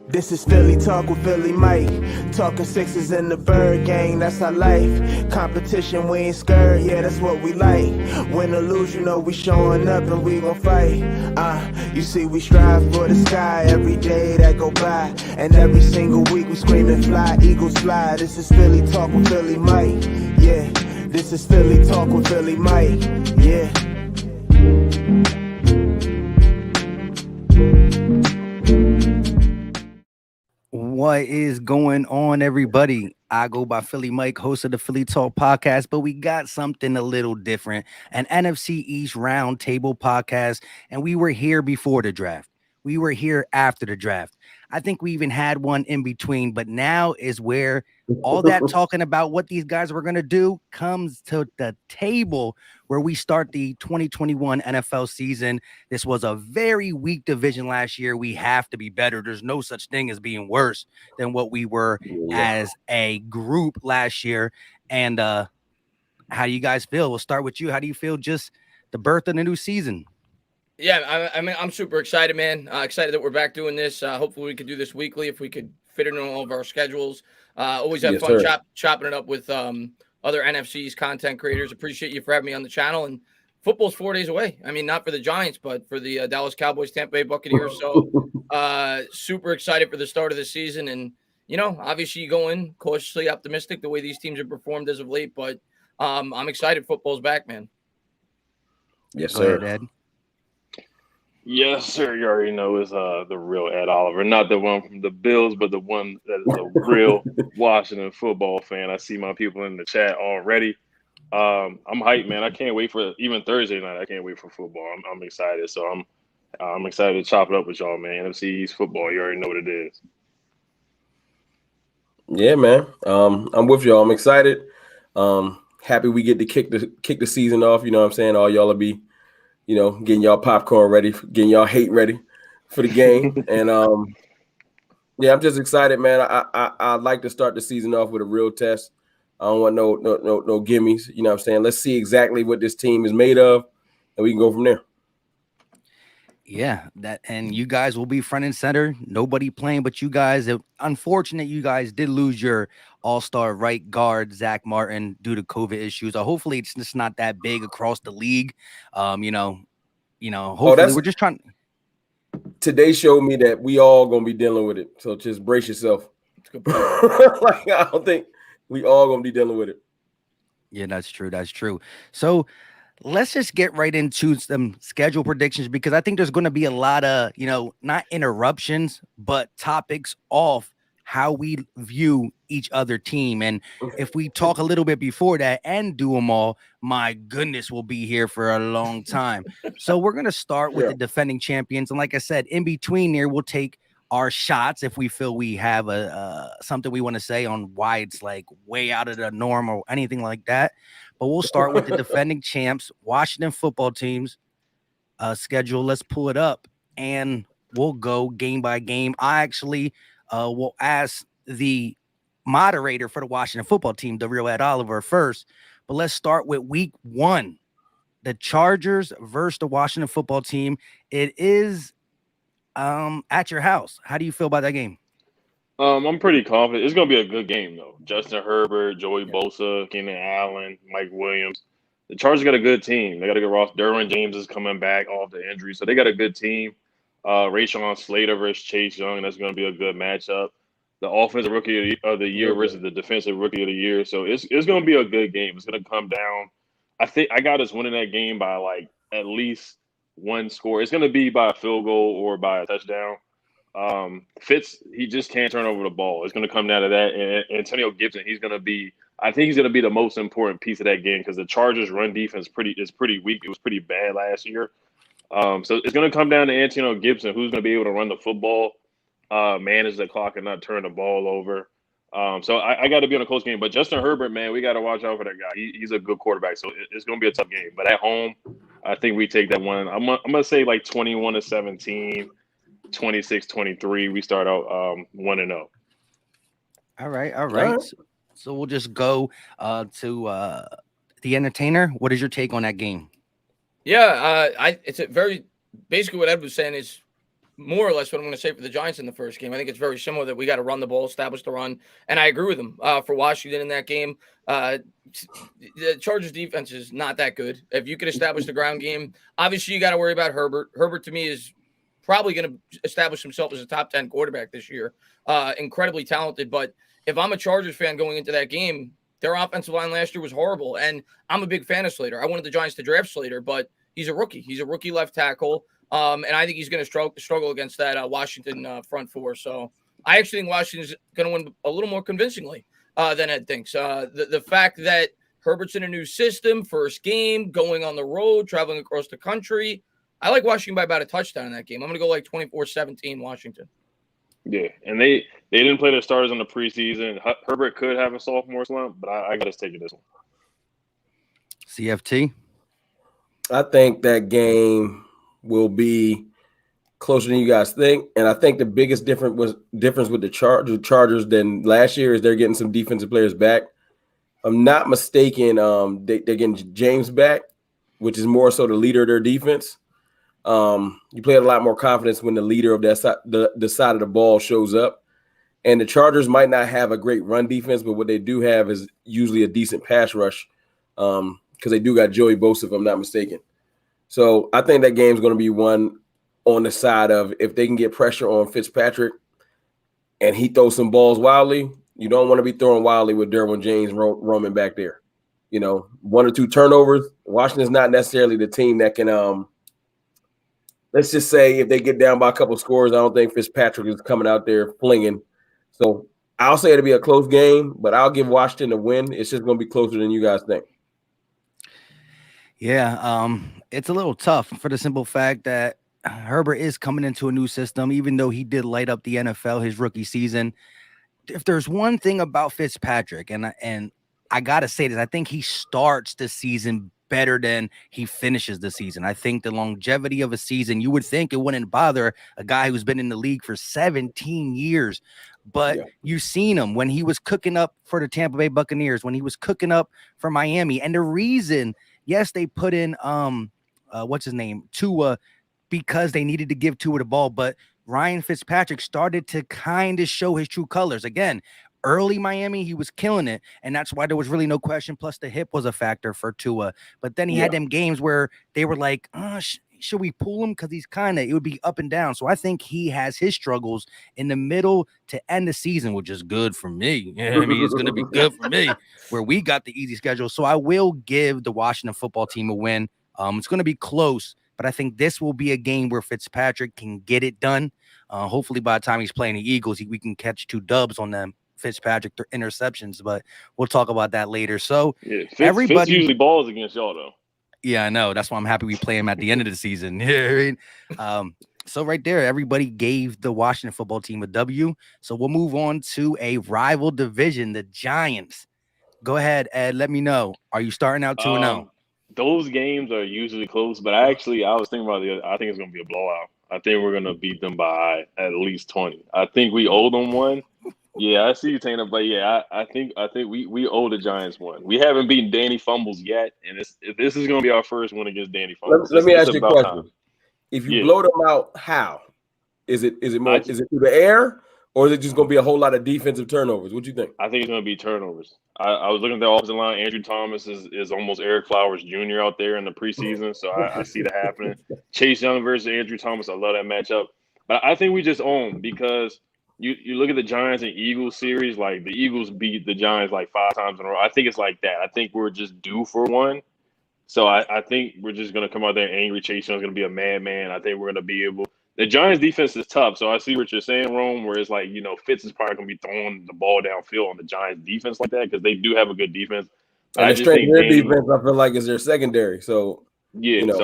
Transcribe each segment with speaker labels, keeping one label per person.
Speaker 1: This is Philly Talk with Philly Mike. Talking sixes in the bird gang, that's our life. Competition, we ain't scared, yeah, that's what we like. Win or lose, you know we showing up and we gon' fight. You see we strive for the sky every day that go by. And every single week we screaming fly, eagles fly. This is Philly Talk with Philly Mike, yeah. This is Philly Talk with Philly Mike, yeah.
Speaker 2: What is going on, everybody? I go by Philly Mike, host of the Philly Talk podcast, but we got something a little different, an NFC East Roundtable podcast, and we were here before the draft. We were here after the draft. I think we even had one in between, but now is where all that talking about what these guys were going to do comes to the table where we start the 2021 NFL season. This was a very weak division last year. We have to be better. There's no such thing as being worse than what we were as a group last year. And how do you guys feel? We'll start with you. How do you feel just the birth of the new season?
Speaker 3: Yeah, I mean, I'm super excited, man. Excited that we're back doing this. Hopefully we could do this weekly if we could fit it in all of our schedules. Always have fun chopping it up with other NFC's content creators. Appreciate you for having me on the channel. And football's 4 days away. I mean, not for the Giants, but for the Dallas Cowboys, Tampa Bay Buccaneers. So super excited for the start of the season. And, you know, obviously you go in cautiously optimistic the way these teams have performed as of late. But I'm excited football's back, man.
Speaker 4: Yes, sir.
Speaker 2: Go ahead, Ed.
Speaker 5: Yes, sir. You already know it's the real Ed Oliver, not the one from the Bills, but the one that is a real Washington football fan. I see my people in the chat already. I'm hyped, man. I can't wait for even Thursday night. I can't wait for football. I'm excited. So I'm excited to chop it up with y'all, man. NFC East football. You already know what it is.
Speaker 4: Yeah, man. I'm with y'all. I'm excited. Happy we get to kick the season off. You know what I'm saying? All y'all will be, you know, getting y'all popcorn ready, getting y'all hate ready for the game. And yeah, I'm just excited, man. I'd like to start the season off with a real test. I don't want no gimmies. You know what I'm saying? Let's see exactly what this team is made of, and we can go from there.
Speaker 2: Yeah, and you guys will be front and center. Nobody playing but you guys. Unfortunate, you guys did lose your all-star right guard, Zach Martin, due to COVID issues. Hopefully, it's just not that big across the league. Hopefully, we're just trying.
Speaker 4: Today showed me that we all gonna be dealing with it. So just brace yourself. Like, I don't think we all gonna be dealing with it.
Speaker 2: Yeah, that's true. That's true. So let's just get right into some schedule predictions, because I think there's going to be a lot of, not interruptions, but topics off how we view each other team. And if we talk a little bit before that and do them all, my goodness, we'll be here for a long time. So we're going to start with the defending champions. And like I said, in between there, we'll take our shots if we feel we have something we want to say on why it's like way out of the norm or anything like that. But we'll start with the defending champs, Washington football team's schedule. Let's pull it up and we'll go game by game. I actually will ask the moderator for the Washington football team, the real Ed Oliver, first. But let's start with week 1, the Chargers versus the Washington football team. It is at your house. How do you feel about that game?
Speaker 5: I'm pretty confident. It's going to be a good game, though. Justin Herbert, Joey Bosa, Keenan Allen, Mike Williams. The Chargers got a good team. They got a good roster. Derwin James is coming back off the injury, so they got a good team. Rashawn Slater versus Chase Young. That's going to be a good matchup. The offensive rookie of the year versus the defensive rookie of the year. So it's going to be a good game. It's going to come down. I think I got us winning that game by like at least one score. It's going to be by a field goal or by a touchdown. Fitz, he just can't turn over the ball. It's going to come down to that. And Antonio Gibson, I think he's going to be the most important piece of that game, because the Chargers' run defense is pretty weak. It was pretty bad last year. So it's going to come down to Antonio Gibson, who's going to be able to run the football, manage the clock, and not turn the ball over. So I got to be on a close game. But Justin Herbert, man, we got to watch out for that guy. He's a good quarterback, so it's going to be a tough game. But at home, I think we take that one. I'm going to say like 21-17. 26-23. We start out 1-0.
Speaker 2: All right. So we'll just go to the entertainer. What is your take on that game?
Speaker 3: Yeah, it's a very basically what Ed was saying is more or less what I'm going to say for the Giants in the first game. I think it's very similar that we got to run the ball, establish the run, and I agree with him. For Washington in that game, the Chargers defense is not that good. If you could establish the ground game, obviously you got to worry about Herbert. Herbert to me is probably going to establish himself as a top 10 quarterback this year. Incredibly talented, but if I'm a Chargers fan going into that game, their offensive line last year was horrible, and I'm a big fan of Slater. I wanted the Giants to draft Slater, but he's a rookie. He's a rookie left tackle. And I think he's going to struggle against that Washington front four. So I actually think Washington's going to win a little more convincingly than Ed thinks. The fact that Herbert's in a new system, first game, going on the road, traveling across the country, I like Washington by about a touchdown in that game. I'm going to go like 24-17 Washington.
Speaker 5: Yeah, and they didn't play their starters in the preseason. Herbert could have a sophomore slump, but I got to take it this one.
Speaker 2: CFT?
Speaker 4: I think that game will be closer than you guys think. And I think the biggest difference with the Chargers than last year is they're getting some defensive players back. I'm not mistaken. They're getting James back, which is more so the leader of their defense. You play a lot more confidence when the leader of that side, the side of the ball shows up. And the Chargers might not have a great run defense, but what they do have is usually a decent pass rush because they do got Joey Bosa, if I'm not mistaken. So I think that game's going to be one on the side of if they can get pressure on Fitzpatrick and he throws some balls wildly, you don't want to be throwing wildly with Derwin James roaming back there. You know, 1 or 2 turnovers. Washington's not necessarily the team that can let's just say if they get down by a couple scores, I don't think Fitzpatrick is coming out there flinging. So I'll say it'll be a close game, but I'll give Washington a win. It's just going to be closer than you guys think.
Speaker 2: Yeah, it's a little tough for the simple fact that Herbert is coming into a new system, even though he did light up the NFL his rookie season. If there's one thing about Fitzpatrick, and I got to say this, I think he starts the season better than he finishes the season. I think the longevity of a season, you would think it wouldn't bother a guy who's been in the league for 17 years. But you've seen him when he was cooking up for the Tampa Bay Buccaneers, when he was cooking up for Miami. And the reason, yes, they put in what's his name, Tua, because they needed to give Tua the ball, but Ryan Fitzpatrick started to kind of show his true colors. Again, early Miami, he was killing it, and that's why there was really no question. Plus, the hip was a factor for Tua. But then he had them games where they were like, should we pull him? Because he's it would be up and down. So I think he has his struggles in the middle to end the season, which is good for me. Yeah, I mean, it's going to be good for me where we got the easy schedule. So I will give the Washington football team a win. It's going to be close, but I think this will be a game where Fitzpatrick can get it done. Hopefully by the time he's playing the Eagles, we can catch 2 dubs on them. Fitzpatrick interceptions, but we'll talk about that later. So everybody
Speaker 5: Fitz usually balls against y'all though.
Speaker 2: Yeah, I know. That's why I'm happy we play him at the end of the season. You know what I mean? So right there, everybody gave the Washington football team a W. So we'll move on to a rival division, the Giants. Go ahead, Ed. Let me know. Are you starting out 2-0?
Speaker 5: Those games are usually close, but I was thinking about I think it's going to be a blowout. I think we're going to beat them by at least 20. I think we owe them one. Yeah, I see you, Taylor, but yeah, I think we owe the Giants one. We haven't beaten Danny Fumbles yet, and this is going to be our first one against Danny Fumbles.
Speaker 4: Let me ask you a question. Time. If you blow them out, how? Is it more? Is it through the air, or is it just going to be a whole lot of defensive turnovers? What do you think?
Speaker 5: I think it's going to be turnovers. I was looking at the offensive line. Andrew Thomas is almost Eric Flowers Jr. out there in the preseason, so I see that happening. Chase Young versus Andrew Thomas. I love that matchup, but I think we just own because. You look at the Giants and Eagles series, like the Eagles beat the Giants like 5 times in a row. I think it's like that. I think we're just due for one. So I think we're just going to come out there angry. Chase Young's going to be a madman. I think we're going to be able – the Giants defense is tough. So I see what you're saying, Rome, where it's like, Fitz is probably going to be throwing the ball downfield on the Giants defense like that because they do have a good defense.
Speaker 4: And the strength of their defense, I feel like, is their secondary. So,
Speaker 5: so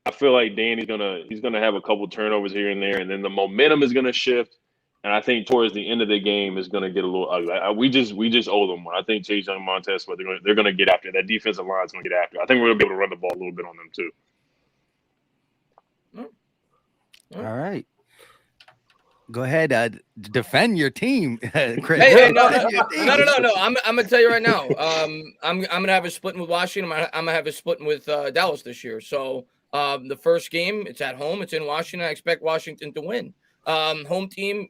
Speaker 5: I feel like Danny's he's going to have a couple turnovers here and there, and then the momentum is going to shift. And I think towards the end of the game is going to get a little ugly. We just owe them one. I think Chase Young, Montez, but they're going to get after that defensive line is going to get after. I think we're going to be able to run the ball a little bit on them too.
Speaker 2: All right, go ahead. Defend your team, Chris.
Speaker 3: Hey, no. I'm going to tell you right now. I'm going to have a splitting with Washington. I'm going to have a splitting with Dallas this year. So The first game, it's at home. It's in Washington. I expect Washington to win. Home team,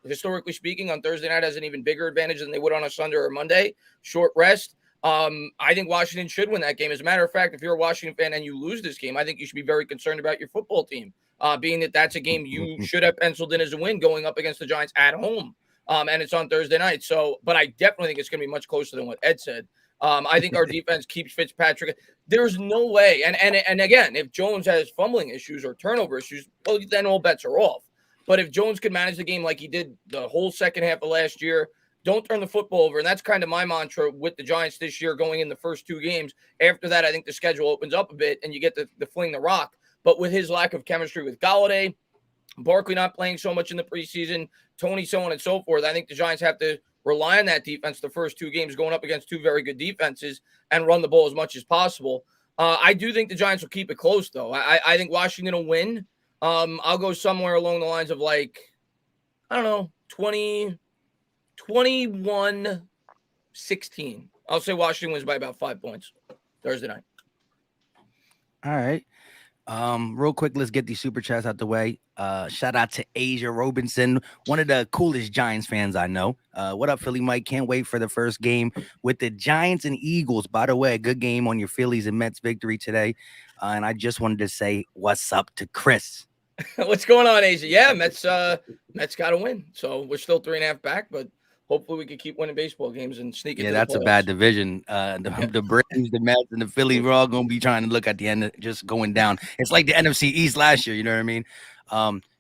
Speaker 3: historically speaking, on Thursday night has an even bigger advantage than they would on a Sunday or Monday. Short rest. I think Washington should win that game. As a matter of fact, if you're a Washington fan and you lose this game, I think you should be very concerned about your football team, being that that's a game you should have penciled in as a win going up against the Giants at home. And it's on Thursday night. So, but I definitely think it's going to be much closer than what Ed said. I think our defense keeps Fitzpatrick. There's no way. And again, if Jones has fumbling issues or turnover issues, well, then all bets are off. But if Jones could manage the game like he did the whole second half of last year, don't turn the football over. And that's kind of my mantra with the Giants this year going in the first two games. After that, I think the schedule opens up a bit and you get to fling the rock. But with his lack of chemistry with Golladay, Barkley not playing so much in the preseason, Tony, so on and so forth, I think the Giants have to rely on that defense the first two games going up against two very good defenses and run the ball as much as possible. I do think the Giants will keep it close, though. I think Washington will win. I'll go somewhere along the lines of 21-16. I'll say Washington wins by about 5 points Thursday night.
Speaker 2: All right. Real quick, let's get these super chats out the way. Shout out to Asia Robinson, one of the coolest Giants fans I know. What up, Philly Mike? Can't wait for the first game with the Giants and Eagles. By the way, a good game on your Phillies and Mets victory today. And I just wanted to say what's up to Chris.
Speaker 3: What's going on, Asia? Yeah, Mets got to win. So we're still 3.5 back, but hopefully we can keep winning baseball games and sneak into the
Speaker 2: that's
Speaker 3: playoffs.
Speaker 2: A bad division. The Braves, the Mets, and the Phillies, we're all going to be trying to look at the end, just going down. It's like the NFC East last year, you know what I mean?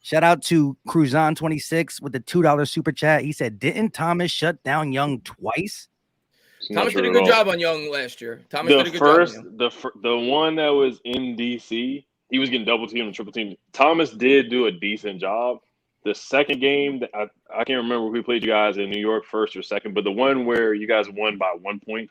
Speaker 2: Shout out to Cruzon26 with the $2 super chat. He said, didn't Thomas shut down Young twice?
Speaker 3: Thomas did a good job on Young last year. Thomas did a good job.
Speaker 5: The one that was in DC, he was getting double teamed and triple teamed. Thomas did do a decent job. The second game, I can't remember who played you guys in New York first or second, but the one where you guys won by 1 point,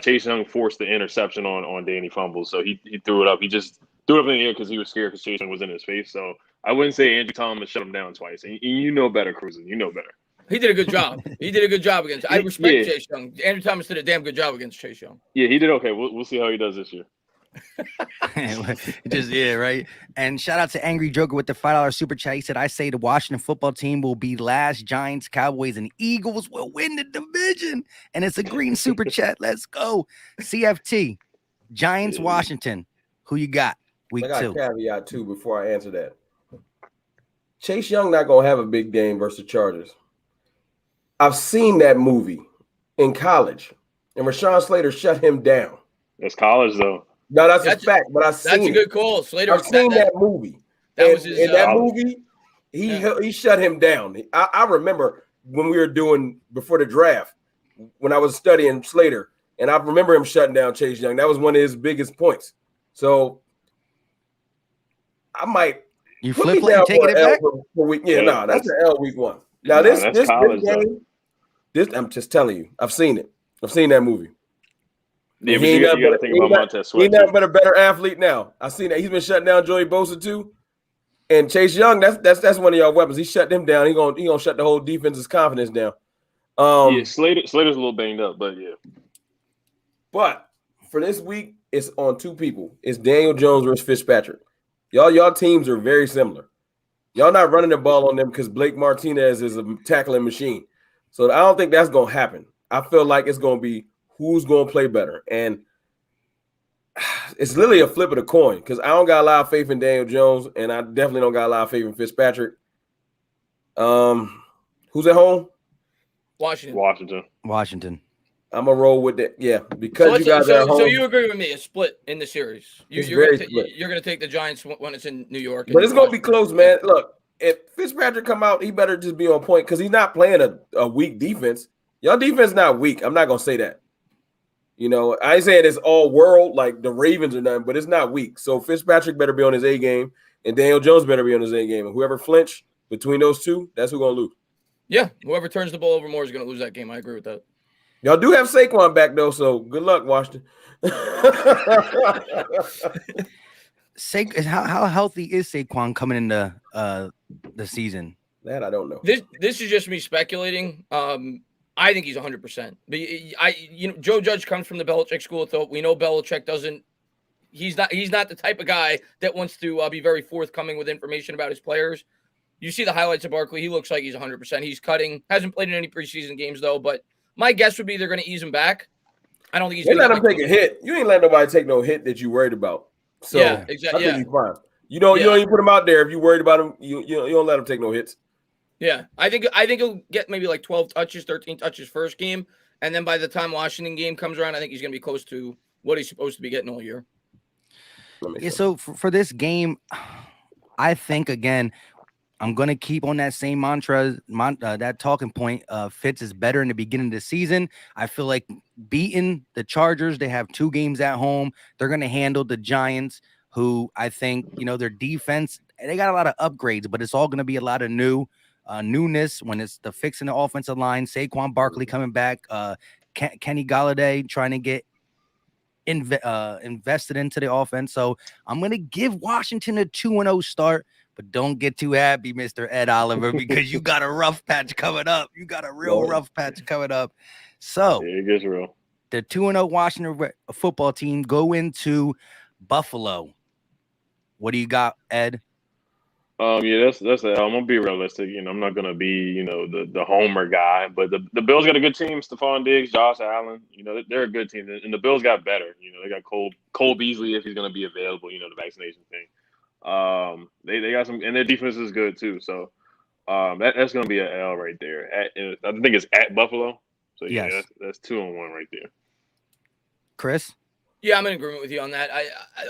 Speaker 5: Chase Young forced the interception on Danny Fumbles. So he threw it up. He just threw it up in the air because he was scared because Chase Young was in his face. So I wouldn't say Andrew Thomas shut him down twice. And you know better, Cruzen. You know better.
Speaker 3: He did a good job. He did a good job against. I respect Chase Young. Andrew Thomas did a damn good job against Chase Young.
Speaker 5: Yeah, he did okay. We'll see how he does this year.
Speaker 2: Right. And shout out to Angry Joker with the $5 super chat. He said, I say the Washington football team will be last. Giants, Cowboys, and Eagles will win the division. And it's a green super chat. Let's go. CFT, Giants, Washington. Who you got? Week 2.
Speaker 4: I got a caveat too before I answer that. Chase Young not gonna have a big game versus the Chargers. I've seen that movie in college, and Rashawn Slater shut him down.
Speaker 5: That's college though.
Speaker 4: No, that's a fact, but I've seen
Speaker 3: that's a good call. Slater.
Speaker 4: I've seen that movie.
Speaker 3: That was his.
Speaker 4: In that movie, he shut him down. I remember when we were doing before the draft, when I was studying Slater, and I remember him shutting down Chase Young. That was one of his biggest points. So I might.
Speaker 2: You flip it and taking it back?
Speaker 4: For week. Yeah, no, that's an L week 1. Now this game, I'm just telling you, I've seen it. I've seen that movie.
Speaker 5: Yeah, but you got to think about Montez Sweat.
Speaker 4: He's nothing but a better athlete now. I've seen that. He's been shutting down Joey Bosa too. And Chase Young, that's one of y'all weapons. He shut them down. He gonna shut the whole defense's confidence down.
Speaker 5: Slater's a little banged up, but yeah.
Speaker 4: But for this week, it's on two people. It's Daniel Jones versus Fitzpatrick. Y'all teams are very similar. Y'all not running the ball on them because Blake Martinez is a tackling machine. So I don't think that's gonna happen. I feel like it's gonna be who's going to play better. And it's literally a flip of the coin because I don't got a lot of faith in Daniel Jones, and I definitely don't got a lot of faith in Fitzpatrick. Who's at home?
Speaker 3: Washington.
Speaker 2: I'm
Speaker 4: going to roll with that. Yeah, because you guys are at home.
Speaker 3: So you agree with me, a split in the series. You're going to take the Giants when it's in New York.
Speaker 4: But it's going to be close, man. Look, if Fitzpatrick come out, he better just be on point because he's not playing a weak defense. Y'all defense not weak. I'm not going to say that. You know, I ain't saying it's all world like the Ravens or nothing, but it's not weak. So Fitzpatrick better be on his A game, and Daniel Jones better be on his A game. And whoever flinch between those two, that's who's going to lose.
Speaker 3: Yeah, whoever turns the ball over more is going to lose that game. I agree with that.
Speaker 4: Y'all do have Saquon back, though, so good luck, Washington.
Speaker 2: How healthy is Saquon coming into the season?
Speaker 4: That I don't know.
Speaker 3: This is just me speculating. I think he's 100%. But Joe Judge comes from the Belichick school of thought. We know Belichick doesn't he's not the type of guy that wants to be very forthcoming with information about his players. You see the highlights of Barkley. He looks like he's 100%. He's cutting. Hasn't played in any preseason games, though. But my guess would be they're going to ease him back. I don't think he's going to
Speaker 4: let him take a hit. You ain't let nobody take no hit that you worried about. So
Speaker 3: yeah, exactly.
Speaker 4: I think he's fine. You don't even put him out there if you worried about him. You don't let him take no hits.
Speaker 3: Yeah, I think he'll get maybe like 12 touches, 13 touches first game. And then by the time Washington game comes around, I think he's going to be close to what he's supposed to be getting all year.
Speaker 2: Yeah, so for this game, I think, again, I'm going to keep on that same mantra, that talking point. Fitz is better in the beginning of the season. I feel like beating the Chargers, they have 2 games at home. They're going to handle the Giants, who I think, their defense, they got a lot of upgrades, but it's all going to be a lot of newness when it's the fixing the offensive line. Saquon Barkley coming back, Kenny Golladay trying to get invested into the offense. So I'm going to give Washington a 2-0 start, but don't get too happy, Mr. Ed Oliver, because you got a rough patch coming up. You got a real rough patch coming up. So
Speaker 5: it gets real.
Speaker 2: The 2-0 Washington football team go into Buffalo. What do you got, Ed?
Speaker 5: Yeah, that's I'm gonna be realistic. I'm not gonna be the homer guy, but the Bills got a good team. Stephon Diggs, Josh Allen. They're a good team, and the Bills got better. They got Cole Beasley if he's gonna be available. The vaccination thing. They got some, and their defense is good too. So that's gonna be an L right there. I think it's at Buffalo. So yeah,
Speaker 2: yes.
Speaker 5: that's 2-1 right there.
Speaker 2: Chris?
Speaker 3: Yeah, I'm in agreement with you on that. I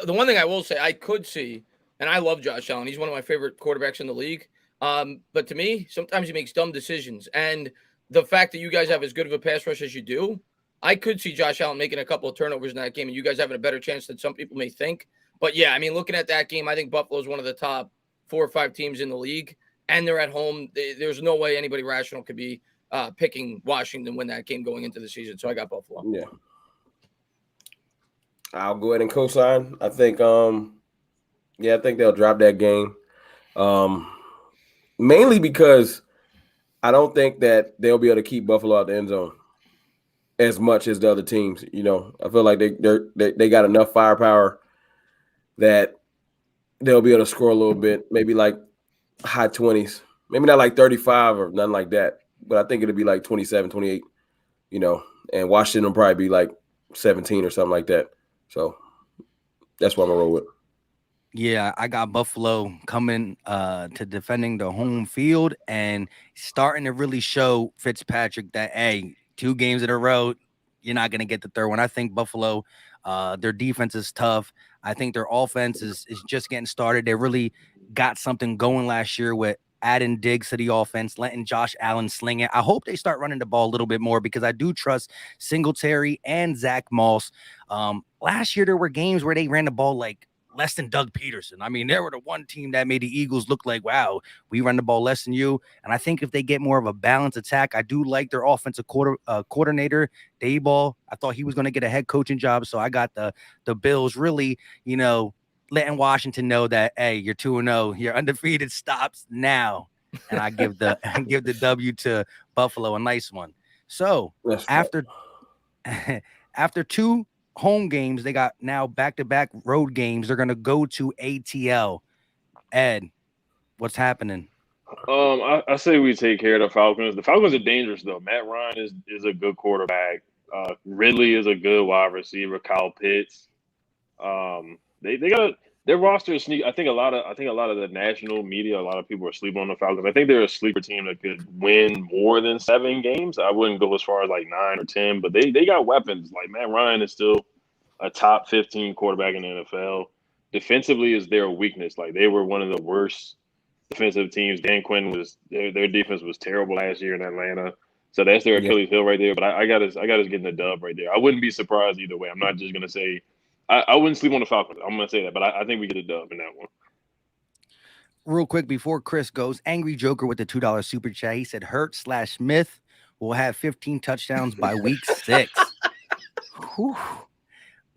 Speaker 3: the one thing I will say, I could see. And I love Josh Allen. He's one of my favorite quarterbacks in the league. But to me, sometimes he makes dumb decisions. And the fact that you guys have as good of a pass rush as you do, I could see Josh Allen making a couple of turnovers in that game, and you guys having a better chance than some people may think. But, yeah, I mean, looking at that game, I think Buffalo is one of the top 4 or 5 teams in the league, and they're at home. There's no way anybody rational could be picking Washington to win that game going into the season. So I got Buffalo.
Speaker 4: Yeah. I'll go ahead and co-sign. I think I think they'll drop that game. Mainly because I don't think that they'll be able to keep Buffalo out the end zone as much as the other teams. I feel like they got enough firepower that they'll be able to score a little bit, maybe like high 20s, maybe not like 35 or nothing like that, but I think it'll be like 27, 28, and Washington will probably be like 17 or something like that. So that's what I'm going to roll with.
Speaker 2: Yeah, I got Buffalo coming to defending the home field and starting to really show Fitzpatrick that, hey, 2 games in a row, you're not going to get the third one. I think Buffalo, their defense is tough. I think their offense is just getting started. They really got something going last year with adding Diggs to the offense, letting Josh Allen sling it. I hope they start running the ball a little bit more because I do trust Singletary and Zach Moss. Last year, there were games where they ran the ball like less than Doug Peterson. I mean, they were the one team that made the Eagles look like, wow, we run the ball less than you. And I think if they get more of a balanced attack, I do like their offensive coordinator, Dayball. I thought he was going to get a head coaching job. So I got the Bills really, letting Washington know that, hey, you're 2-0, you're undefeated, stops now. And I give the W to Buffalo, a nice one. So after 2 home games, they got now back-to-back road games. They're going to go to ATL. Ed, what's happening?
Speaker 5: I say we take care of the Falcons. The Falcons are dangerous, though. Matt Ryan is a good quarterback. Ridley is a good wide receiver. Kyle Pitts. They got their roster is sneaky. I think a lot of the national media, a lot of people are sleeping on the Falcons. I think they're a sleeper team that could win more than 7 games. I wouldn't go as far as like 9 or 10, but they got weapons. Like Matt Ryan is still a top 15 quarterback in the NFL. Defensively is their weakness. Like they were one of the worst defensive teams. Dan Quinn their defense was terrible last year in Atlanta. So that's their Achilles heel right there. But I got us getting the dub right there. I wouldn't be surprised either way. I'm not just gonna say I wouldn't sleep on the Falcons. I'm gonna say that, but I think we get a dub in that one.
Speaker 2: Real quick before Chris goes, Angry Joker with the $2 super chat. He said Hurt/Smith will have 15 touchdowns by week 6. Whew.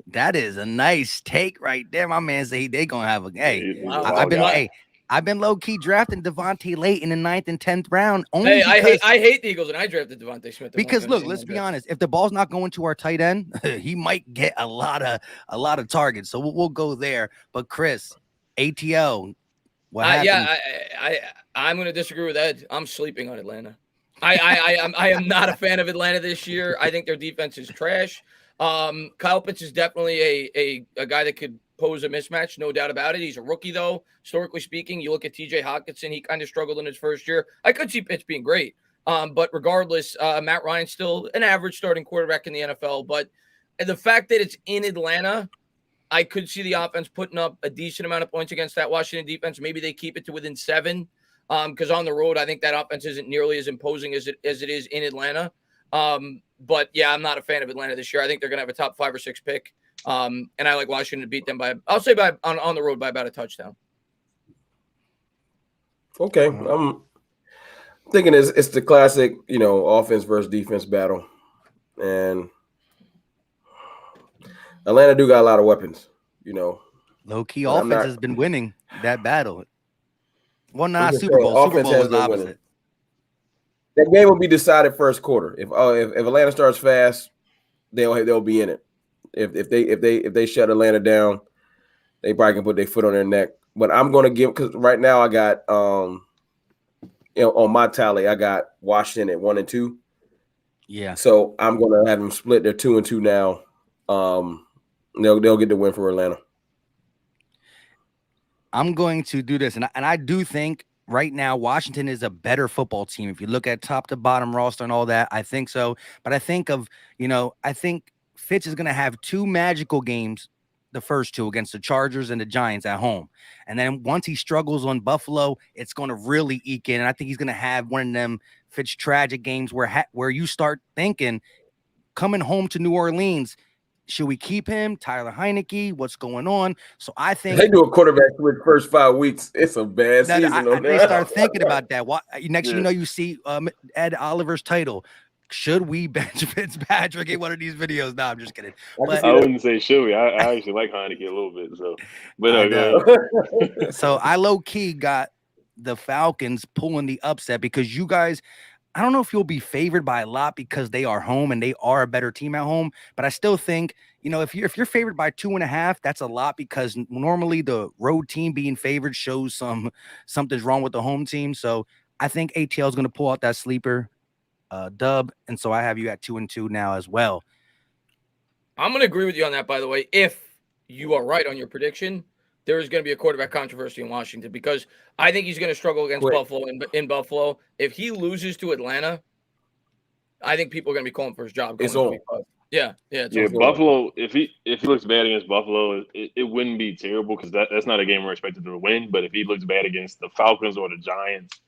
Speaker 2: That is a nice take right there. My man say they gonna have a hey.
Speaker 3: Wow.
Speaker 2: I've been I've been low key drafting Devontae late in the 9th and 10th round.
Speaker 3: Hey, I hate the Eagles, and I drafted Devontae Smith.
Speaker 2: Because look, let's be honest. If the ball's not going to our tight end, he might get a lot of targets. So we'll go there. But Chris, ATL, what happened?
Speaker 3: Yeah, I'm going to disagree with Ed. I'm sleeping on Atlanta. I am not a fan of Atlanta this year. I think their defense is trash. Kyle Pitts is definitely a guy that could pose a mismatch, no doubt about it. He's a rookie, though. Historically speaking, you look at TJ Hawkinson, he kind of struggled in his first year. I could see Pitts being great. But regardless, Matt Ryan's still an average starting quarterback in the NFL. But the fact that it's in Atlanta, I could see the offense putting up a decent amount of points against that Washington defense. Maybe they keep it to within 7. Because on the road, I think that offense isn't nearly as imposing as it is in Atlanta. But yeah, I'm not a fan of Atlanta this year. I think they're going to have a top 5 or 6 pick. And I like Washington to beat them on the road by about a touchdown.
Speaker 4: Okay. I'm thinking it's the classic, offense versus defense battle. And Atlanta do got a lot of weapons,
Speaker 2: Low key offense has been winning that battle. Well, not Super Bowl. Super Bowl was the opposite. Winning.
Speaker 4: That game will be decided first quarter. If Atlanta starts fast, they'll be in it. If they shut Atlanta down, they probably can put their foot on their neck. But I'm going to give, because right now I got on my tally I got Washington at 1 and 2.
Speaker 2: Yeah.
Speaker 4: So I'm going to have them split. They're 2 and 2 now. They'll get the win for Atlanta.
Speaker 2: I'm going to do this, and I do think right now Washington is a better football team. If you look at top to bottom roster and all that, I think so. But I think I think Fitz is going to have 2 magical games, the first 2 against the Chargers and the Giants at home. And then once he struggles on Buffalo, it's going to really eke in. And I think he's going to have one of them Fitz tragic games where you start thinking, coming home to New Orleans, should we keep him? Tyler Heineke, what's going on? So I think
Speaker 4: they do a quarterback switch first 5 weeks. It's a bad season.
Speaker 2: They start thinking about that. Next, you see Ed Oliver's title. Should we bench Fitzpatrick in one of these videos? No, I'm just kidding.
Speaker 5: I wouldn't say should we. I actually like Heineke a little bit. So, but
Speaker 2: so I low key got the Falcons pulling the upset because you guys. I don't know if you'll be favored by a lot because they are home and they are a better team at home. But I still think, if you're favored by 2.5, that's a lot because normally the road team being favored shows something's wrong with the home team. So I think ATL is going to pull out that sleeper dub. And so I have you at 2 and 2 now as well.
Speaker 3: I'm going to agree with you on that, by the way. If you are right on your prediction, there is going to be a quarterback controversy in Washington because I think he's going to struggle against Buffalo in Buffalo. If he loses to Atlanta, I think people are going to be calling for his job.
Speaker 4: It's on.
Speaker 3: Yeah.
Speaker 5: Buffalo. If he looks bad against Buffalo, it wouldn't be terrible because that's not a game we're expected to win. But if he looks bad against the Falcons or the Giants,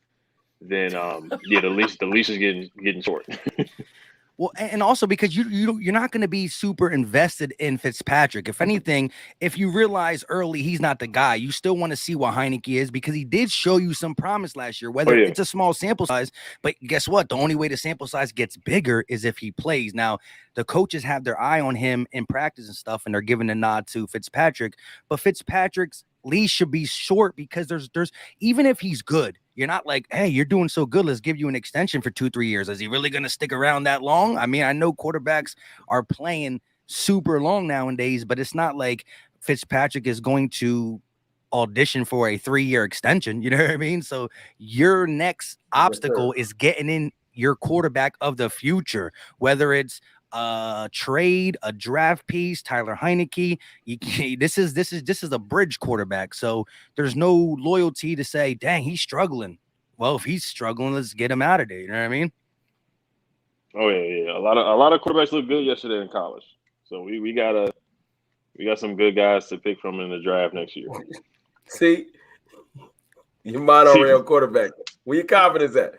Speaker 5: then the leash is getting short.
Speaker 2: Well, and also because you're not going to be super invested in Fitzpatrick. If anything, if you realize early he's not the guy, you still want to see what Heineke is because he did show you some promise last year, whether it's a small sample size. But guess what? The only way the sample size gets bigger is if he plays. Now, the coaches have their eye on him in practice and stuff, and they're giving a nod to Fitzpatrick. But Fitzpatrick's leash should be short because there's even if he's good, you're not like, hey, you're doing so good, let's give you an extension for 2-3 years. Is he really going to stick around that long? I mean, I know quarterbacks are playing super long nowadays, but it's not like Fitzpatrick is going to audition for a 3-year extension. You know what I mean? So your next obstacle is getting in your quarterback of the future, whether it's trade, a draft piece, Tyler Heineke. This is a bridge quarterback. So there's no loyalty to say, dang, he's struggling. Well, if he's struggling, let's get him out of there. You know what I mean?
Speaker 5: Oh yeah. A lot of quarterbacks look good yesterday in college. So we got some good guys to pick from in the draft next year.
Speaker 4: See, your monorail quarterback. Where your confidence at?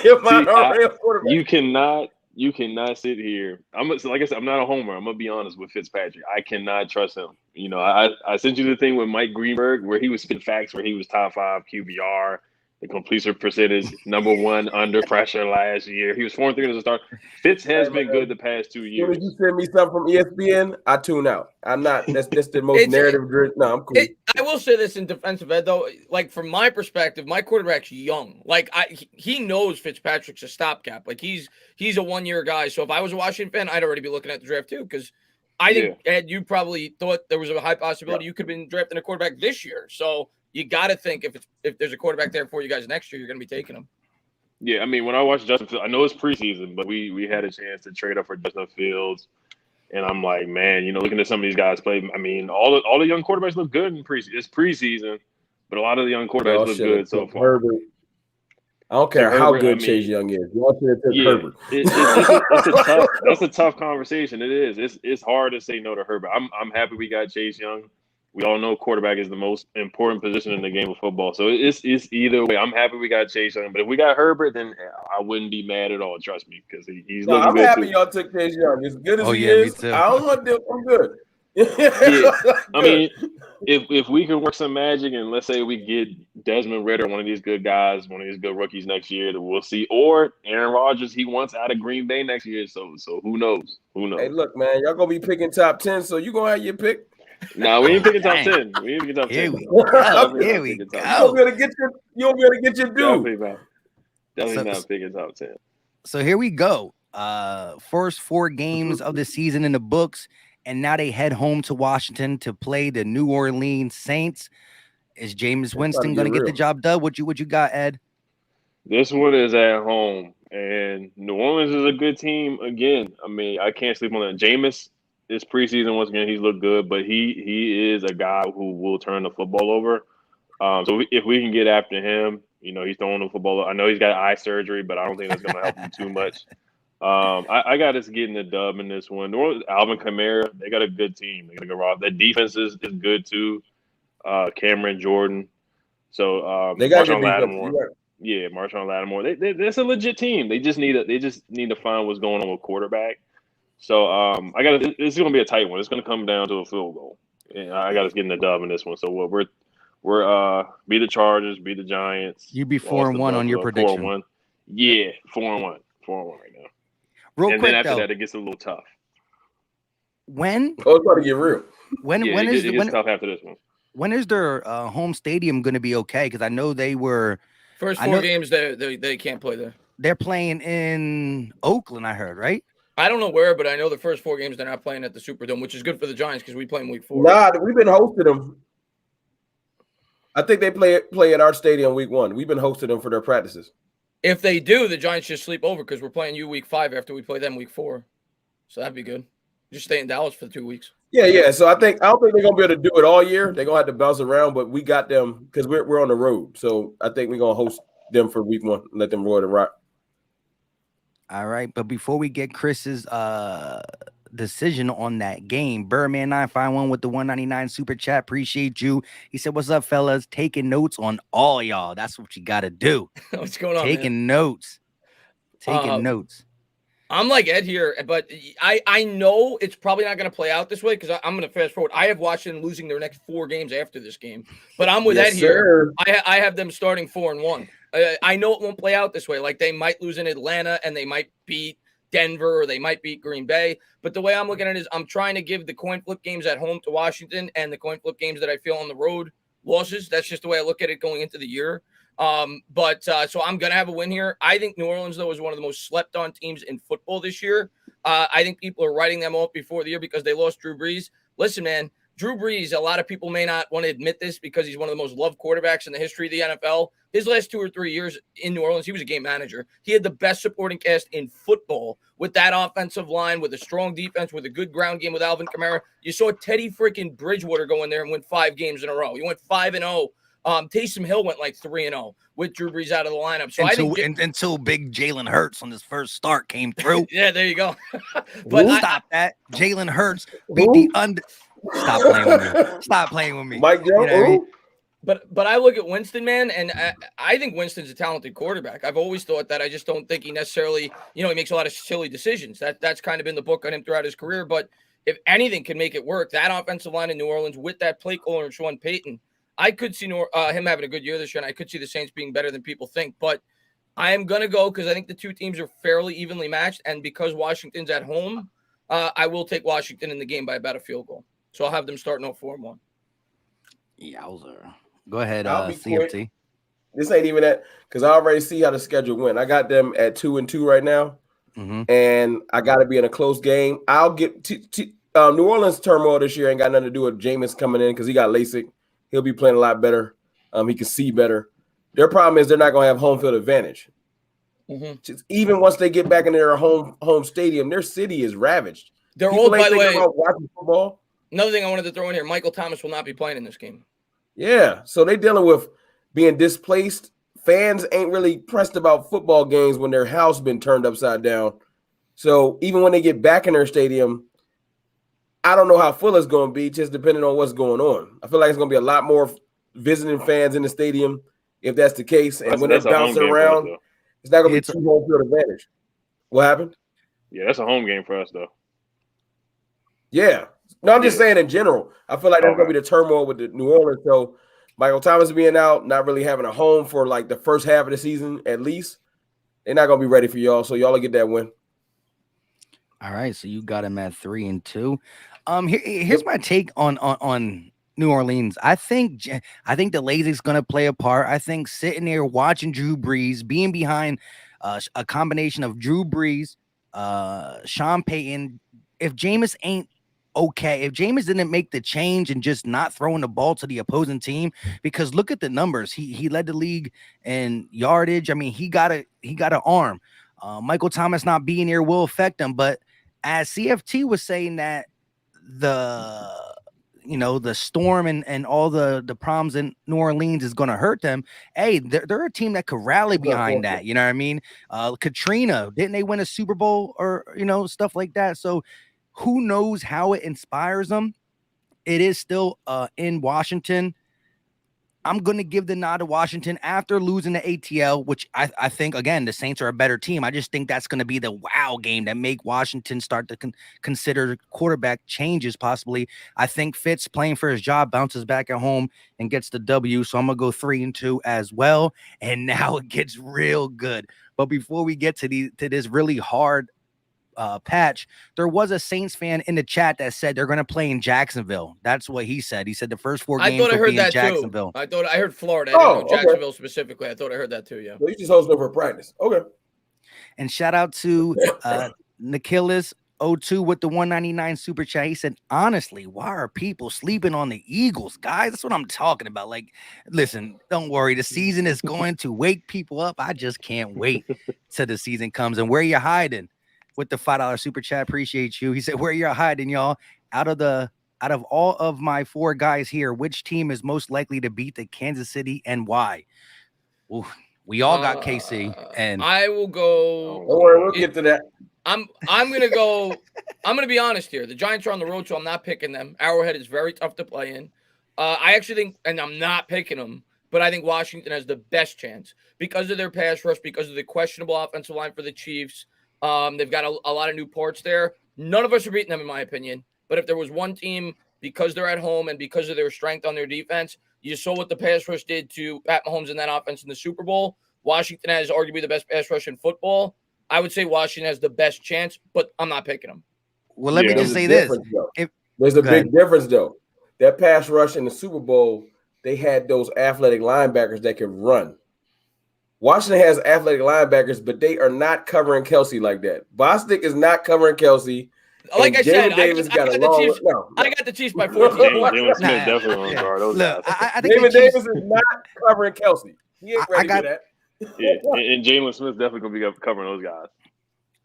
Speaker 4: Your monorail quarterback. You cannot sit here. Like I said, I'm not a homer. I'm gonna be honest with Fitzpatrick. I cannot trust him. I sent you the thing with Mike Greenberg where he was spitting facts where he was top 5 QBR,
Speaker 5: The completion percentage, #1 under pressure last year. He was 4-3 as a start. Fitz has been good the past 2 years.
Speaker 4: As soon as you send me something from ESPN, I tune out. I'm not. That's the most narrative driven. No, I'm cool.
Speaker 3: I will say this in defensive ed though, like from my perspective, my quarterback's young. Like he knows Fitzpatrick's a stopgap. Like he's a 1-year guy. So if I was a Washington fan, I'd already be looking at the draft too. Because I think Ed, you probably thought there was a high possibility you could have been drafting a quarterback this year. So you got to think if there's a quarterback there for you guys next year, you're going to be taking him.
Speaker 5: Yeah, I mean, when I watched Justin Fields, I know it's preseason, but we had a chance to trade up for Justin Fields. And I'm like, man, looking at some of these guys play, I mean, all the young quarterbacks look good in preseason. It's preseason, but a lot of the young quarterbacks look good so far.
Speaker 4: Herbert. I don't care how good Chase Young is. Y'all should have took Herbert.
Speaker 5: That's a tough conversation. It is. It's hard to say no to Herbert. I'm happy we got Chase Young. We all know quarterback is the most important position in the game of football. So it's either way. I'm happy we got Chase Young, but if we got Herbert, then I wouldn't be mad at all. Trust me, because he's looking
Speaker 4: I'm
Speaker 5: good.
Speaker 4: happy
Speaker 5: too.
Speaker 4: y'all took Chase Young. As good as he is, I don't want to. I'm good.
Speaker 5: I mean, if we can work some magic and let's say we get Desmond Ridder, one of these good guys, one of these good rookies next year, that we'll see, or Aaron Rodgers, he wants out of Green Bay next year. So who knows?
Speaker 4: Hey, look, man, y'all gonna be picking top 10, so you gonna have your pick.
Speaker 5: No, we ain't picking top 10. We ain't picking top 10.
Speaker 2: Here we go.
Speaker 4: You won't be able to get your due.
Speaker 5: Definitely not picking top 10.
Speaker 2: So here we go. First 4 games of the season in the books, and now they head home to Washington to play the New Orleans Saints. Is Jameis Winston going to get the job done? What you got, Ed?
Speaker 5: This one is at home, and New Orleans is a good team again. I mean, I can't sleep on that. Jameis, this preseason, once again, he's looked good, but he is a guy who will turn the football over. So if we can get after him, he's throwing the football. I know he's got eye surgery, but I don't think that's going to help him too much. I got us getting the dub in this one. Alvin Kamara, they got a good team. They got to go raw. The defense is good too. Cameron Jordan. So
Speaker 4: they got
Speaker 5: Marshawn Lattimore. Yeah, Marshawn Lattimore. That's a legit team. They just need to find what's going on with quarterback. So it's going to be a tight one. It's going to come down to a field goal. And I got us getting the dub in this one. So we're beat the Chargers, beat the Giants.
Speaker 2: You be 4-1 on your prediction.
Speaker 5: 4-1. Yeah, 4-1. 4-1 right now.
Speaker 2: Real quick,
Speaker 5: then after that, it gets a little tough.
Speaker 2: When?
Speaker 4: Oh, it's about to get real.
Speaker 5: It gets tough after this one.
Speaker 2: When is their home stadium going to be okay? Because I know they were
Speaker 3: first 4 games they can't play there.
Speaker 2: They're playing in Oakland, I heard, right?
Speaker 3: I don't know where, but I know the first 4 games they're not playing at the Superdome, which is good for the Giants because we play in week 4.
Speaker 4: Nah, we've been hosting them. I think they play at our stadium week 1. We've been hosting them for their practices.
Speaker 3: If they do, the Giants just sleep over because we're playing you week 5 after we play them week 4. So that'd be good. Just stay in Dallas for 2 weeks.
Speaker 4: Yeah. So I don't think they're gonna be able to do it all year. They're gonna have to bounce around, but we got them because we're on the road. So I think we're gonna host them for week 1 and let them roll the rock.
Speaker 2: All right, but before we get Chris's decision on that game, Birdman 951 with the 199 super chat. Appreciate you. He said, "What's up, fellas? Taking notes on all y'all. That's what you got to do.
Speaker 3: What's going on?
Speaker 2: Taking notes. Taking notes."
Speaker 3: I'm like Ed here, but I know it's probably not going to play out this way because I'm going to fast forward. I have Washington losing their next 4 games after this game, but I'm with Ed here. I have them starting 4-1. I know it won't play out this way. Like they might lose in Atlanta and they might beat Denver or they might beat Green Bay. But the way I'm looking at it is I'm trying to give the coin flip games at home to Washington and the coin flip games that I feel on the road losses. That's just the way I look at it going into the year. So I'm going to have a win here. I think New Orleans, though, is one of the most slept on teams in football this year. I think people are writing them off before the year because they lost Drew Brees. Listen, man, Drew Brees, a lot of people may not want to admit this because he's one of the most loved quarterbacks in the history of the NFL. His last 2 or 3 years in New Orleans, he was a game manager. He had the best supporting cast in football with that offensive line, with a strong defense, with a good ground game with Alvin Kamara. You saw Teddy freaking Bridgewater go in there and win 5 games in a row. He went 5-0. Taysom Hill went like 3-0 with Drew Brees out of the lineup. So
Speaker 2: until big Jalen Hurts on his first start came through.
Speaker 3: Yeah, there you go. But
Speaker 2: stop that. Jalen Hurts beat the under. Stop playing with me. Stop playing with me.
Speaker 4: Mike Jones. You know what I mean?
Speaker 3: But I look at Winston, man, and I think Winston's a talented quarterback. I've always thought that. I just don't think he necessarily, he makes a lot of silly decisions. That's kind of been the book on him throughout his career. But if anything can make it work, that offensive line in New Orleans with that play caller and Sean Payton, I could see him having a good year this year, and I could see the Saints being better than people think. But I am going to go because I think the two teams are fairly evenly matched, and because Washington's at home, I will take Washington in the game by about a field goal. So I'll have them starting 4-1.
Speaker 2: Yowzer. Go ahead,
Speaker 4: I'll be
Speaker 2: CFT.
Speaker 4: quick. This ain't even that because I already see how the schedule went. I got them at 2-2 right now, and I got to be in a close game. I'll get New Orleans turmoil this year ain't got nothing to do with Jameis coming in because he got LASIK. He'll be playing a lot better. He can see better. Their problem is they're not going to have home field advantage. Just, even once they get back into their home stadium, their city is ravaged.
Speaker 3: They're old, by the way.
Speaker 4: Watching football.
Speaker 3: Another thing I wanted to throw in here: Michael Thomas will not be playing in this game.
Speaker 4: Yeah, so they're dealing with being displaced. Fans ain't really pressed about football games when their house been turned upside down. So even when they get back in their stadium, I don't know how full it's going to be, just depending on what's going on. I feel like it's going to be a lot more visiting fans in the stadium if that's the case. And when they're bouncing around, it's not going to be too home field advantage. What happened?
Speaker 5: Yeah, that's a home game for us, though.
Speaker 4: Yeah. No, I'm just saying in general. I feel like that's going to be the turmoil with the New Orleans. So Michael Thomas being out, not really having a home for like the first half of the season at least, they're not going to be ready for y'all. So y'all will get that win.
Speaker 2: All right, so you got him at 3-2. Here's my take on New Orleans. I think the LASIK's going to play a part. I think sitting there watching Drew Brees, being behind a combination of Drew Brees, Sean Payton, if Jameis ain't okay, if Jameis didn't make the change and just not throwing the ball to the opposing team, because look at the numbers. He led the league in yardage. I mean, he got an arm. Michael Thomas not being here will affect him, but as CFT was saying that the storm and all the problems in New Orleans is going to hurt them. Hey, they're a team that could rally behind that. You know what I mean? Katrina, didn't they win a Super Bowl or, stuff like that? So who knows how it inspires them? It is still in Washington. I'm going to give the nod to Washington after losing the ATL, which I think, again, the Saints are a better team. I just think that's going to be the wow game that make Washington start to consider quarterback changes possibly. I think Fitz playing for his job bounces back at home and gets the W, so I'm going to go 3-2 as well. And now it gets real good. But before we get to this really hard patch, there was a Saints fan in the chat that said they're going to play in Jacksonville. That's what he said. He said the first 4 games will be in Jacksonville.
Speaker 3: I thought I heard Florida. I didn't know Jacksonville specifically. I thought I heard that too. Yeah.
Speaker 4: Well, you just hosting for practice. Okay.
Speaker 2: And shout out to Nicholas 02 with the 199 super chat. He said, honestly, why are people sleeping on the Eagles, guys? That's what I'm talking about. Like, listen, don't worry. The season is going to wake people up. I just can't wait till the season comes. And where you hiding? With the $5 super chat, appreciate you. He said, where you're hiding, y'all. Out of all of my 4 guys here, which team is most likely to beat the Kansas City and why? Ooh, we all got KC, and
Speaker 3: I will go.
Speaker 4: Don't worry, we'll get to that.
Speaker 3: I'm gonna go. I'm gonna be honest here. The Giants are on the road, so I'm not picking them. Arrowhead is very tough to play in. I actually think, and I'm not picking them, but I think Washington has the best chance because of their pass rush, because of the questionable offensive line for the Chiefs. They've got a lot of new parts there. None of us are beating them, in my opinion. But if there was one team, because they're at home and because of their strength on their defense, you saw what the pass rush did to Pat Mahomes in that offense in the Super Bowl. Washington has arguably the best pass rush in football. I would say Washington has the best chance, but I'm not picking them.
Speaker 2: Well, let me just say this.
Speaker 4: There's a big difference, though. That pass rush in the Super Bowl, they had those athletic linebackers that could run. Washington has athletic linebackers, but they are not covering Kelsey like that. Bostic is not covering Kelsey.
Speaker 3: Like I said, I got the Chiefs by 14 points.
Speaker 5: James Smith definitely on guard.
Speaker 2: Look, I think
Speaker 4: David Davis is not covering Kelsey. He ain't ready for that.
Speaker 5: Yeah, and Jalen Smith's definitely going to be covering those guys.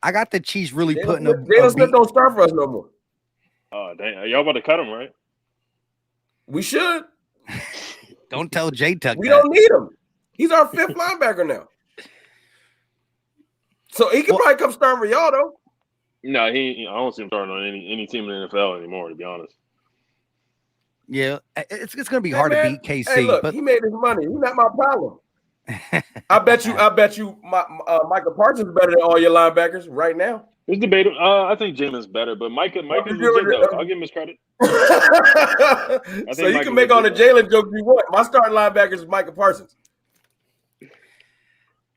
Speaker 2: I got the Chiefs really putting
Speaker 4: them. Jalen Smith don't start for us no more.
Speaker 5: Oh, dang. Y'all about to cut him, right?
Speaker 4: We should.
Speaker 2: Don't tell J-Tuck
Speaker 4: We don't need him. He's our 5th linebacker now. So he can probably come start for y'all, though.
Speaker 5: No, I don't see him starting on any team in the NFL anymore, to be honest.
Speaker 2: Yeah, it's going to be hard to beat KC.
Speaker 4: Hey, look,
Speaker 2: but
Speaker 4: he made his money. He's not my problem. I bet you Michael Parsons is better than all your linebackers right now.
Speaker 5: It's debatable. I think Jalen's better, but Micah's legit though. I'll give him his credit.
Speaker 4: So you can make all the Jalen jokes you want. My starting linebacker is Micah Parsons.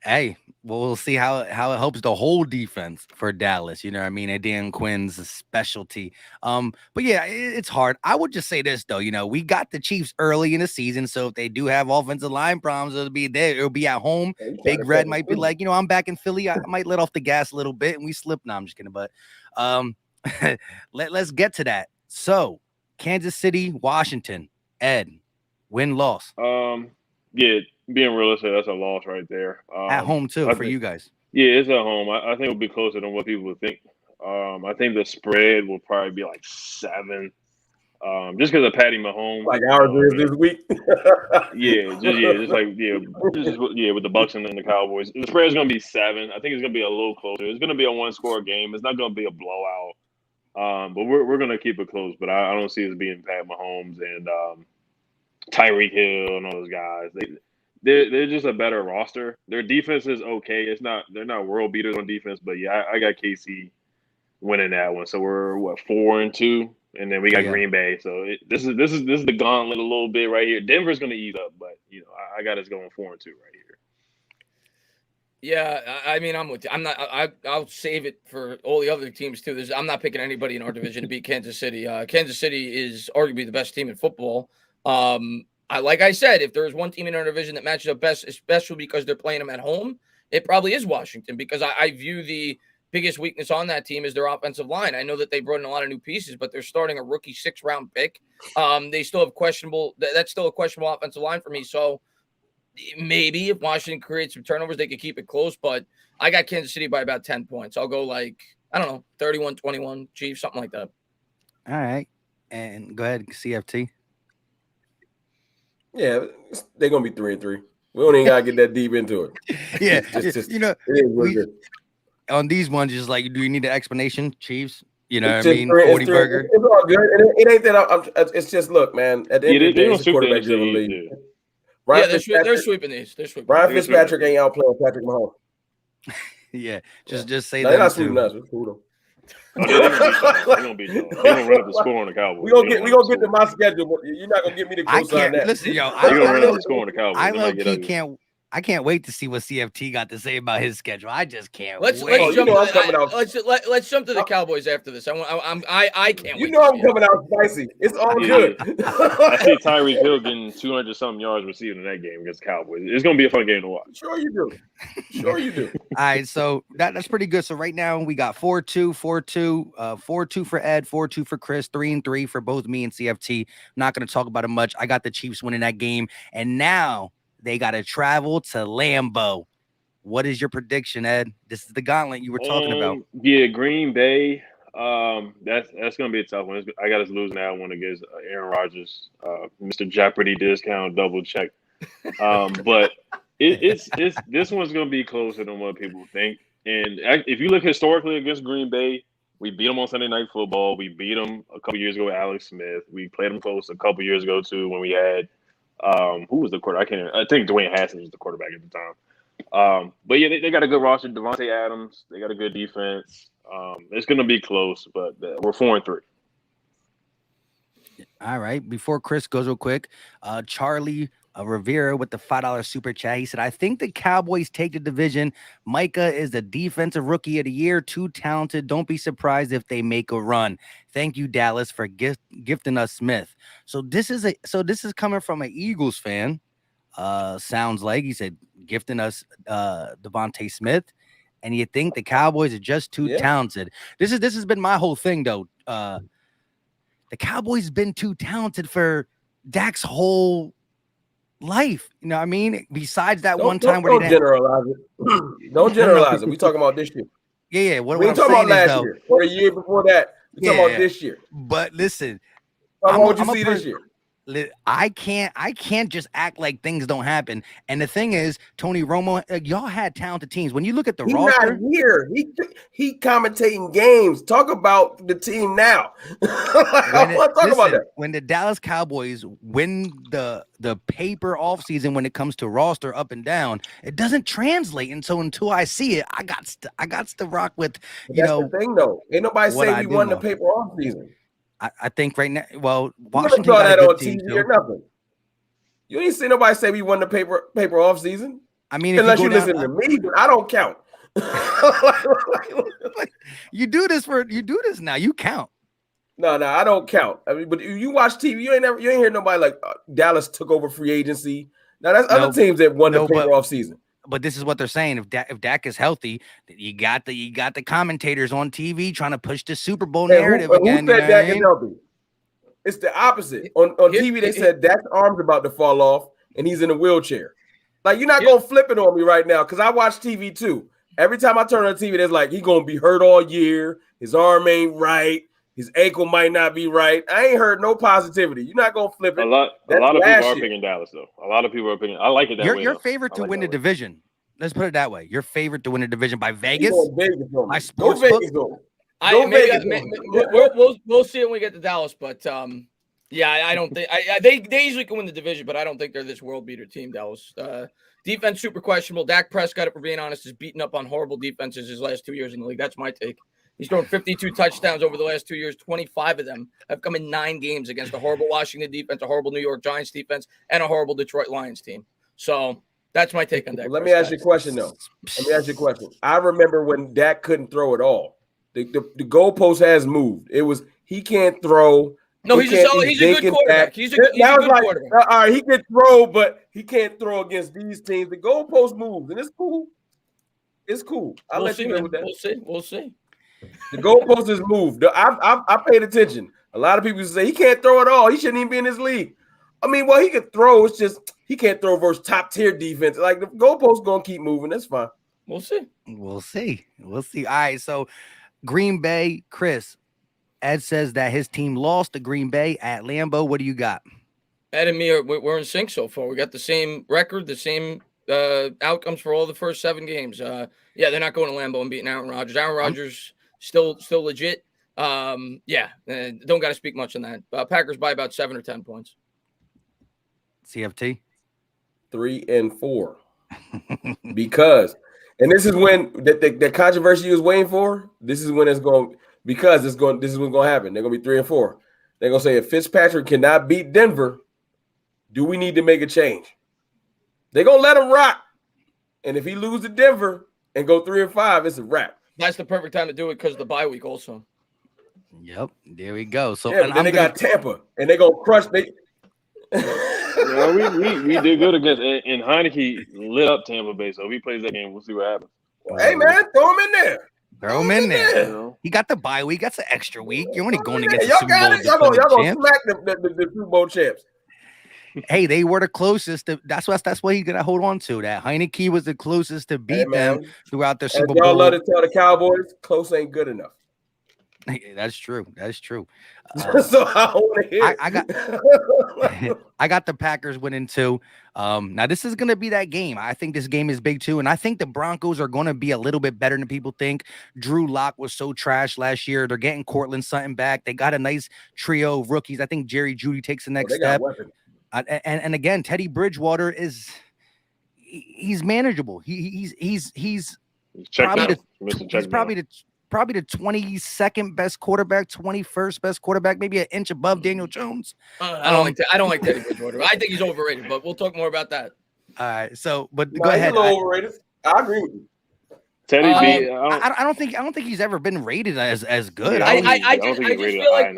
Speaker 2: Hey, well, we'll see how it helps the whole defense for Dallas. You know what I mean? And Dan Quinn's specialty. But yeah, it's hard. I would just say this though. You know, we got the Chiefs early in the season, so if they do have offensive line problems, it'll be there. It'll be at home. Big Red might be like, you know, I'm back in Philly. I might let off the gas a little bit, and we slip. No, I'm just kidding. But let's get to that. So, Kansas City, Washington, Ed, win-loss.
Speaker 5: Yeah, being realistic, that's a loss right there.
Speaker 2: At home too for you guys.
Speaker 5: Yeah, it's at home. I think it'll be closer than what people would think. I think the spread will probably be like 7. Just because of Patty Mahomes.
Speaker 4: Like ours is this week.
Speaker 5: With the Bucs and then the Cowboys. The spread's gonna be 7. I think it's gonna be a little closer. It's gonna be a 1-score game. It's not gonna be a blowout. But we're gonna keep it close. But I don't see it as being Pat Mahomes and Tyreek Hill and all those guys. They're just a better roster. Their defense is okay. They're not world beaters on defense, but yeah, I got KC winning that one. So we're 4-2, and then we got Green Bay. So this is the gauntlet a little bit right here. Denver's gonna eat up, but you know I got us going 4-2 right here.
Speaker 3: Yeah, I mean I'm with you. I'll save it for all the other teams too. I'm not picking anybody in our division to beat Kansas City. Kansas City is arguably the best team in football. Like I said, if there's one team in our division that matches up best, especially because they're playing them at home, it probably is Washington, because I view the biggest weakness on that team is their offensive line. I know that they brought in a lot of new pieces, but they're starting a rookie 6th-round pick. They still have that's still a questionable offensive line for me. So maybe if Washington creates some turnovers, they could keep it close, but I got Kansas City by about 10 points. I'll go 31-21 Chiefs, something like that.
Speaker 2: All right. And go ahead, CFT.
Speaker 4: Yeah, they're gonna be 3-3. We don't even gotta get that deep into it.
Speaker 2: Yeah,
Speaker 4: just,
Speaker 2: you know, on these ones, just like, do you need an explanation, Chiefs? You know what I mean? 40 burger.
Speaker 4: It's all good. It ain't that. It's just, look, man. At the end of the day, it's the quarterback driven league.
Speaker 3: They're sweeping these.
Speaker 4: Ryan Fitzpatrick ain't outplaying Patrick Mahomes.
Speaker 2: Yeah, just say
Speaker 4: that. They're not sweeping us. It's cool though.
Speaker 5: They're gonna beat y'all. They're gonna run up the score on the Cowboys.
Speaker 4: We gonna get to my schedule, but you're not gonna get me to co-sign that.
Speaker 2: Listen, yo,
Speaker 5: they're gonna run up the score on the Cowboys.
Speaker 2: I can't wait to see what CFT got to say about his schedule. I just can't
Speaker 3: wait. Let's jump to the Cowboys after this. I can't wait.
Speaker 4: You know I'm coming out spicy. It's all good.
Speaker 5: I see Tyreek Hill getting 200-something yards receiving in that game against the Cowboys. It's gonna be a fun game to watch.
Speaker 4: Sure you do.
Speaker 2: All right, so that's pretty good. So right now we got 4-2, 4-2, 4-2 for Ed, 4-2 for Chris, 3-3 for both me and CFT. I'm not gonna talk about it much. I got the Chiefs winning that game, and now they got to travel to Lambeau. What is your prediction, Ed? This is the gauntlet you were talking about.
Speaker 5: Yeah, Green Bay. That's going to be a tough one. I got us losing that one against Aaron Rodgers. Mr. Jeopardy discount, double check. But it's this one's going to be closer than what people think. And if you look historically against Green Bay, we beat them on Sunday Night Football. We beat them a couple years ago with Alex Smith. We played them close a couple years ago too when we had. Who was the quarterback? I think Dwayne Haskins was the quarterback at the time. But yeah, they got a good roster. Devontae Adams, they got a good defense. It's going to be close, but we're 4-3.
Speaker 2: All right. Before Chris goes real quick, Charlie Rivera with the $5 super chat. He said, I think the Cowboys take the division. Micah is the defensive rookie of the year. Too talented. Don't be surprised if they make a run. Thank you, Dallas, for gifting us Smith. So this is coming from an Eagles fan. Sounds like he said gifting us Devontae Smith. And you think the Cowboys are just too talented. This has been my whole thing though. The Cowboys been too talented for Dak's whole life, you know what I mean? Besides that one time where
Speaker 4: don't generalize it. Don't generalize it. We talking about this year.
Speaker 2: Yeah.
Speaker 4: We talking about last year or a year before that. We talking about this year.
Speaker 2: But listen,
Speaker 4: what you see this year.
Speaker 2: I can't just act like things don't happen. And the thing is, Tony Romo, y'all had talented teams. When you look at the roster,
Speaker 4: not here. He commentating games. Talk about the team now. I want to talk about that.
Speaker 2: When the Dallas Cowboys win the paper offseason when it comes to roster up and down, it doesn't translate. And so until I see it, I got to rock with
Speaker 4: That's the thing though. Ain't nobody say we won the paper offseason.
Speaker 2: I think right now, well,
Speaker 4: Washington got that on TV or nothing. You ain't see nobody say we won the paper off season.
Speaker 2: I mean,
Speaker 4: unless you listen to me, but I don't count.
Speaker 2: You do this now. You count.
Speaker 4: No, I don't count. I mean, but you watch TV, you ain't hear nobody like Dallas took over free agency. Now that's other teams that won the paper off season.
Speaker 2: But this is what they're saying. If Dak is healthy, you got the commentators on TV trying to push the Super Bowl narrative again.
Speaker 4: Who said Dak is healthy? It's the opposite. On TV, they said Dak's arm's about to fall off and he's in a wheelchair. Like, you're not gonna flip it on me right now because I watch TV too. Every time I turn on TV, there's like he's gonna be hurt all year. His arm ain't right. His ankle might not be right. I ain't heard no positivity. You're not gonna flip it.
Speaker 5: A lot of people are picking Dallas, though. A lot of people are picking. I like it that way.
Speaker 2: Your favorite to win the division. Let's put it that way. Your favorite to win the division by Vegas. By sportsbook.
Speaker 3: We'll see when we get to Dallas, but I don't think they easily can win the division, but I don't think they're this world beater team. Dallas defense super questionable. Dak Prescott, if we're being honest, is beaten up on horrible defenses his last 2 years in the league. That's my take. He's thrown 52 touchdowns over the last 2 years. 25 of them have come in 9 games against a horrible Washington defense, a horrible New York Giants defense, and a horrible Detroit Lions team. So that's my take on Dak.
Speaker 4: Let me ask you a question, though. I remember when Dak couldn't throw at all. The goalpost has moved. It was he can't throw.
Speaker 3: No, he's a good quarterback. He's a good quarterback.
Speaker 4: All right, he can throw, but he can't throw against these teams. The goalpost moves, and it's cool. It's cool. I'll let you know with that.
Speaker 3: We'll see.
Speaker 4: The goalpost is moved. I paid attention. A lot of people say he can't throw at all. He shouldn't even be in this league. I mean, well, he could throw. It's just he can't throw versus top tier defense. Like the goalpost gonna keep moving. That's fine.
Speaker 3: We'll see.
Speaker 2: All right. So Green Bay, Chris. Ed says that his team lost to Green Bay at Lambeau. What do you got?
Speaker 3: Ed and me we're in sync so far. We got the same record, the same outcomes for all the first 7 games. They're not going to Lambeau and beating Aaron Rodgers. Aaron Rodgers still legit. Don't got to speak much on that. Packers by about 7 or 10 points.
Speaker 2: CFT
Speaker 4: 3-4 because, and this is when the controversy you was waiting for. This is when it's going. Because this is what's going to happen. They're going to be 3-4. They're going to say if Fitzpatrick cannot beat Denver, do we need to make a change? They're going to let him rock. And if he loses to Denver and go 3-5, it's a wrap.
Speaker 3: That's the perfect time to do it because of the bye week also.
Speaker 2: Yep. There we go. So
Speaker 4: and then they got Tampa, and they're going to crush.
Speaker 5: We did good against, and Heineke lit up Tampa Bay. So if he plays that game, we'll see what happens.
Speaker 4: Hey, man, throw him in there.
Speaker 2: Throw him in there. He got the bye week. That's an extra week. You're only going against the
Speaker 4: Super
Speaker 2: Bowl.
Speaker 4: Y'all gonna smack the Super Bowl champs.
Speaker 2: Hey, they were the closest. That's what he's gonna hold on to. That Heineke was the closest to beat them throughout the Super Bowl.
Speaker 4: Y'all love to tell the Cowboys close ain't good enough.
Speaker 2: That's true.
Speaker 4: So I want to hear.
Speaker 2: I got the Packers winning too. Now this is going to be that game. I think this game is big too, and I think the Broncos are going to be a little bit better than people think. Drew Lock was so trash last year. They're getting Cortland Sutton back. They got a nice trio of rookies. I think Jerry Jeudy takes the next step. And again, Teddy Bridgewater he's manageable. He's probably the 22nd best quarterback, 21st best quarterback, maybe an inch above Daniel Jones.
Speaker 3: I don't like Teddy Bridgewater. I think he's overrated, but we'll talk more about that.
Speaker 2: All right. So, but go ahead.
Speaker 4: Overrated. I agree with you.
Speaker 5: Teddy
Speaker 2: I don't think he's ever been rated as good.
Speaker 3: I just feel like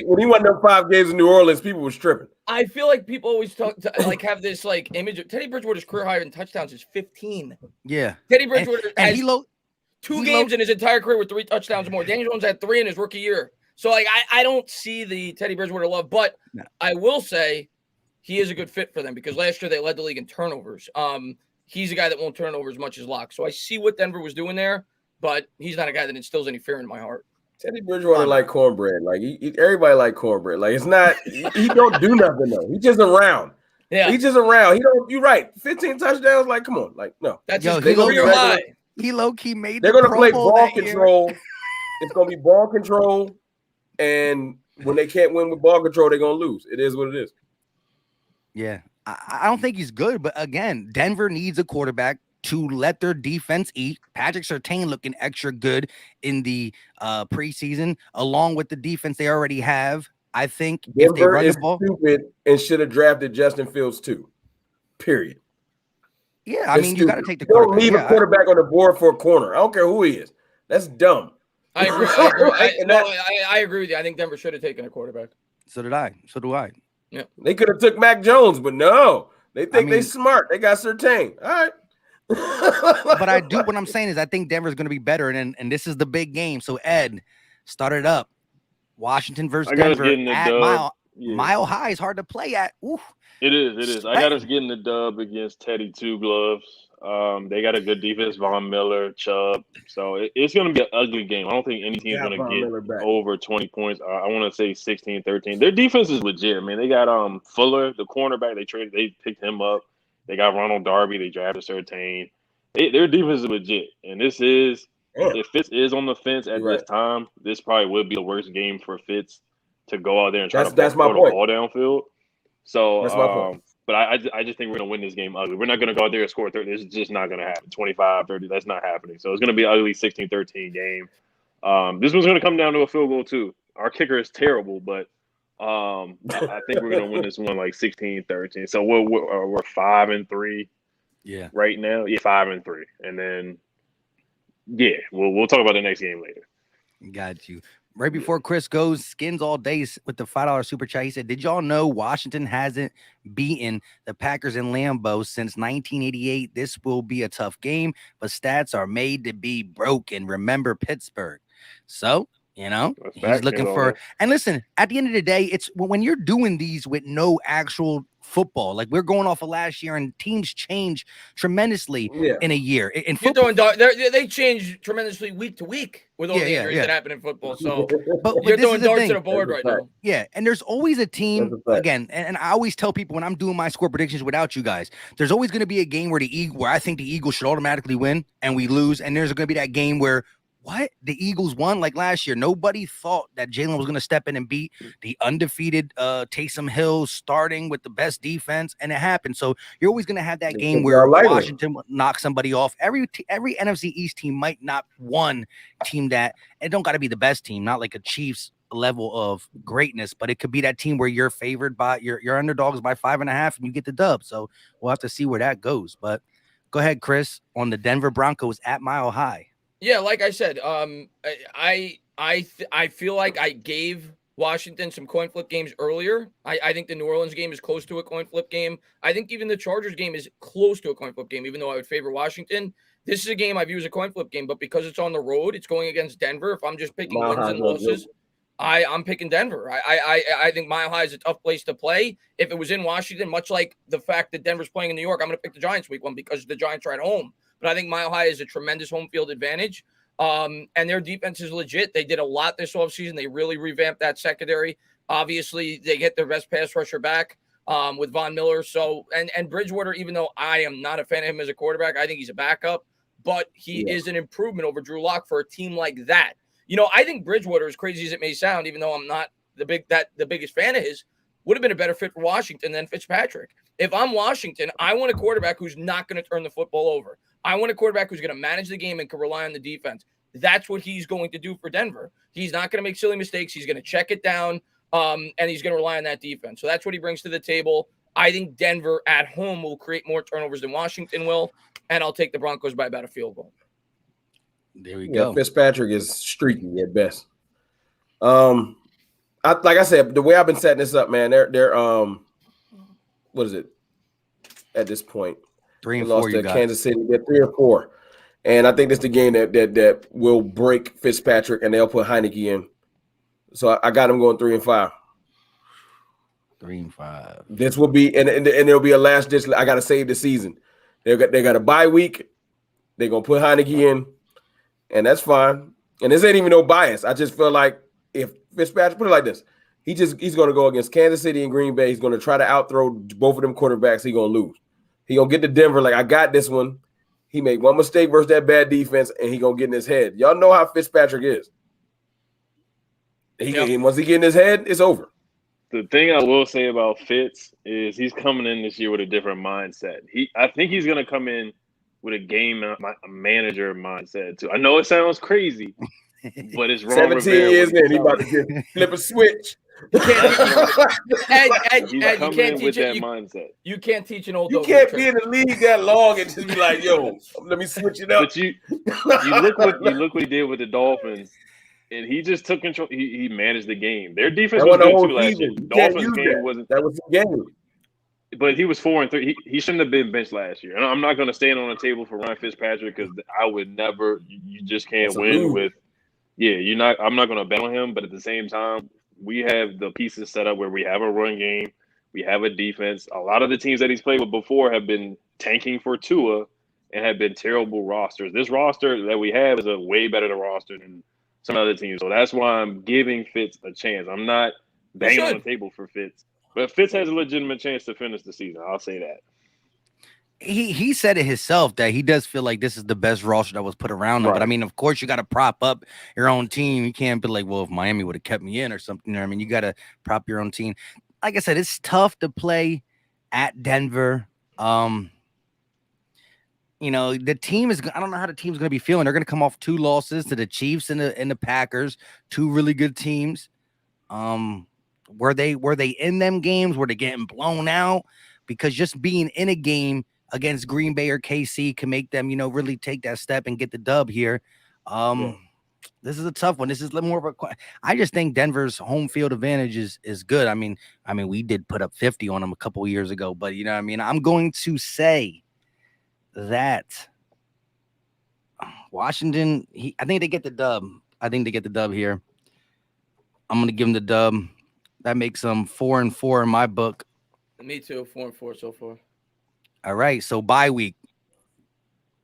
Speaker 4: when he won them 5 games in New Orleans, people were tripping.
Speaker 3: I feel like people always have this image of Teddy Bridgewater's career high in touchdowns is 15.
Speaker 2: Yeah.
Speaker 3: Teddy Bridgewater has 2 games in his entire career with 3 touchdowns or more. Daniel Jones had 3 in his rookie year. So I don't see the Teddy Bridgewater love, but I will say he is a good fit for them because last year they led the league in turnovers. He's a guy that won't turn over as much as Locke. So I see what Denver was doing there, but he's not a guy that instills any fear in my heart.
Speaker 4: Teddy Bridgewater like cornbread. Like everybody like cornbread. Like it's not. He don't do nothing though. He's just around.
Speaker 3: Yeah,
Speaker 4: he's just around. He don't. You're right. 15 touchdowns. Like come on. Like no.
Speaker 3: That's his career high.
Speaker 2: He low key made.
Speaker 4: They're gonna play ball control. It's gonna be ball control, and when they can't win with ball control, they're gonna lose. It is what it is.
Speaker 2: Yeah, I don't think he's good, but again, Denver needs a quarterback to let their defense eat. Patrick Surtain looking extra good in the preseason, along with the defense they already have. I think
Speaker 4: Denver
Speaker 2: if they run
Speaker 4: is
Speaker 2: the ball,
Speaker 4: stupid and should have drafted Justin Fields too. Period.
Speaker 2: Yeah, I mean, you got to take the
Speaker 4: quarterback. Don't leave a quarterback on the board for a corner. I don't care who he is. That's dumb.
Speaker 3: I agree. I agree with you. I think Denver should have taken a quarterback.
Speaker 2: So did I. So do I.
Speaker 3: Yeah.
Speaker 4: They could have took Mac Jones, but no. They think they smart. They got Surtain. All right.
Speaker 2: But I do. What I'm saying is I think Denver's going to be better, and this is the big game. So Ed, start it up. Washington versus Denver at Mile High is hard to play at. Oof.
Speaker 5: It is. I got us getting the dub against Teddy Two Gloves. They got a good defense, Von Miller, Chubb. So it's going to be an ugly game. I don't think any team's going to get over 20 points. I want to say 16-13. Their defense is legit, man. They got Fuller, the cornerback. They picked him up. They got Ronald Darby. They drafted Surtain. Their defense is legit. And this is if Fitz is on the fence at this time, this probably would be the worst game for Fitz to go out there and try to pull the ball downfield. So
Speaker 4: that's my point.
Speaker 5: But I just think we're going to win this game ugly. We're not going to go out there and score 30. It's just not going to happen. 25-30, that's not happening. So it's going to be an ugly 16-13 game. This one's going to come down to a field goal, too. Our kicker is terrible, but I think we're going to win this one like 16-13. So we're 5-3 right now. Yeah, 5-3. And then, we'll talk about the next game later.
Speaker 2: Got you. Right before Chris goes, Skins all day with the $5 super chat. He said, did y'all know Washington hasn't beaten the Packers in Lambeau since 1988? This will be a tough game, but stats are made to be broken. Remember Pittsburgh. So, he's looking for, and listen, at the end of the day, it's when you're doing these with no actual football, like we're going off of last year and teams change tremendously in a year. In football,
Speaker 3: they change tremendously week to week with all the injuries that happen in football. So but you're throwing darts to the board right now.
Speaker 2: Yeah, and there's always a team, again, and I always tell people when I'm doing my score predictions without you guys, there's always going to be a game where where I think the Eagles should automatically win and we lose, and there's going to be that game where the Eagles won like last year. Nobody thought that Jalen was going to step in and beat the undefeated Taysom Hill starting with the best defense, and it happened. So you're always going to have that game where Washington knocks somebody off. Every NFC East team might not one team that it don't got to be the best team, not like a Chiefs level of greatness, but it could be that team where you're favored by your underdogs by 5.5 and you get the dub. So we'll have to see where that goes. But go ahead, Chris, on the Denver Broncos at Mile High.
Speaker 3: Yeah, like I said, I feel like I gave Washington some coin flip games earlier. I think the New Orleans game is close to a coin flip game. I think even the Chargers game is close to a coin flip game, even though I would favor Washington. This is a game I view as a coin flip game, but because it's on the road, it's going against Denver. If I'm just picking wins and losses, I'm picking Denver. I think Mile High is a tough place to play. If it was in Washington, much like the fact that Denver's playing in New York, I'm going to pick the Giants week one because the Giants are at home. But I think Mile High is a tremendous home field advantage. And their defense is legit. They did a lot this offseason. They really revamped that secondary. Obviously, they get their best pass rusher back with Von Miller. So, and Bridgewater, even though I am not a fan of him as a quarterback, I think he's a backup. But he is an improvement over Drew Lock for a team like that. I think Bridgewater, as crazy as it may sound, even though I'm not the biggest fan of his, would have been a better fit for Washington than Fitzpatrick. If I'm Washington, I want a quarterback who's not going to turn the football over. I want a quarterback who's going to manage the game and can rely on the defense. That's what he's going to do for Denver. He's not going to make silly mistakes. He's going to check it down, and he's going to rely on that defense. So that's what he brings to the table. I think Denver at home will create more turnovers than Washington will, and I'll take the Broncos by about a field goal.
Speaker 2: There we go.
Speaker 4: Fitzpatrick is streaky at best. Like I said, the way I've been setting this up, man, they're what is it at this point?
Speaker 2: 3 and
Speaker 4: 4.
Speaker 2: Lost
Speaker 4: to Kansas City. They're 3 or 4, and I think this is the game that will break Fitzpatrick, and they'll put Heineke in. So I got them going 3 and 5.
Speaker 2: 3 and 5.
Speaker 4: This will be, and there'll be a last ditch. I got to save the season. They got a bye week. They're gonna put Heineke in, and that's fine. And this ain't even no bias. I just feel like if Fitzpatrick, put it like this, he's going to go against Kansas City and Green Bay. He's going to try to outthrow both of them quarterbacks. He's going to lose. He going to get to Denver like, I got this one. He made one mistake versus that bad defense, and he going to get in his head. Y'all know how Fitzpatrick is. Once he get in his head, it's over.
Speaker 5: The thing I will say about Fitz is he's coming in this year with a different mindset. I think he's going to come in with a game manager mindset too. I know it sounds crazy, but it's wrong.
Speaker 4: 17 years in, he about to flip a switch.
Speaker 3: You can't
Speaker 5: mindset.
Speaker 3: You can't teach an old.
Speaker 4: You can't be in the league that long and just be like, "Yo, let me switch it up."
Speaker 5: But you look what he did with the Dolphins, and he just took control. He managed the game. Their defense was good too last year. Dolphins game wasn't.
Speaker 4: That was the game.
Speaker 5: But he was 4-3. He shouldn't have been benched last year. And I'm not going to stand on the table for Ryan Fitzpatrick because I would never. You just can't win with. Yeah, you're not. I'm not going to bet on him. But at the same time, we have the pieces set up where we have a run game, we have a defense. A lot of the teams that he's played with before have been tanking for Tua and have been terrible rosters. This roster that we have is a way better roster than some other teams. So that's why I'm giving Fitz a chance. I'm not banging on the table for Fitz. But Fitz has a legitimate chance to finish the season. I'll say that.
Speaker 2: He said it himself that he does feel like this is the best roster that was put around him. Right. But I mean, of course, you got to prop up your own team. You can't be like, well, if Miami would have kept me in or something. You know what I mean, you got to prop your own team. Like I said, it's tough to play at Denver. You know, the team is. I don't know how the team's going to be feeling. They're going to come off 2 losses to the Chiefs and the Packers, 2 really good teams. Were they in them games? Were they getting blown out? Because just being in a game against Green Bay or KC can make them, you know, really take that step and get the dub here. This is a tough one. This is a little more of a. I just think Denver's home field advantage is good. I mean, we did put up 50 on them a couple of years ago, but you know what I mean? I'm going to say that Washington, I think they get the dub. I think they get the dub here. I'm going to give them the dub. That makes them 4-4 in my book.
Speaker 3: Me too. 4-4 so far.
Speaker 2: All right. So bye week.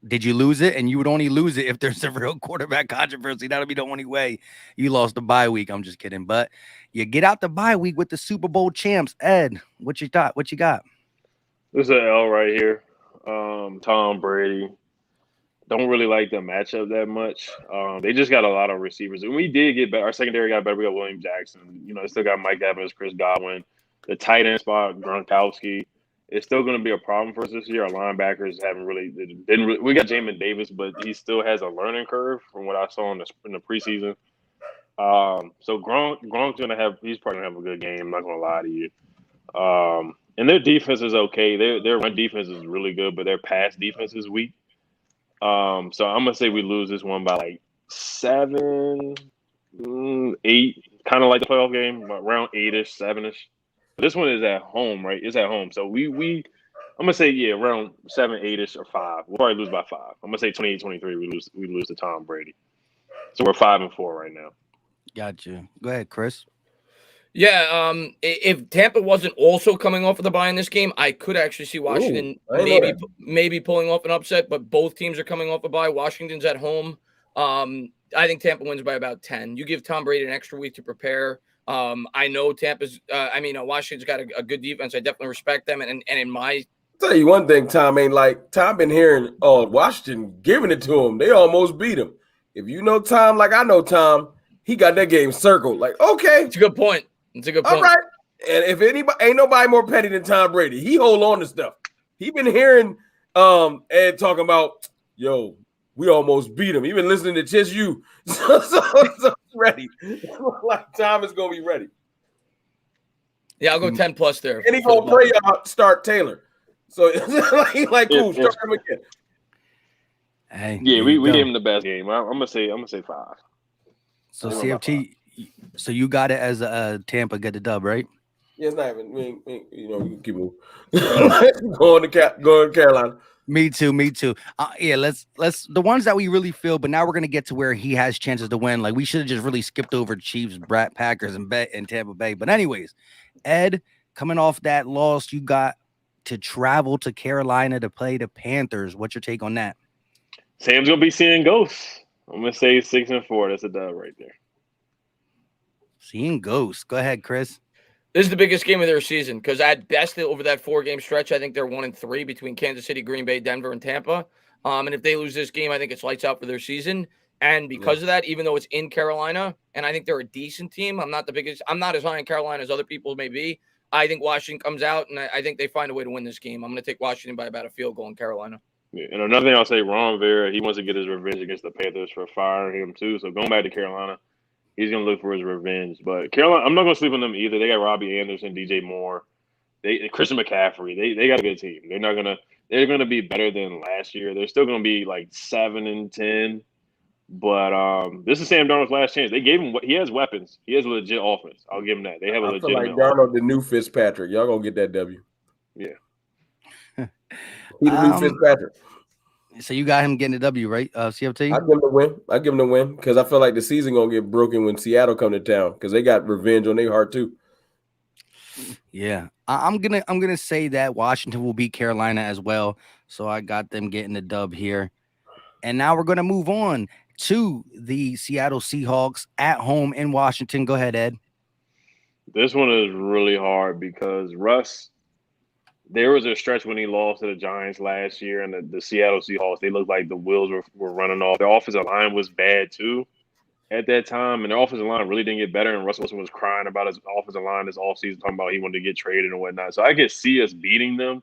Speaker 2: Did you lose it? And you would only lose it if there's a real quarterback controversy. That'll be the only way you lost the bye week. I'm just kidding. But you get out the bye week with the Super Bowl champs. Ed, what you got? What you got?
Speaker 5: This is an L right here. Tom Brady. Don't really like the matchup that much. They just got a lot of receivers. And we did get better. Our secondary got better. We got William Jackson. You know, still got Mike Evans, Chris Godwin. The tight end spot, Gronkowski. It's still going to be a problem for us this year. Our linebackers didn't really. We got Jamin Davis, but he still has a learning curve from what I saw in the preseason. So Gronk's going to have. He's probably going to have a good game. I'm not going to lie to you. And their defense is okay. Their run defense is really good, but their pass defense is weak. So I'm gonna say we lose this one by like 7, 8, kind of like the playoff game, around 8-ish, 7-ish. This one is at home, right? It's at home, so I'm gonna say around 7, 8-ish, or 5. We'll probably lose by 5. I'm gonna say 28-23. We lose to Tom Brady. So we're 5-4 right now.
Speaker 2: Gotcha. Go ahead, Chris.
Speaker 3: Yeah, if Tampa wasn't also coming off of the bye in this game, I could actually see Washington maybe pulling off an upset, but both teams are coming off a bye. Washington's at home. I think Tampa wins by about 10. You give Tom Brady an extra week to prepare. I know Washington's got a good defense. I definitely respect them. And in my
Speaker 4: tell you one thing, Tom been hearing Washington giving it to him. They almost beat him. If you know Tom like I know Tom, he got that game circled. Like, okay.
Speaker 3: It's a good point.
Speaker 4: All right. And if ain't nobody more petty than Tom Brady. He hold on to stuff. He been hearing Ed talking about, yo, we almost beat him. He been listening to just you. So he's ready. Like Tom is gonna be ready.
Speaker 3: Yeah, I'll go 10 plus there.
Speaker 4: And he's gonna pray y'all start Taylor. So like cool, start him again.
Speaker 2: Hey,
Speaker 5: yeah, we gave him the best game. I'm gonna say 5.
Speaker 2: So CFT. So you got it as a Tampa get the dub, right?
Speaker 4: Yeah, it's not even. We can keep moving. Going to Carolina.
Speaker 2: Me too. Yeah, let's the ones that we really feel. But now we're gonna get to where he has chances to win. Like we should have just really skipped over Chiefs, Packers, and Tampa Bay. But anyways, Ed, coming off that loss, you got to travel to Carolina to play the Panthers. What's your take on that?
Speaker 5: Sam's gonna be seeing ghosts. I'm gonna say 6-4. That's a dub right there.
Speaker 2: Seeing ghosts. Go ahead, Chris.
Speaker 3: This is the biggest game of their season because at best over that 4-game stretch, I think they're 1-3 between Kansas City, Green Bay, Denver, and Tampa. And if they lose this game, I think it's lights out for their season. And because of that, even though it's in Carolina, and I think they're a decent team, I'm not as high in Carolina as other people may be. I think Washington comes out, and I think they find a way to win this game. I'm going to take Washington by about a field goal in Carolina.
Speaker 5: Yeah. And another thing I'll say, Ron Vera, he wants to get his revenge against the Panthers for firing him too. So going back to Carolina, he's going to look for his revenge. But Carolina, I'm not going to sleep on them either. They got Robbie Anderson, DJ Moore, Christian McCaffrey. They got a good team. They're going to be better than last year. They're still going to be like 7-10. But this is Sam Darnold's last chance. They gave him he has weapons. He has a legit offense. I'll give him that. They have a legit. I feel like
Speaker 4: Darnold, the new Fitzpatrick. Y'all gonna get that W.
Speaker 5: Yeah.
Speaker 4: He's the new Fitzpatrick.
Speaker 2: So you got him getting a W, right? CFT?
Speaker 4: I give him the win because I feel like the season gonna get broken when Seattle come to town because they got revenge on their heart too.
Speaker 2: Yeah, I'm gonna say that Washington will beat Carolina as well. So I got them getting the dub here, and now we're gonna move on to the Seattle Seahawks at home in Washington. Go ahead, Ed.
Speaker 5: This one is really hard because Russ. There was a stretch when he lost to the Giants last year, and the Seattle Seahawks, they looked like the wheels were running off. Their offensive line was bad too at that time, and their offensive line really didn't get better, and Russell Wilson was crying about his offensive line this offseason, talking about he wanted to get traded and whatnot. So I could see us beating them,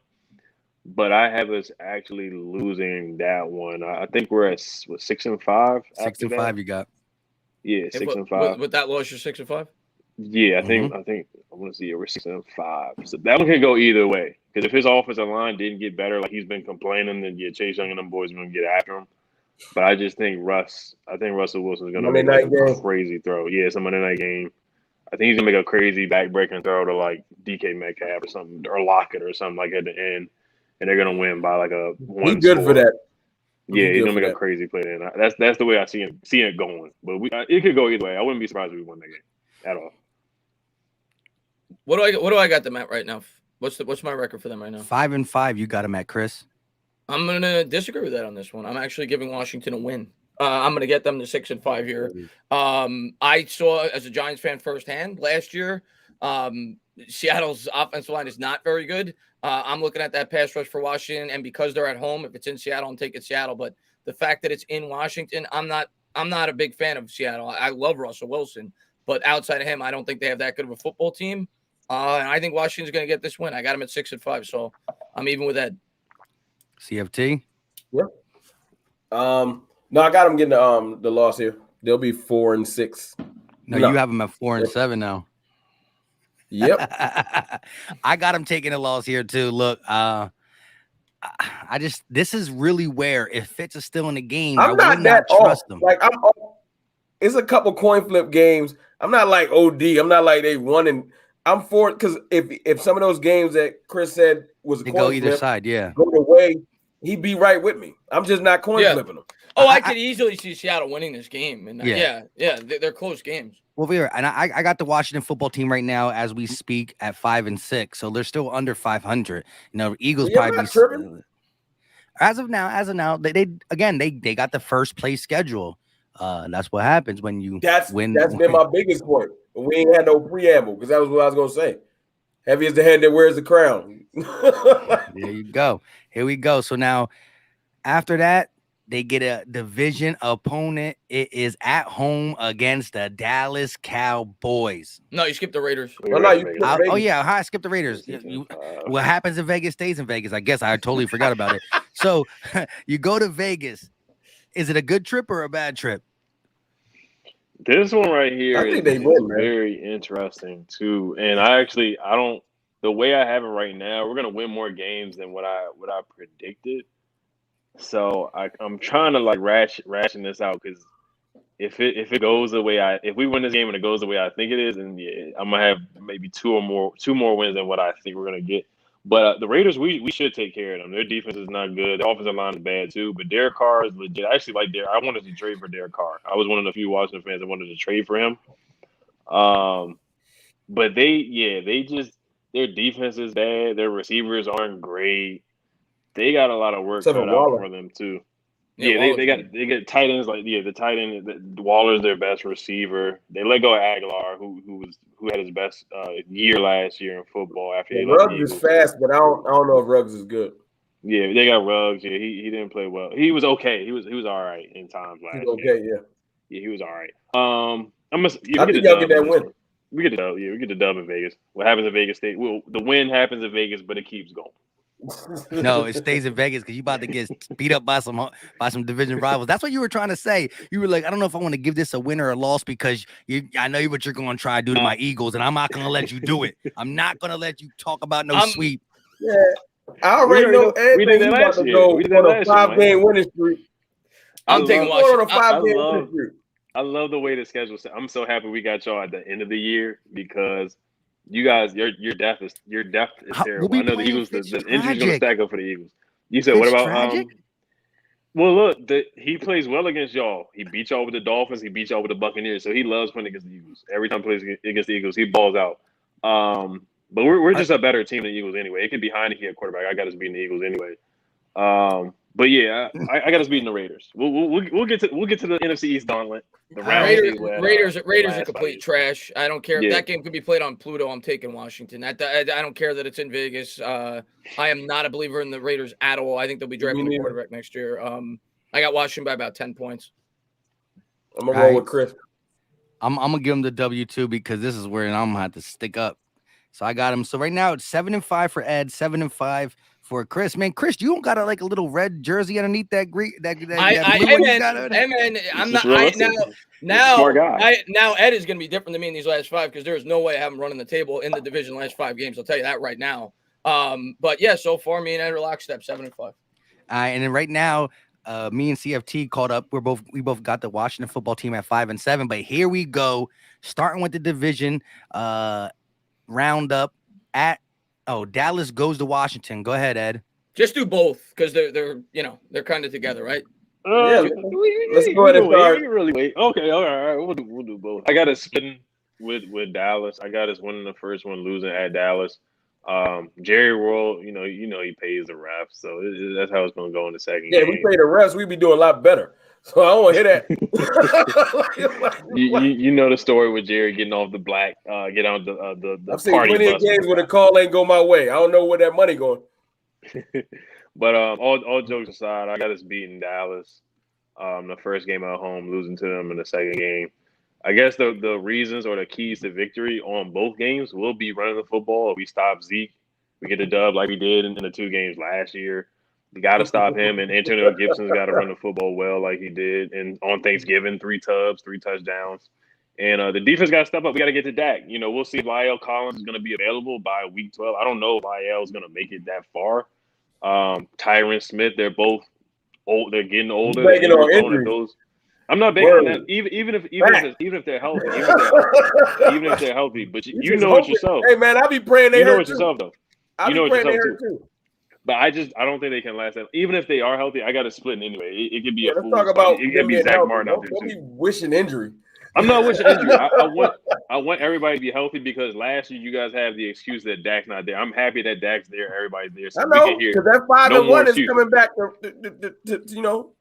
Speaker 5: but I have us actually losing that one. I think we're at 6-5.
Speaker 2: 6-5 you got.
Speaker 5: Yeah, 6-5.
Speaker 3: With that loss, you're 6-5?
Speaker 5: Yeah, I think I want to see it. We're 6-5. So that one can go either way. Because if his offensive line didn't get better, like he's been complaining, then Chase Young and them boys are gonna get after him. But I just think Russell Wilson is gonna make like a crazy throw. Yeah, it's a Monday night game. I think he's gonna make a crazy back-breaking throw to like DK Metcalf or something, or Lockett or something like at the end, and they're gonna win by like a one.
Speaker 4: He's good for that.
Speaker 5: Yeah, he's gonna make a crazy play. And that's the way I see it going. But it could go either way. I wouldn't be surprised if we won that game at all.
Speaker 3: What do I got them at right now? What's my record for them right now?
Speaker 2: 5-5. You got them at, Chris.
Speaker 3: I'm gonna disagree with that on this one. I'm actually giving Washington a win. I'm gonna get them to 6-5 here. I saw as a Giants fan firsthand last year. Seattle's offensive line is not very good. I'm looking at that pass rush for Washington, and because they're at home, if it's in Seattle, I'm taking Seattle. But the fact that it's in Washington, I'm not a big fan of Seattle. I love Russell Wilson, but outside of him, I don't think they have that good of a football team. And I think Washington's going to get this win. I got them at 6-5, so I'm even with Ed.
Speaker 2: CFT?
Speaker 4: Yeah. No, I got them getting the loss here. They'll be 4-6.
Speaker 2: No, you have them at 4-7 now.
Speaker 4: Yep.
Speaker 2: I got them taking a loss here too. Look, this is really where if Fitz is still in the game, I would not trust them.
Speaker 4: Like it's a couple coin flip games. I'm not like OD. I'm not like they won and I'm for it because if some of those games that Chris said was a coin
Speaker 2: go either
Speaker 4: flip,
Speaker 2: side, yeah,
Speaker 4: go the way, he'd be right with me. I'm just not coin flipping them.
Speaker 3: Oh, I could easily see Seattle winning this game, and they're close games.
Speaker 2: Well, I got the Washington football team right now as we speak at 5-6, so they're still under 500. You know, Eagles probably as of now, they got the first place schedule. That's what happens when you win.
Speaker 4: That's been my biggest point. We ain't had no preamble because that was what I was gonna say. Heavy is the hand that wears the crown.
Speaker 2: There you go. Here we go. So now, after that, they get a division opponent. It is at home against the Dallas Cowboys.
Speaker 3: No, you skipped the Raiders.
Speaker 2: I skipped the Raiders. What happens in Vegas stays in Vegas. I guess I totally forgot about it. So you go to Vegas. Is it a good trip or a bad trip?
Speaker 5: This one right here is very interesting too. And the way I have it right now, we're gonna win more games than what I predicted. So I'm trying to like ration this out because if it goes the way if we win this game and it goes the way I think it is, then I'm gonna have maybe two more wins than what I think we're gonna get. But the Raiders, we should take care of them. Their defense is not good. Their offensive line is bad too. But Derek Carr is legit. I actually like Derek. I wanted to trade for Derek Carr. I was one of the few Washington fans that wanted to trade for him. But their defense is bad. Their receivers aren't great. They got a lot of work cut out for them too. Yeah, they got tight ends the tight end. Waller's their best receiver. They let go of Aguilar, who had his best year last year in football after he left the
Speaker 4: Ruggs is
Speaker 5: Eagles.
Speaker 4: fast, but I don't know if Ruggs is good.
Speaker 5: Yeah, they got Ruggs. Yeah, he didn't play well. He was okay. He was all right in times last year.
Speaker 4: Okay, yeah.
Speaker 5: Yeah, he was all right.
Speaker 4: I think y'all get that win.
Speaker 5: We get the dub. Yeah, we get the dub in Vegas. What happens in Vegas State? Well, the win happens in Vegas, but it keeps going.
Speaker 2: No, it stays in Vegas because you about to get beat up by some division rivals. That's what you were trying to say. You were like, I don't know if I want to give this a win or a loss because I know what you're going to try to do to my Eagles, and I'm not going to let you do it. I'm not going to let you talk about no sweep.
Speaker 4: Yeah, I already know
Speaker 5: we did that last year.
Speaker 4: Go on a 5-game winning street.
Speaker 3: I'm taking Washington.
Speaker 4: On a 5-game winning streak.
Speaker 5: I love the way the schedule set. I'm so happy we got y'all at the end of the year because you guys, your depth is terrible. I know the Eagles, the injury's going to stack up for the Eagles. You said, what about
Speaker 2: tragic?
Speaker 5: Well, look, he plays well against y'all. He beat y'all with the Dolphins. He beat y'all with the Buccaneers. So he loves playing against the Eagles. Every time he plays against the Eagles, he balls out. But we're just a better team than the Eagles anyway. It could be Heineke at quarterback. I got us beating the Eagles anyway. But yeah, I got us beating the Raiders. We'll get to the NFC East gauntlet. The
Speaker 3: Raiders are complete trash. I don't care if that game could be played on Pluto. I'm taking Washington. I don't care that it's in Vegas. I am not a believer in the Raiders at all. I think they'll be drafting a quarterback next year. I got Washington by about 10 points.
Speaker 4: I'm gonna roll with Chris.
Speaker 2: I'm gonna give him the W2 because this is where I'm gonna have to stick up. So I got him. So right now it's 7-5 for Ed, 7-5 for Chris. Man, Chris, you don't got a little red jersey underneath that green.
Speaker 3: I'm not. Now Ed is going to be different than me in these last 5 because there is no way I have him running the table in the division last 5 games. I'll tell you that right now. But yeah, so far me and Ed are lockstep 7-5.
Speaker 2: And then right now, me and CFT caught up. We both got the Washington football team at 5-7. But here we go, starting with the division roundup at. Oh, Dallas goes to Washington. Go ahead, Ed.
Speaker 3: Just do both because they're kind of together, right?
Speaker 4: Let's go ahead and start.
Speaker 5: Really wait. Okay, all right. We'll do both. I got us spinning with Dallas. I got us winning the first one, losing at Dallas. Jerry World, you know, he pays the refs, so that's how it's going to go in the second game.
Speaker 4: Yeah, we pay the refs, we'd be doing a lot better. So I don't want to hear that.
Speaker 5: you know the story with Jerry getting off the black, get on the
Speaker 4: I've seen plenty of games where the call ain't go my way. I don't know where that money going.
Speaker 5: But all jokes aside, I got us beating Dallas. The first game at home, losing to them in the second game. I guess the reasons or the keys to victory on both games will be running the football. If we stop Zeke, we get the dub like we did in the 2 games last year. We got to stop him, and Antonio Gibson's got to run the football well like he did. And on Thanksgiving, 3 tubs, 3 touchdowns. And the defense got to step up. We got to get to Dak. You know, we'll see if La'el Collins is going to be available by week 12. I don't know if La'el is going to make it that far. Tyron Smith, they're both old. They're getting older. I'm not banking on that. Even if they're healthy, even if they're healthy, but you know it yourself.
Speaker 4: Hey man, I be praying they hurt
Speaker 5: yourself though. You know it yourself too. But I don't think they can last that. Even if they are healthy, I got to split anyway. It could be
Speaker 4: let's talk about
Speaker 5: it could be Zach Martin out there
Speaker 4: too. Don't be wishing injury.
Speaker 5: I'm not wishing injury. I want everybody to be healthy because last year you guys have the excuse that Dak's not there. I'm happy that Dak's there. Everybody's there. So
Speaker 4: I know because that 5-1 is coming back to you know.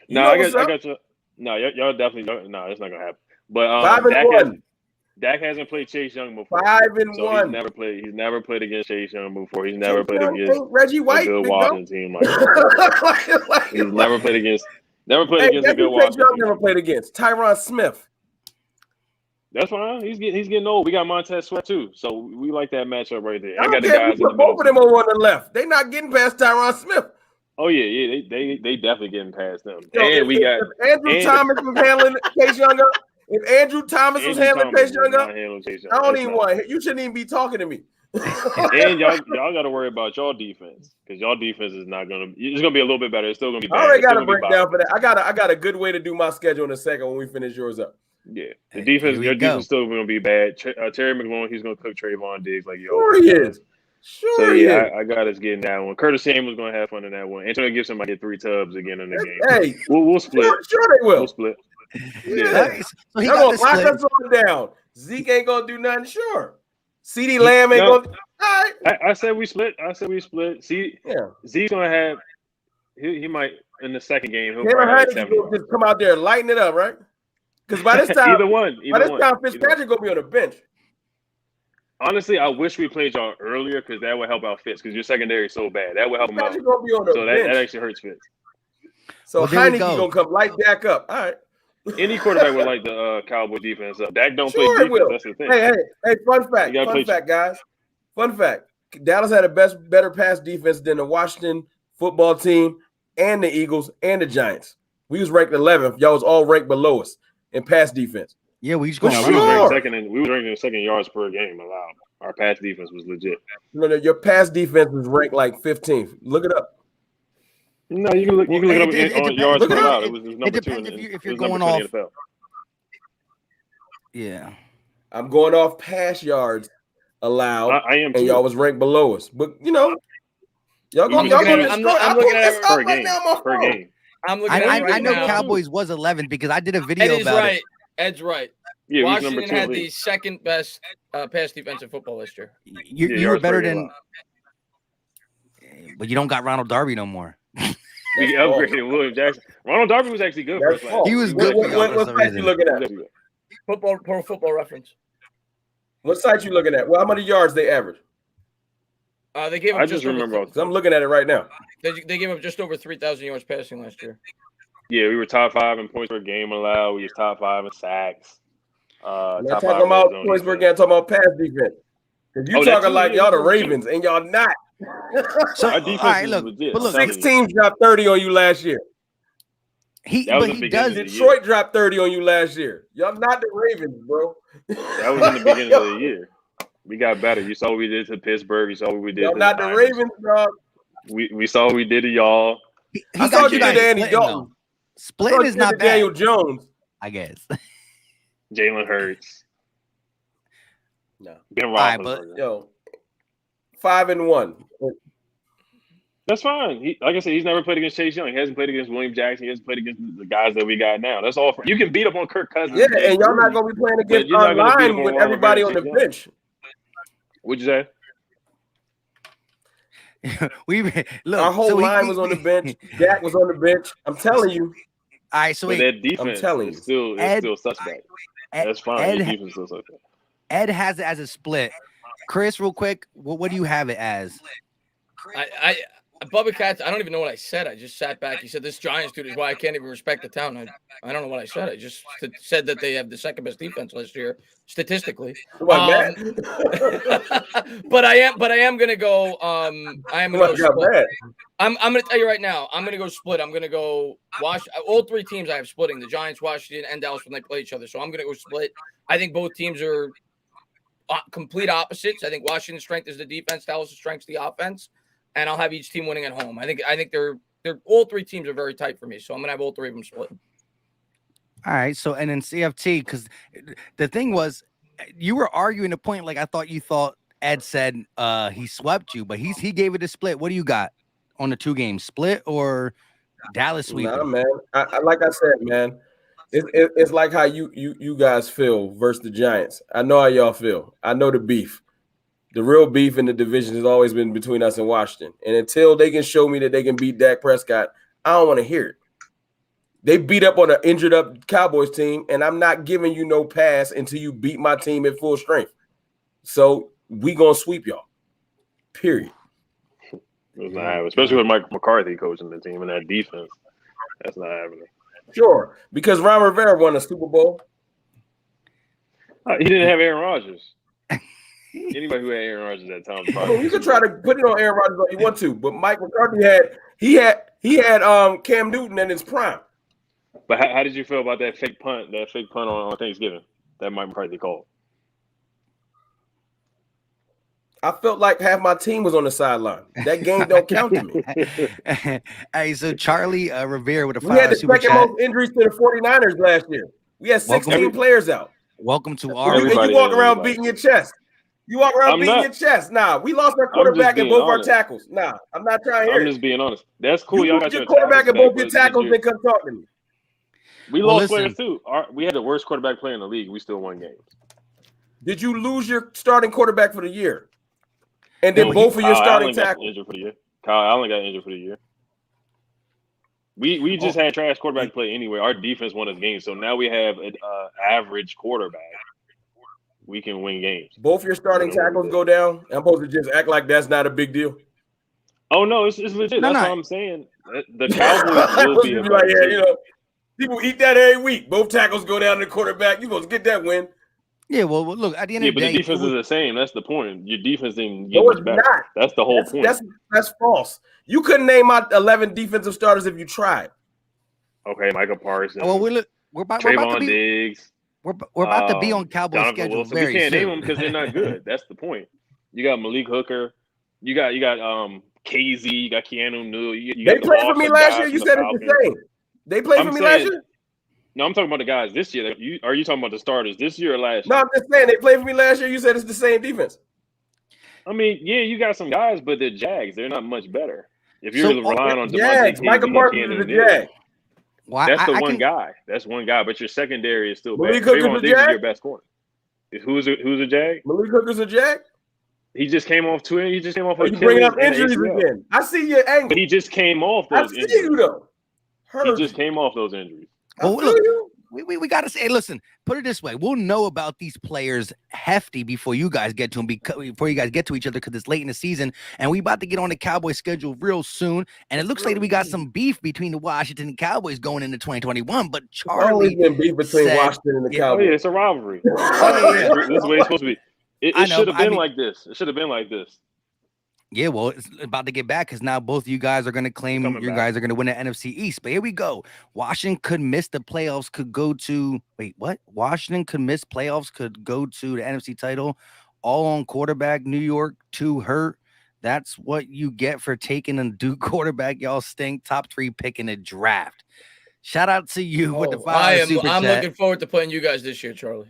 Speaker 5: No, I got you. No, y'all definitely no. That's not gonna happen. But
Speaker 4: 5-1.
Speaker 5: Dak hasn't played Chase Young before.
Speaker 4: 5-1.
Speaker 5: So he's never played against Chase Young before. He's never played against
Speaker 4: Reggie White,
Speaker 5: a good Washington team like that. He's never played against a good Washington team.
Speaker 4: Never played against Tyron Smith.
Speaker 5: That's fine. He's getting old. We got Montez Sweat too, so we like that matchup right there.
Speaker 4: I got the guys. Both of them on the left. They not getting past Tyron Smith.
Speaker 5: Oh yeah. They definitely getting past them. And we got
Speaker 4: Andrew Thomas was handling Chase Young up. If Andrew Thomas was handling Chase Young up, I don't even want. You shouldn't even be talking to me.
Speaker 5: And y'all got to worry about y'all defense because y'all defense is not gonna. It's gonna be a little bit better. It's still gonna be bad.
Speaker 4: I already got a breakdown for that. I got a good way to do my schedule in a second when we finish yours up.
Speaker 5: Yeah, the defense. Your defense is still gonna be bad. Terry McLaurin, he's gonna cook Trayvon Diggs like
Speaker 4: sure he is. Sure.
Speaker 5: So yeah, I got us getting that one. Curtis Samuel's gonna have fun in that one. Antonio Gibson might get 3 tubs again in the game.
Speaker 4: Hey,
Speaker 5: we'll split.
Speaker 4: Sure they will.
Speaker 5: We'll split.
Speaker 4: Yeah. So he got lock us all down. Zeke ain't gonna do nothing. Sure. CeeDee Lamb ain't gonna. All right.
Speaker 5: I said we split. See, yeah. Zeke's gonna have. He might in the second game. He'll
Speaker 4: Taylor
Speaker 5: probably have
Speaker 4: Heineke
Speaker 5: 70
Speaker 4: will just come out there and lighten it up, right? Because by this time, Fitzpatrick gonna be on the bench.
Speaker 5: Honestly, I wish we played y'all earlier because that would help out Fitz. Because your secondary is so bad, that would help him out.
Speaker 4: Gonna be on the
Speaker 5: so
Speaker 4: bench.
Speaker 5: that actually hurts Fitz.
Speaker 4: So well, Heineke gonna come light back up. All right.
Speaker 5: Any quarterback would like the Cowboy defense up. Dak don't play defense.
Speaker 4: Will.
Speaker 5: That's the thing.
Speaker 4: Hey! Fun fact, guys. Fun fact. Dallas had a better pass defense than the Washington football team and the Eagles and the Giants. We was ranked 11th. Y'all was all ranked below us in pass defense.
Speaker 2: Yeah, we just
Speaker 5: we was ranked in second yards per game allowed. Our pass defense was legit.
Speaker 4: No, your pass defense was ranked like 15th. Look it up.
Speaker 5: No, you can look it up on yards per allowed. It was number 2
Speaker 2: if you're going off.
Speaker 5: NFL.
Speaker 2: Yeah.
Speaker 4: I'm going off pass yards allowed.
Speaker 5: I am too.
Speaker 4: And y'all was ranked below us. But y'all going to
Speaker 3: I'm looking at it
Speaker 5: per game.
Speaker 3: I'm looking at it right
Speaker 2: I know
Speaker 3: now.
Speaker 2: Cowboys was 11 because I did a video about it.
Speaker 3: Ed's right.
Speaker 5: Yeah,
Speaker 3: Washington had the second best pass defensive football this year.
Speaker 2: You were better than, but you don't got Ronald Darby no more.
Speaker 5: We upgraded William Jackson. Ronald Darby was actually good.
Speaker 2: He was good.
Speaker 4: What site you looking at?
Speaker 3: Pro Football Reference.
Speaker 4: What site you looking at? Well, how many yards they average?
Speaker 3: They gave up.
Speaker 5: I just remember.
Speaker 4: I'm looking at it right now.
Speaker 3: They gave up just over 3,000 yards passing last year.
Speaker 5: Yeah, we were top 5 in points per game allowed. We were top 5 in sacks.
Speaker 4: I'm not talking about points per game. I'm talking about pass defense. Because you talking like y'all the Ravens and y'all not.
Speaker 2: So
Speaker 5: our defense
Speaker 2: all right,
Speaker 5: is
Speaker 2: look,
Speaker 5: legit.
Speaker 2: but look,
Speaker 4: 6 teams dropped 30 on you last year.
Speaker 2: He does.
Speaker 4: Detroit dropped 30 on you last year. Y'all not the Ravens, bro.
Speaker 5: That was in the beginning of the year. We got better. You saw what we did to Pittsburgh. You saw what we did.
Speaker 4: Y'all not the Ravens, bro.
Speaker 5: We saw what we did to y'all.
Speaker 4: I thought you did Andy Dalton.
Speaker 2: Splitting is not bad.
Speaker 4: Daniel Jones,
Speaker 2: I guess.
Speaker 5: Jalen Hurts.
Speaker 4: No.
Speaker 5: Ben Roethlisberger.
Speaker 4: Yo, 5-1.
Speaker 5: That's fine. Like I said, he's never played against Chase Young. He hasn't played against William Jackson. He hasn't played against the guys that we got now. That's all. You can beat up on Kirk Cousins.
Speaker 4: Yeah, and y'all not going to be playing against our line with everybody on the bench.
Speaker 5: What'd you say?
Speaker 4: Our whole line was on the bench. Dak was on the bench. I'm telling you.
Speaker 2: All right, so
Speaker 5: that defense is still suspect. That's fine. Defense is still suspect.
Speaker 2: Ed has it as a split. Chris, real quick, what do you have it as?
Speaker 3: Bubba Katz, I don't even know what I said. I just sat back. He said, this Giants dude is why I can't even respect the town. I don't know what I said. I just said that they have the second best defense last year, statistically.
Speaker 4: But
Speaker 3: I am gonna go. I am gonna go split. I'm gonna tell you right now. I'm gonna go split. I'm gonna go all 3 teams I have splitting: the Giants, Washington, and Dallas when they play each other. So I'm gonna go split. I think both teams are complete opposites. I think Washington's strength is the defense. Dallas' strength is the offense. And I'll have each team winning at home. I think they're all 3 teams are very tight for me. So I'm gonna have all 3 of them split.
Speaker 2: All right. So and then CFT, because the thing was, you were arguing a point like I thought you thought Ed said he swept you, but he gave it a split. What do you got on the 2 games? Split or Dallas sweep?
Speaker 4: Nah, man. Like I said, man, it's like how you guys feel versus the Giants. I know how y'all feel. I know the beef. The real beef in the division has always been between us and Washington. And until they can show me that they can beat Dak Prescott, I don't want to hear it. They beat up on an injured up Cowboys team, and I'm not giving you no pass until you beat my team at full strength. So we going to sweep y'all. Period.
Speaker 5: It's not happening, especially with Mike McCarthy coaching the team and that defense. That's not happening.
Speaker 4: Sure, because Ron Rivera won a Super Bowl.
Speaker 5: He didn't have Aaron Rodgers. Anybody who had Aaron Rodgers at that time, probably.
Speaker 4: You can try to put it on Aaron Rodgers if you want to, but Mike McCarthy had Cam Newton in his prime.
Speaker 5: But how did you feel about that fake punt on Thanksgiving that Mike McCarthy called?
Speaker 4: I felt like half my team was on the sideline. That game don't count to me.
Speaker 2: Hey, so Charlie Rivera with a $5
Speaker 4: We had the
Speaker 2: super
Speaker 4: second
Speaker 2: chat.
Speaker 4: most injuries to the 49ers last year. We had 16 players out.
Speaker 2: Welcome to our.
Speaker 4: And you walk around beating your chest. You walk around beating your chest. Nah, we lost our quarterback and both our tackles. Nah, I'm not trying to hear it.
Speaker 5: I'm just being honest. That's cool. Y'all got your
Speaker 4: quarterback and both your tackles, then come talk to me.
Speaker 5: We lost players too. We had the worst quarterback player in the league. We still won games.
Speaker 4: Did you lose your starting quarterback for the year? And then both of your starting tackles.
Speaker 5: Kyle Allen got injured for the year. We just had trash quarterback play anyway. Our defense won this game, so now we have an average quarterback. We can win games.
Speaker 4: Both your starting tackles go down. I'm supposed to just act like that's not a big deal.
Speaker 5: Oh no, it's legit.
Speaker 2: No,
Speaker 5: that's what I'm saying. The Cowboys will be a better team.
Speaker 4: People eat that every week. Both tackles go down to the quarterback. You supposed to get that win.
Speaker 2: Yeah, well, look, at the end of the day,
Speaker 5: the defense is the same. That's the point. Your defense didn't get much better.
Speaker 4: Not.
Speaker 5: That's the whole point.
Speaker 4: That's false. You couldn't name out 11 defensive starters if you tried.
Speaker 5: Okay, Micah Parsons.
Speaker 2: Well, we're about to be
Speaker 5: Diggs.
Speaker 2: We're about to be on Cowboys
Speaker 5: Donovan
Speaker 2: schedule
Speaker 5: Wilson.
Speaker 2: very
Speaker 5: We can't
Speaker 2: soon.
Speaker 5: name them because they're not good. That's the point. You got Malik Hooker. You got KZ. You got Keanu Neal.
Speaker 4: They played for me last year. You said it's the same. They played for me last year.
Speaker 5: No, I'm talking about the guys this year. Are you talking about the starters this year or last year?
Speaker 4: No, I'm just saying they played for me last year. You said it's the same defense.
Speaker 5: I mean, yeah, you got some guys, but the Jags, they're not much better. If you're relying on
Speaker 4: Jags, Micah Parsons is the Jag.
Speaker 5: Well, that's one guy. That's one guy, but your secondary is still
Speaker 4: Malik
Speaker 5: bad.
Speaker 4: Hooker's a Jag?
Speaker 5: Your best corner. Who's a Jag?
Speaker 4: Malik Hooker's a Jag?
Speaker 5: He just came off two. He just came off.
Speaker 4: You bringing up injuries again? I see your angle.
Speaker 5: But he just came off those injuries.
Speaker 4: I see you though.
Speaker 5: He just came off those injuries.
Speaker 2: Well, look, we got to say, listen, put it this way. We'll know about these players hefty before you guys get to them, before you guys get to each other, because it's late in the season, and we about to get on the Cowboys schedule real soon, and it looks like we got some beef between the Washington and Cowboys going into 2021, but Charlie
Speaker 4: been beef between Washington and the Cowboys.
Speaker 5: Oh, yeah, it's a rivalry. This is the way it's supposed to be. It should have been like this. It should have been like this.
Speaker 2: Yeah, well, it's about to get back because now both of you guys are going to claim guys are going to win the NFC East. But here we go. Washington could miss the playoffs, could go to – wait, what? Washington could miss playoffs, could go to the NFC title, all on quarterback. New York, 2 hurt. That's what you get for taking a Duke quarterback. Y'all stink. Top 3 pick in the draft. Shout out to you with the $5 super chat.
Speaker 3: I'm looking forward to playing you guys this year, Charlie.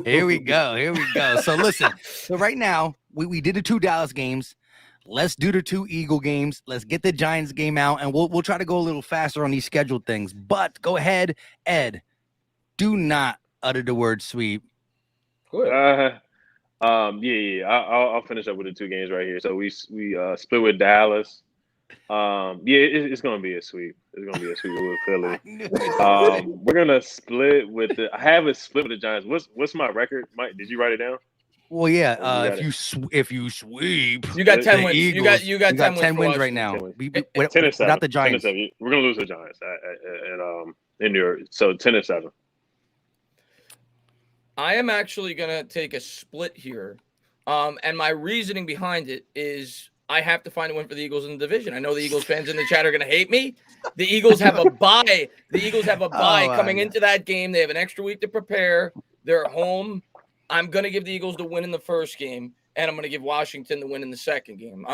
Speaker 2: Here we go. So listen. So right now, we did the 2 Dallas games. Let's do the 2 Eagle games. Let's get the Giants game out, and we'll try to go a little faster on these scheduled things. But go ahead, Ed. Do not utter the word sweep.
Speaker 5: Yeah. I'll finish up with the 2 games right here. So we split with Dallas. It's gonna be a sweep. It's gonna be a sweep with Philly. We're gonna split with I have a split with the Giants. What's my record, Mike? Did you write it down?
Speaker 2: Well, yeah. If you sweep,
Speaker 3: you got 10 wins.
Speaker 2: Eagles,
Speaker 3: you got
Speaker 2: 10 wins right now.
Speaker 5: 10-7.
Speaker 2: Without the Giants,
Speaker 5: 10-7. We're gonna lose the Giants in New York. So 10-7.
Speaker 3: I am actually gonna take a split here, and my reasoning behind it is I have to find a win for the Eagles in the division. I know the Eagles fans in the chat are gonna hate me. The Eagles have a bye. Coming into that game. They have an extra week to prepare. They're at home. I'm going to give the Eagles the win in the first game, and I'm going to give Washington the win in the second game.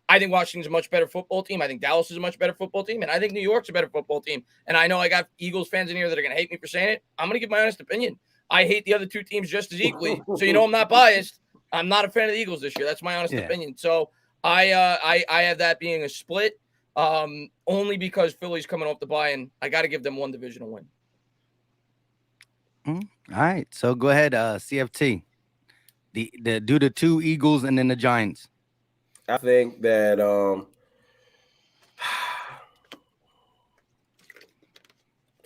Speaker 3: I think Washington's a much better football team. I think Dallas is a much better football team, and I think New York's a better football team. And I know I got Eagles fans in here that are going to hate me for saying it. I'm going to give my honest opinion. I hate the other 2 teams just as equally. So I'm not biased. I'm not a fan of the Eagles this year. That's my honest opinion. So I have that being a split, only because Philly's coming off the bye, and I got to give them 1 divisional win.
Speaker 2: All right, so go ahead, CFT. Do the 2 Eagles and then the Giants.
Speaker 4: I think that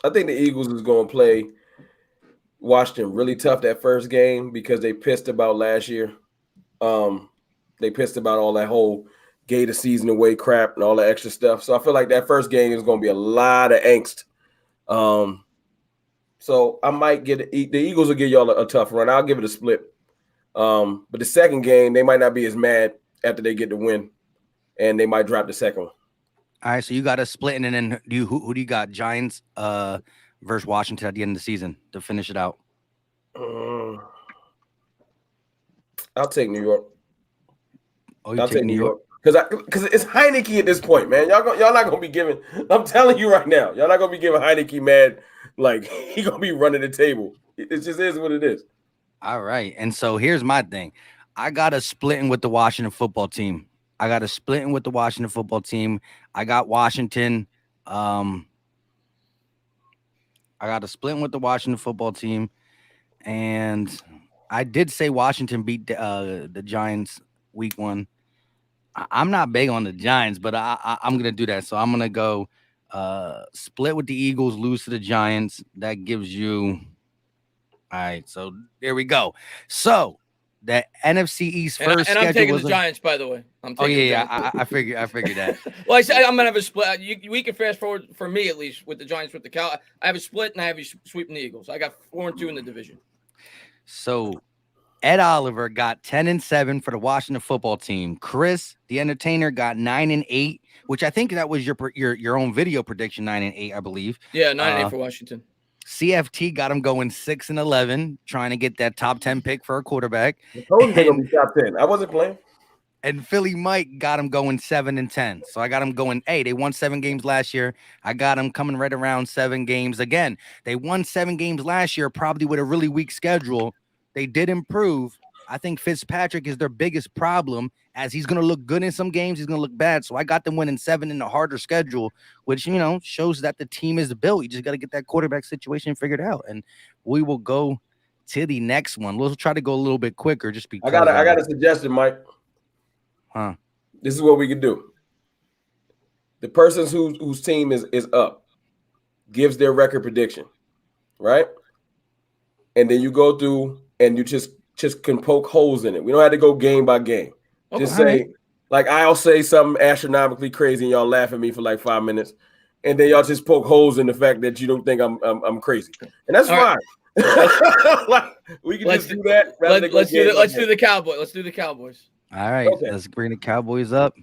Speaker 4: I think the Eagles is going to play Washington really tough that first game because they pissed about last year. They pissed about all that whole Gator season away crap and all that extra stuff. So I feel like that first game is going to be a lot of angst. So I might get the Eagles will give y'all a tough run. I'll give it a split. But the second game, they might not be as mad after they get the win, and they might drop the second one.
Speaker 2: All right, so you got a split, and then who do you got? Giants versus Washington at the end of the season to finish it out.
Speaker 4: I'll take New York.
Speaker 2: Oh, you take New York?
Speaker 4: Because it's Heineke at this point, man. Y'all not gonna be giving. I'm telling you right now, y'all not gonna be giving Heineke mad. Like he gonna be running the table. It just is what it is.
Speaker 2: All right, and so here's my thing. I got a splitting with the Washington football team. I got Washington. I got a splitting with the Washington football team, and I did say Washington beat the Giants week 1. I'm not big on the Giants, but I'm gonna do that. So I'm gonna go split with the Eagles, lose to the Giants. That gives you. All right, so there we go. So the NFC East first
Speaker 3: and I'm
Speaker 2: schedule
Speaker 3: taking
Speaker 2: was
Speaker 3: the Giants, by the way. I'm
Speaker 2: Oh
Speaker 3: taking
Speaker 2: yeah, I figured that.
Speaker 3: Well, I said I'm gonna have a split. We can fast forward for me at least with the Giants with the Cow. I have a split and I have you sweeping the Eagles. I got 4-2 in the division.
Speaker 2: So Ed Oliver got 10-7 for the Washington football team. Chris, the entertainer, got 9-8, which I think that was your own video prediction, 9-8, I believe.
Speaker 3: Yeah, 9-8 for Washington.
Speaker 2: CFT got him going 6-11, trying to get that top 10 pick for a quarterback.
Speaker 4: I told you they're gonna be top 10. I wasn't playing.
Speaker 2: And Philly Mike got him going 7-10. So I got him going. Hey, they won 7 games last year. I got him coming right around 7 games again. They won 7 games last year, probably with a really weak schedule. They did improve. I think Fitzpatrick is their biggest problem, as he's going to look good in some games. He's going to look bad. So I got them winning 7 in a harder schedule, which, shows that the team is built. You just got to get that quarterback situation figured out. And we will go to the next one. We'll try to go a little bit quicker just because.
Speaker 4: I got a suggestion, Mike.
Speaker 2: Huh?
Speaker 4: This is what we could do. The person whose team is up gives their record prediction, right? And then you go through and you just can poke holes in it. We don't have to go game by game. Just say, like, I'll say something astronomically crazy and y'all laugh at me for like 5 minutes, and then y'all just poke holes in the fact that you don't think I'm crazy, and that's fine. Like, we can just do that.
Speaker 3: Let's do the Cowboys. Let's do the Cowboys.
Speaker 2: All right, Let's bring the Cowboys up.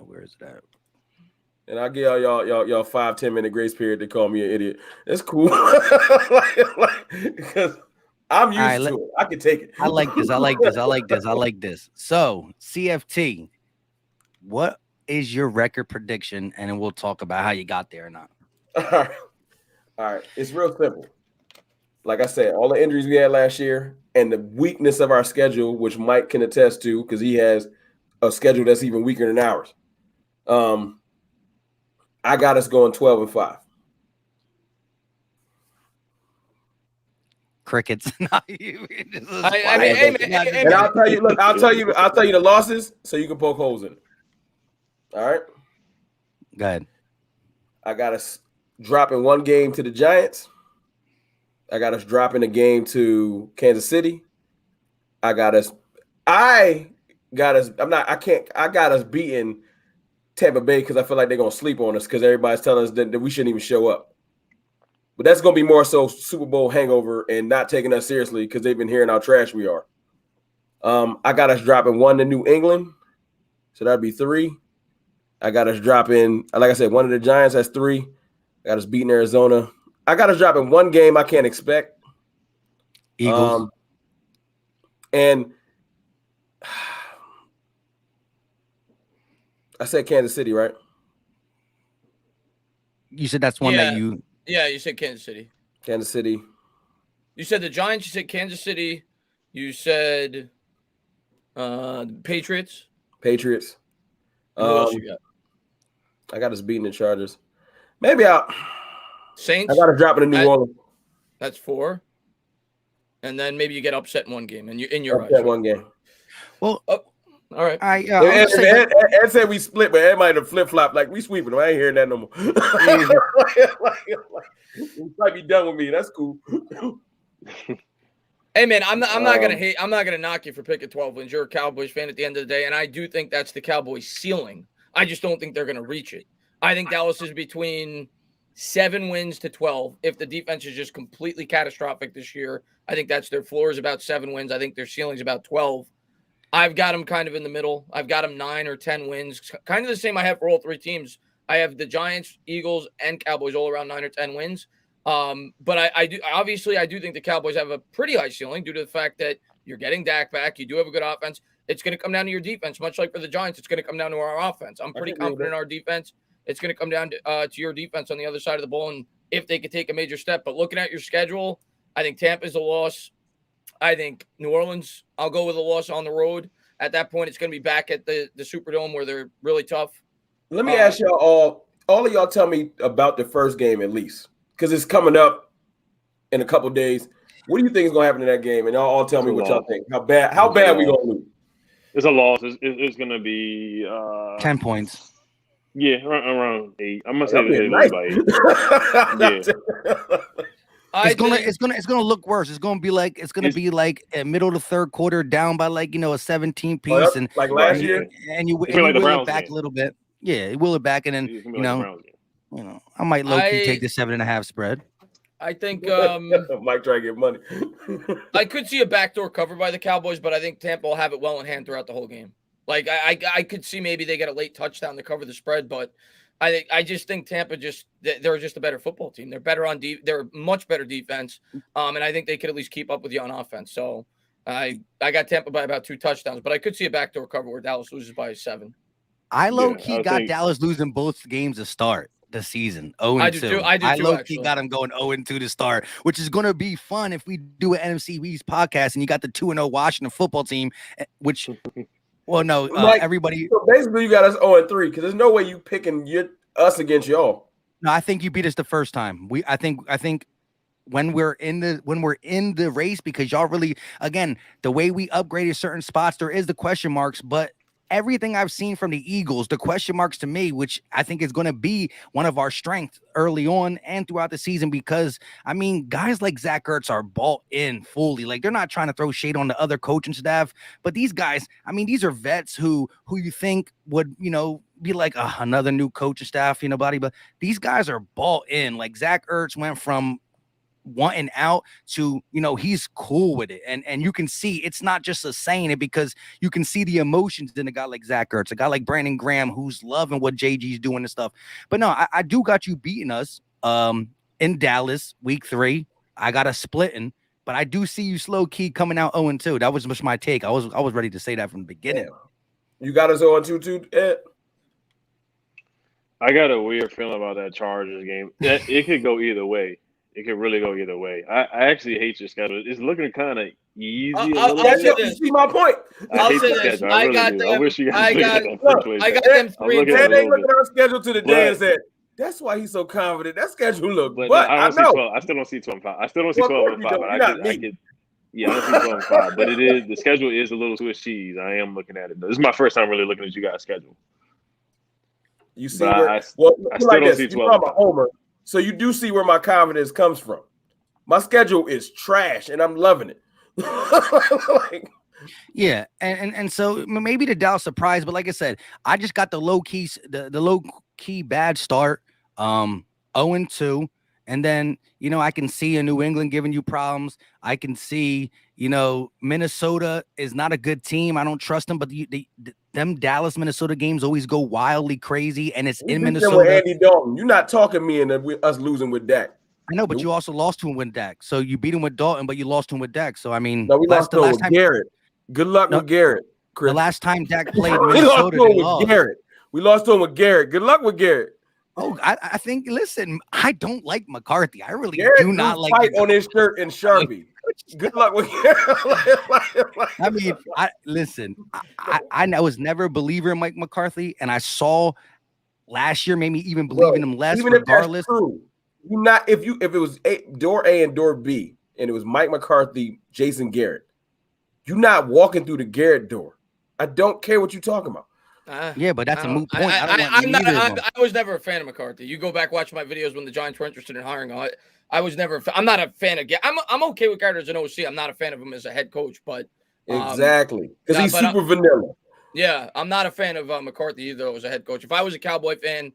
Speaker 2: Where is that?
Speaker 4: And I'll give y'all 5-10 minute grace period to call me an idiot. That's cool. Because I'm used to it. I can take it.
Speaker 2: I like this. So, CFT, what is your record prediction? And then we'll talk about how you got there or not.
Speaker 4: All right. It's real simple. Like I said, all the injuries we had last year and the weakness of our schedule, which Mike can attest to because he has a schedule that's even weaker than ours. I got us going 12-5.
Speaker 2: Crickets.
Speaker 4: And I'll tell you, I'll tell you the losses so you can poke holes in it. All right.
Speaker 2: Go ahead. I
Speaker 4: got us dropping 1 game to the Giants. I got us dropping a game to Kansas City. I got us beating Tampa Bay because I feel like they're going to sleep on us because everybody's telling us that we shouldn't even show up. But that's going to be more so Super Bowl hangover and not taking us seriously because they've been hearing how trash we are. I got us dropping 1 to New England. So that'd be 3. I got us dropping, like I said, 1 to the Giants. That's 3. I got us beating Arizona. I got us dropping 1 game I can't expect.
Speaker 2: Eagles.
Speaker 4: And I said Kansas City, right?
Speaker 2: You said that's one that you.
Speaker 3: Yeah, you said Kansas City.
Speaker 4: Kansas City.
Speaker 3: You said the Giants. You said Kansas City. You said Patriots.
Speaker 4: Patriots.
Speaker 3: Who else you got?
Speaker 4: I got us beating the Chargers. Maybe
Speaker 3: Saints.
Speaker 4: I got to drop it in New Orleans.
Speaker 3: That's 4. And then maybe you get upset in 1 game, and you're in your
Speaker 4: upset 1 game.
Speaker 2: Well,
Speaker 3: all right.
Speaker 4: Ed said we split, but Ed might have flip flop like we sweeping them. I ain't hearing that no more. You might be done with me. That's cool.
Speaker 3: Hey man, I'm not gonna hate. I'm not gonna knock you for picking 12 wins. You're a Cowboys fan at the end of the day, and I do think that's the Cowboys' ceiling. I just don't think they're gonna reach it. I think Dallas is between 7 wins to 12. If the defense is just completely catastrophic this year, I think that's their floor is about 7 wins. I think their ceiling is about 12. I've got them kind of in the middle. I've got them 9 or 10 wins, kind of the same I have for all 3 teams. I have the Giants, Eagles, and Cowboys all around 9 or 10 wins. But I do think the Cowboys have a pretty high ceiling due to the fact that you're getting Dak back. You do have a good offense. It's going to come down to your defense, much like for the Giants. It's going to come down to our offense. I'm pretty confident in our defense. It's going to come down to your defense on the other side of the ball, and if they could take a major step. But looking at your schedule, I think Tampa's a loss. I think New Orleans, I'll go with a loss on the road. At that point, it's going to be back at the Superdome where they're really tough.
Speaker 4: Let me ask y'all all of y'all tell me about the first game at least, because it's coming up in a couple days. What do you think is going to happen in that game? And y'all all tell me what y'all think. How bad we going to lose?
Speaker 5: It's a loss. It's going to be
Speaker 2: 10 points.
Speaker 5: Yeah, around 8. I'm gonna say
Speaker 4: Y'all
Speaker 5: they
Speaker 4: being
Speaker 5: lose
Speaker 4: nice.
Speaker 5: by 8. Yeah.
Speaker 2: It's gonna look worse. It's gonna be like a middle of the third quarter down by a 17 piece, and
Speaker 4: like last year.
Speaker 2: and you
Speaker 5: It's like the
Speaker 2: will it
Speaker 5: Browns
Speaker 2: back
Speaker 5: game.
Speaker 2: a little bit. Yeah, you will it back, and then
Speaker 5: It's gonna be like the Browns game.
Speaker 2: I might low key take the 7.5 spread.
Speaker 3: I think
Speaker 4: Mike try to get money.
Speaker 3: I could see a backdoor cover by the Cowboys, but I think Tampa will have it well in hand throughout the whole game. Like I could see maybe they get a late touchdown to cover the spread, but I just think Tampa they're just a better football team. They're better on they're much better defense, and I think they could at least keep up with you on offense. So I got Tampa by about 2 touchdowns, but I could see a backdoor cover where Dallas loses by 7.
Speaker 2: I low key got Dallas losing both games to start the season. 0-2. I low key got them going 0-2 to start, which is going to be fun if we do an NFC East podcast and you got the 2-0 Washington football team, which. Well, no, everybody.
Speaker 4: So basically, you got us 0-3 because there's no way you picking us against y'all.
Speaker 2: No, I think you beat us the first time. I think when we're in the race, because y'all really, again, the way we upgraded certain spots, there is the question marks, but everything I've seen from the Eagles, the question marks to me, which I think is going to be one of our strengths early on and throughout the season, because I mean, guys like Zach Ertz are bought in fully. Like, they're not trying to throw shade on the other coaching staff, but these guys, I mean, these are vets who you think would, be like another new coaching staff, buddy, but these guys are bought in. Like, Zach Ertz went from wanting out to he's cool with it, and you can see it's not just a saying it, because you can see the emotions in a guy like Zach Ertz, a guy like Brandon Graham who's loving what JG's doing and stuff. But no, I do got you beating us in Dallas week 3. I got us splitting, but I do see you slow key coming out 0-2. That was just my take. I was ready to say that from the beginning.
Speaker 4: Yeah. You got us 0-2 too, Ed?
Speaker 5: I got a weird feeling about that Chargers game. It could go either way. It could really go either way. I actually hate your schedule. It's looking kind of easy.
Speaker 4: You see my point.
Speaker 5: I hate the schedule. I really do. I wish you guys got
Speaker 3: them 3 and 10.
Speaker 4: They look at our schedule to the day and said, that's why he's so confident. That schedule look. But I
Speaker 5: still don't see 12-5. I still don't see 12-5. But I don't see 12-5. But the schedule is a little Swiss cheese. I am looking at it. This is my first time really looking at you guys' schedule.
Speaker 4: You see I still don't see 12-5. Homer. So you do see where my confidence comes from. My schedule is trash, and I'm loving it.
Speaker 2: Yeah, and so maybe the Dallas surprise, but like I said, I just got the low key bad start, 0-2, and then I can see a New England giving you problems. I can see Minnesota is not a good team. I don't trust them, but them Dallas Minnesota games always go wildly crazy, and it's in Minnesota.
Speaker 4: With Andy Dalton, you're not talking me into us losing with Dak.
Speaker 2: I know, but you also lost to him with Dak. So you beat him with Dalton, but you lost him with Dak. So I mean,
Speaker 4: no, we lost to him with Garrett. Good luck with Garrett, Chris.
Speaker 2: The last time Dak played Minnesota,
Speaker 4: we lost to him with Garrett. We lost to him with Garrett. Good luck with Garrett.
Speaker 2: Oh, I think. Listen, I don't like McCarthy. I really do not like.
Speaker 4: Fight on his shirt and Sharpie. Good luck with
Speaker 2: I mean, I was never a believer in Mike McCarthy, and I saw last year made me even believe in him less.
Speaker 4: Even
Speaker 2: regardless,
Speaker 4: if that's true, if it was door A and door B, and it was Mike McCarthy, Jason Garrett, you're not walking through the Garrett door. I don't care what you're talking about.
Speaker 2: Yeah, but that's a moot point.
Speaker 3: I was never a fan of McCarthy. You go back, watch my videos when the Giants were interested in hiring him. I was never. I'm not a fan of. I'm okay with Garrett as an OC. I'm not a fan of him as a head coach, but
Speaker 4: exactly because he's super vanilla.
Speaker 3: Yeah, I'm not a fan of McCarthy either as a head coach. If I was a Cowboy fan,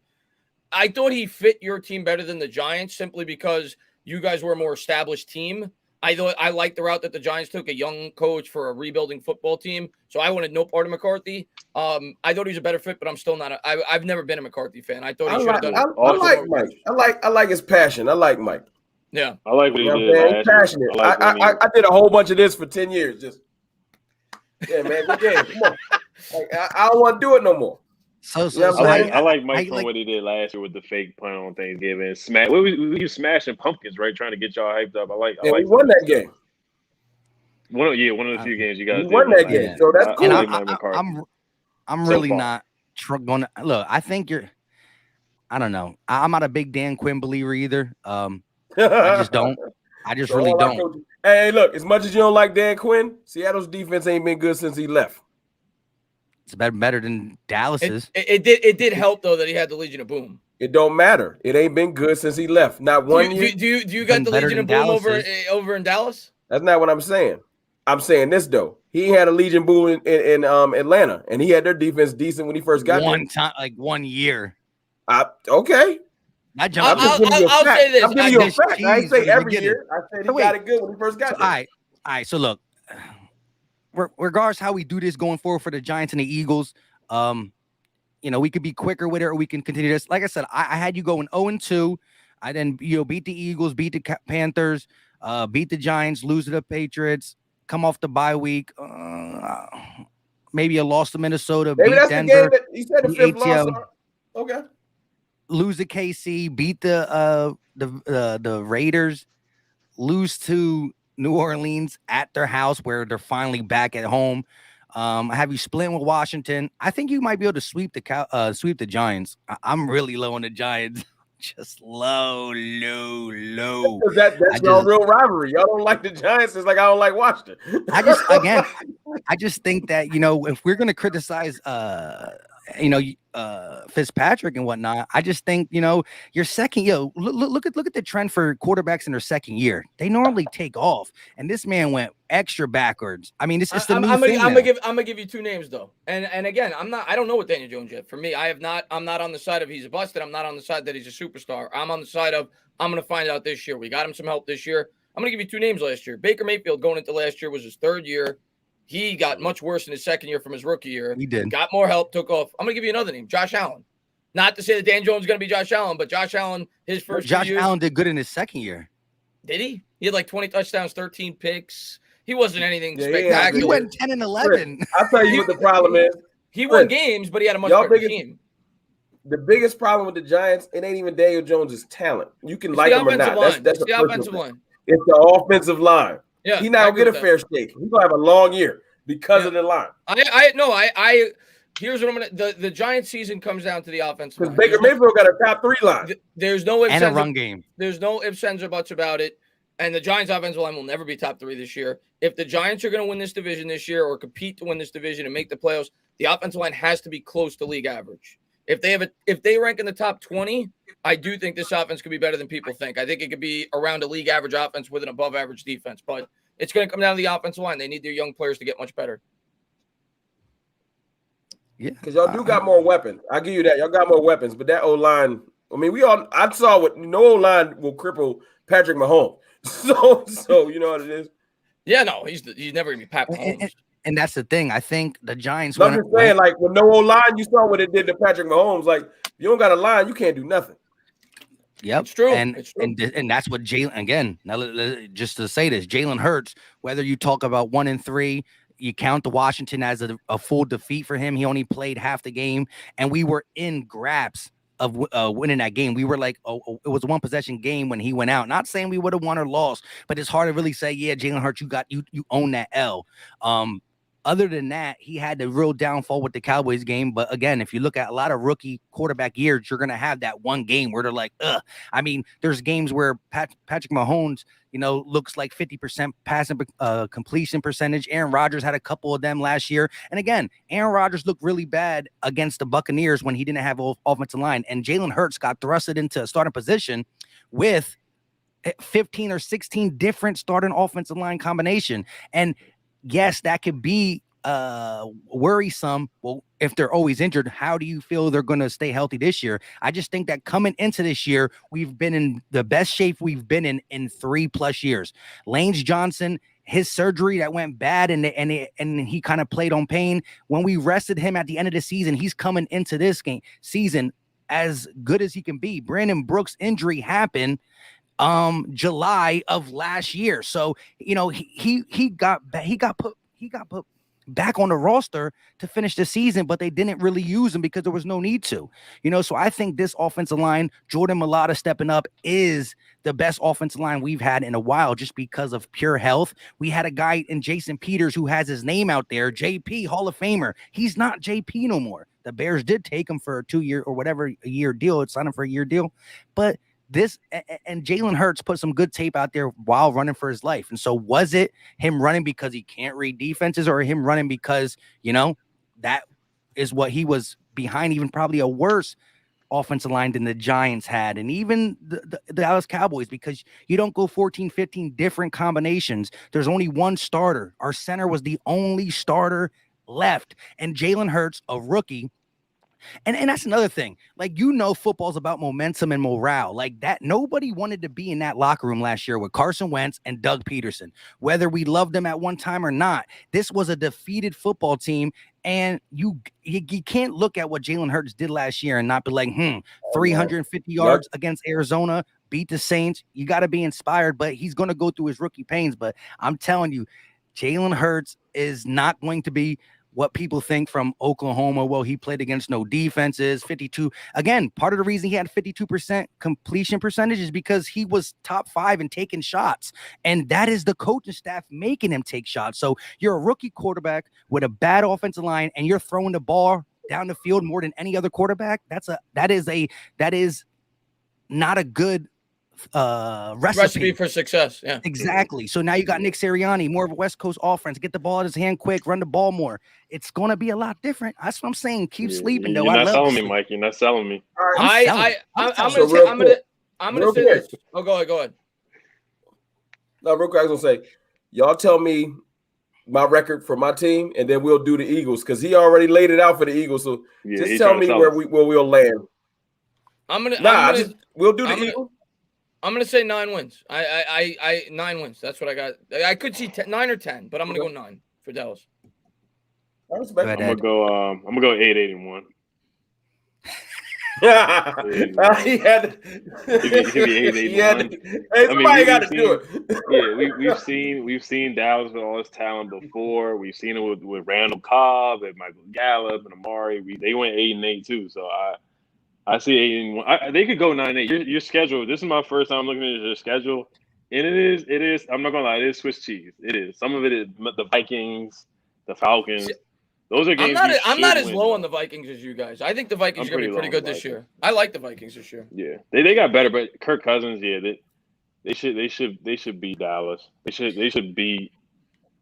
Speaker 3: I thought he fit your team better than the Giants simply because you guys were a more established team. I liked the route that the Giants took, a young coach for a rebuilding football team. So I wanted no part of McCarthy. I thought he was a better fit, but I'm still not. I've never been a McCarthy fan. I thought he should have done.
Speaker 4: I like Mike. I like his passion. I like Mike.
Speaker 3: Yeah,
Speaker 5: I like what he did.
Speaker 4: He's passionate. I did a whole bunch of this for 10 years. Just man, good game. Come on. I don't want to do it no more.
Speaker 2: So
Speaker 5: I like Mike for what he did last year with the fake punt on Thanksgiving. We was smashing pumpkins, right? Trying to get y'all hyped up. I like
Speaker 4: we won that game.
Speaker 5: One of the few games you guys
Speaker 4: won that game. So that's
Speaker 2: cool. I'm really not going to look. I think I don't know. I'm not a big Dan Quinn believer either. I just don't. I just really don't.
Speaker 4: Hey, look, as much as you don't like Dan Quinn, Seattle's defense ain't been good since he left.
Speaker 2: It's better than Dallas's.
Speaker 3: It did help though that he had the Legion of Boom.
Speaker 4: It don't matter. It ain't been good since he left. Not one year.
Speaker 3: Do you got the Legion of Boom over in Dallas?
Speaker 4: That's not what I'm saying. I'm saying this though. He had a Legion Boom in Atlanta, and he had their defense decent when he first got
Speaker 2: one time, like 1 year.
Speaker 4: Okay.
Speaker 3: I'll say this.
Speaker 4: I'm giving you a fact. I ain't say every year. I said he got it good when he first got there.
Speaker 2: All right. So look, regardless how we do this going forward for the Giants and the Eagles, we could be quicker with it, or we can continue this. Like I said, I had you going 0-2. I then beat the Eagles, beat the Panthers, beat the Giants, lose to the Patriots, come off the bye week. Maybe a loss to Minnesota.
Speaker 4: Maybe
Speaker 2: beat
Speaker 4: that's
Speaker 2: Denver,
Speaker 4: the game that he said the fifth loss. Okay.
Speaker 2: Lose to KC, beat the Raiders, lose to New Orleans at their house where they're finally back at home. Have you split with Washington? I think you might be able to sweep the Giants. I'm really low on the Giants. Just low.
Speaker 4: That's no real rivalry. Y'all don't like the Giants. It's like I don't like Washington.
Speaker 2: I just think that if we're gonna criticize Fitzpatrick and whatnot, I just think your second look at the trend for quarterbacks in their second year. They normally take off, and this man went extra backwards. I mean, it's the new thing.
Speaker 3: I'm gonna give you two names though, and again, I don't know what Daniel Jones yet. For me, I'm not on the side of he's a busted. I'm not on the side that he's a superstar. I'm on the side of I'm gonna find out this year. We got him some help this year. I'm gonna give you two names last year. Baker Mayfield going into last year was his third year. He got much worse in his second year from his rookie year.
Speaker 2: He did.
Speaker 3: Got more help, took off. I'm going to give you another name, Josh Allen. Not to say that Dan Jones is going to be Josh Allen, but Josh Allen, his first
Speaker 2: Josh
Speaker 3: years,
Speaker 2: Allen did good in his second year.
Speaker 3: Did he? He had like 20 touchdowns, 13 picks. He wasn't anything spectacular.
Speaker 2: He went 10-11.
Speaker 4: I'll tell you what the problem is.
Speaker 3: He won games, but he had a much better team.
Speaker 4: The biggest problem with the Giants, it ain't even Daniel Jones' talent. You can like him or not. That's the offensive line. It's the offensive line.
Speaker 3: Yeah,
Speaker 4: he's not gonna get a fair shake. He's gonna have a long year because of the line.
Speaker 3: Here's what I'm gonna. The Giants season comes down to the offensive line.
Speaker 4: Because Baker Mayfield got a top 3 line.
Speaker 3: There's no ifs,
Speaker 2: and a run game.
Speaker 3: There's no ifs, ands, or buts about it. And the Giants' offensive line will never be top 3 this year. If the Giants are going to win this division this year or compete to win this division and make the playoffs, the offensive line has to be close to league average. If they rank in the top 20, I do think this offense could be better than people think. I think it could be around a league average offense with an above average defense, but it's going to come down to the offensive line. They need their young players to get much better.
Speaker 4: Yeah, because y'all do got more weapons. I give you that. Y'all got more weapons, but that O-line, I mean, I saw what no O-line will cripple Patrick Mahomes. So you know what it is?
Speaker 3: Yeah, no, he's never going to be Pat Mahomes.
Speaker 2: And that's the thing. I think the Giants.
Speaker 4: I'm just saying, like, with no O-line, you saw what it did to Patrick Mahomes. Like, you don't got a line, you can't do nothing.
Speaker 2: Yep,
Speaker 3: it's true.
Speaker 2: And that's what Jalen. Again, now just to say this, Jalen Hurts. Whether you talk about 1-3, you count the Washington as a full defeat for him. He only played half the game, and we were in grasp of winning that game. We were like, it was a 1 possession game when he went out. Not saying we would have won or lost, but it's hard to really say, yeah, Jalen Hurts, you own that L. Other than that, he had the real downfall with the Cowboys game. But again, if you look at a lot of rookie quarterback years, you're going to have that one game where they're like, ugh. I mean, there's games where Patrick Mahomes, looks like 50% passing completion percentage. Aaron Rodgers had a couple of them last year. And again, Aaron Rodgers looked really bad against the Buccaneers when he didn't have an offensive line. And Jalen Hurts got thrusted into a starting position with 15 or 16 different starting offensive line combination. And yes, that could be worrisome. Well, if they're always injured, how do you feel they're going to stay healthy this year? I just think that coming into this year, we've been in the best shape we've been in 3+ years. Lane Johnson, his surgery that went bad and he kind of played on pain. When we rested him at the end of the season, he's coming into this season as good as he can be. Brandon Brooks' injury happened July of last year. So, he got put back on the roster to finish the season, but they didn't really use him because there was no need to, so I think this offensive line, Jordan Mailata stepping up, is the best offensive line we've had in a while just because of pure health. We had a guy in Jason Peters who has his name out there, JP, Hall of Famer. He's not JP no more. The Bears did take him for a 2-year or whatever a year deal. It's signed him for a year deal, but this and Jalen Hurts put some good tape out there while running for his life. And so was it him running because he can't read defenses, or him running because, that is what he was behind, even probably a worse offensive line than the Giants had, and even the Dallas Cowboys, because you don't go 14, 15 different combinations. There's only one starter. Our center was the only starter left, and Jalen Hurts, a rookie. And that's another thing. Like, football's about momentum and morale. Like that, nobody wanted to be in that locker room last year with Carson Wentz and Doug Peterson. Whether we loved them at one time or not, this was a defeated football team. And you can't look at what Jalen Hurts did last year and not be like, 350 yards against Arizona, beat the Saints. You got to be inspired, but he's going to go through his rookie pains. But I'm telling you, Jalen Hurts is not going to be what people think from Oklahoma. Well, he played against no defenses, 52. Again, part of the reason he had 52% completion percentage is because he was top 5 and taking shots. And that is the coaching staff making him take shots. So you're a rookie quarterback with a bad offensive line and you're throwing the ball down the field more than any other quarterback. That is not a good recipe
Speaker 3: for success. Yeah,
Speaker 2: exactly. So now you got Nick Sirianni, more of a West Coast offense, get the ball in his hand quick, run the ball more. It's going to be a lot different. That's what I'm saying. Keep sleeping, though.
Speaker 5: You're not selling me, Mike. You're not selling me.
Speaker 3: I'm gonna say this. Oh, go ahead.
Speaker 4: No, real quick, I was gonna say, y'all tell me my record for my team, and then we'll do the Eagles, because he already laid it out for the Eagles. So just tell me where we'll land. We'll do the Eagles.
Speaker 3: I'm gonna say 9 wins. I 9 wins. That's what I got. I could see 9 or 10, but I'm gonna go 9 for Dallas.
Speaker 4: I respect.
Speaker 5: I'm gonna go 8-1.
Speaker 4: He had somebody got to do it.
Speaker 5: Yeah, we've seen Dallas with all his talent before. We've seen it with Randall Cobb and Michael Gallup and Amari. They went 8-8 too. So I see 8-1. They could go 9-8. Your schedule. This is my first time looking at your schedule, and it is. I'm not gonna lie. It is Swiss cheese. It is. Some of it is the Vikings, the Falcons. Those are games.
Speaker 3: I'm not as low on the Vikings as you guys. I think the Vikings are gonna be pretty good this year. I like the Vikings this year.
Speaker 5: Yeah, they got better, but Kirk Cousins. Yeah, they should beat Dallas. They should beat.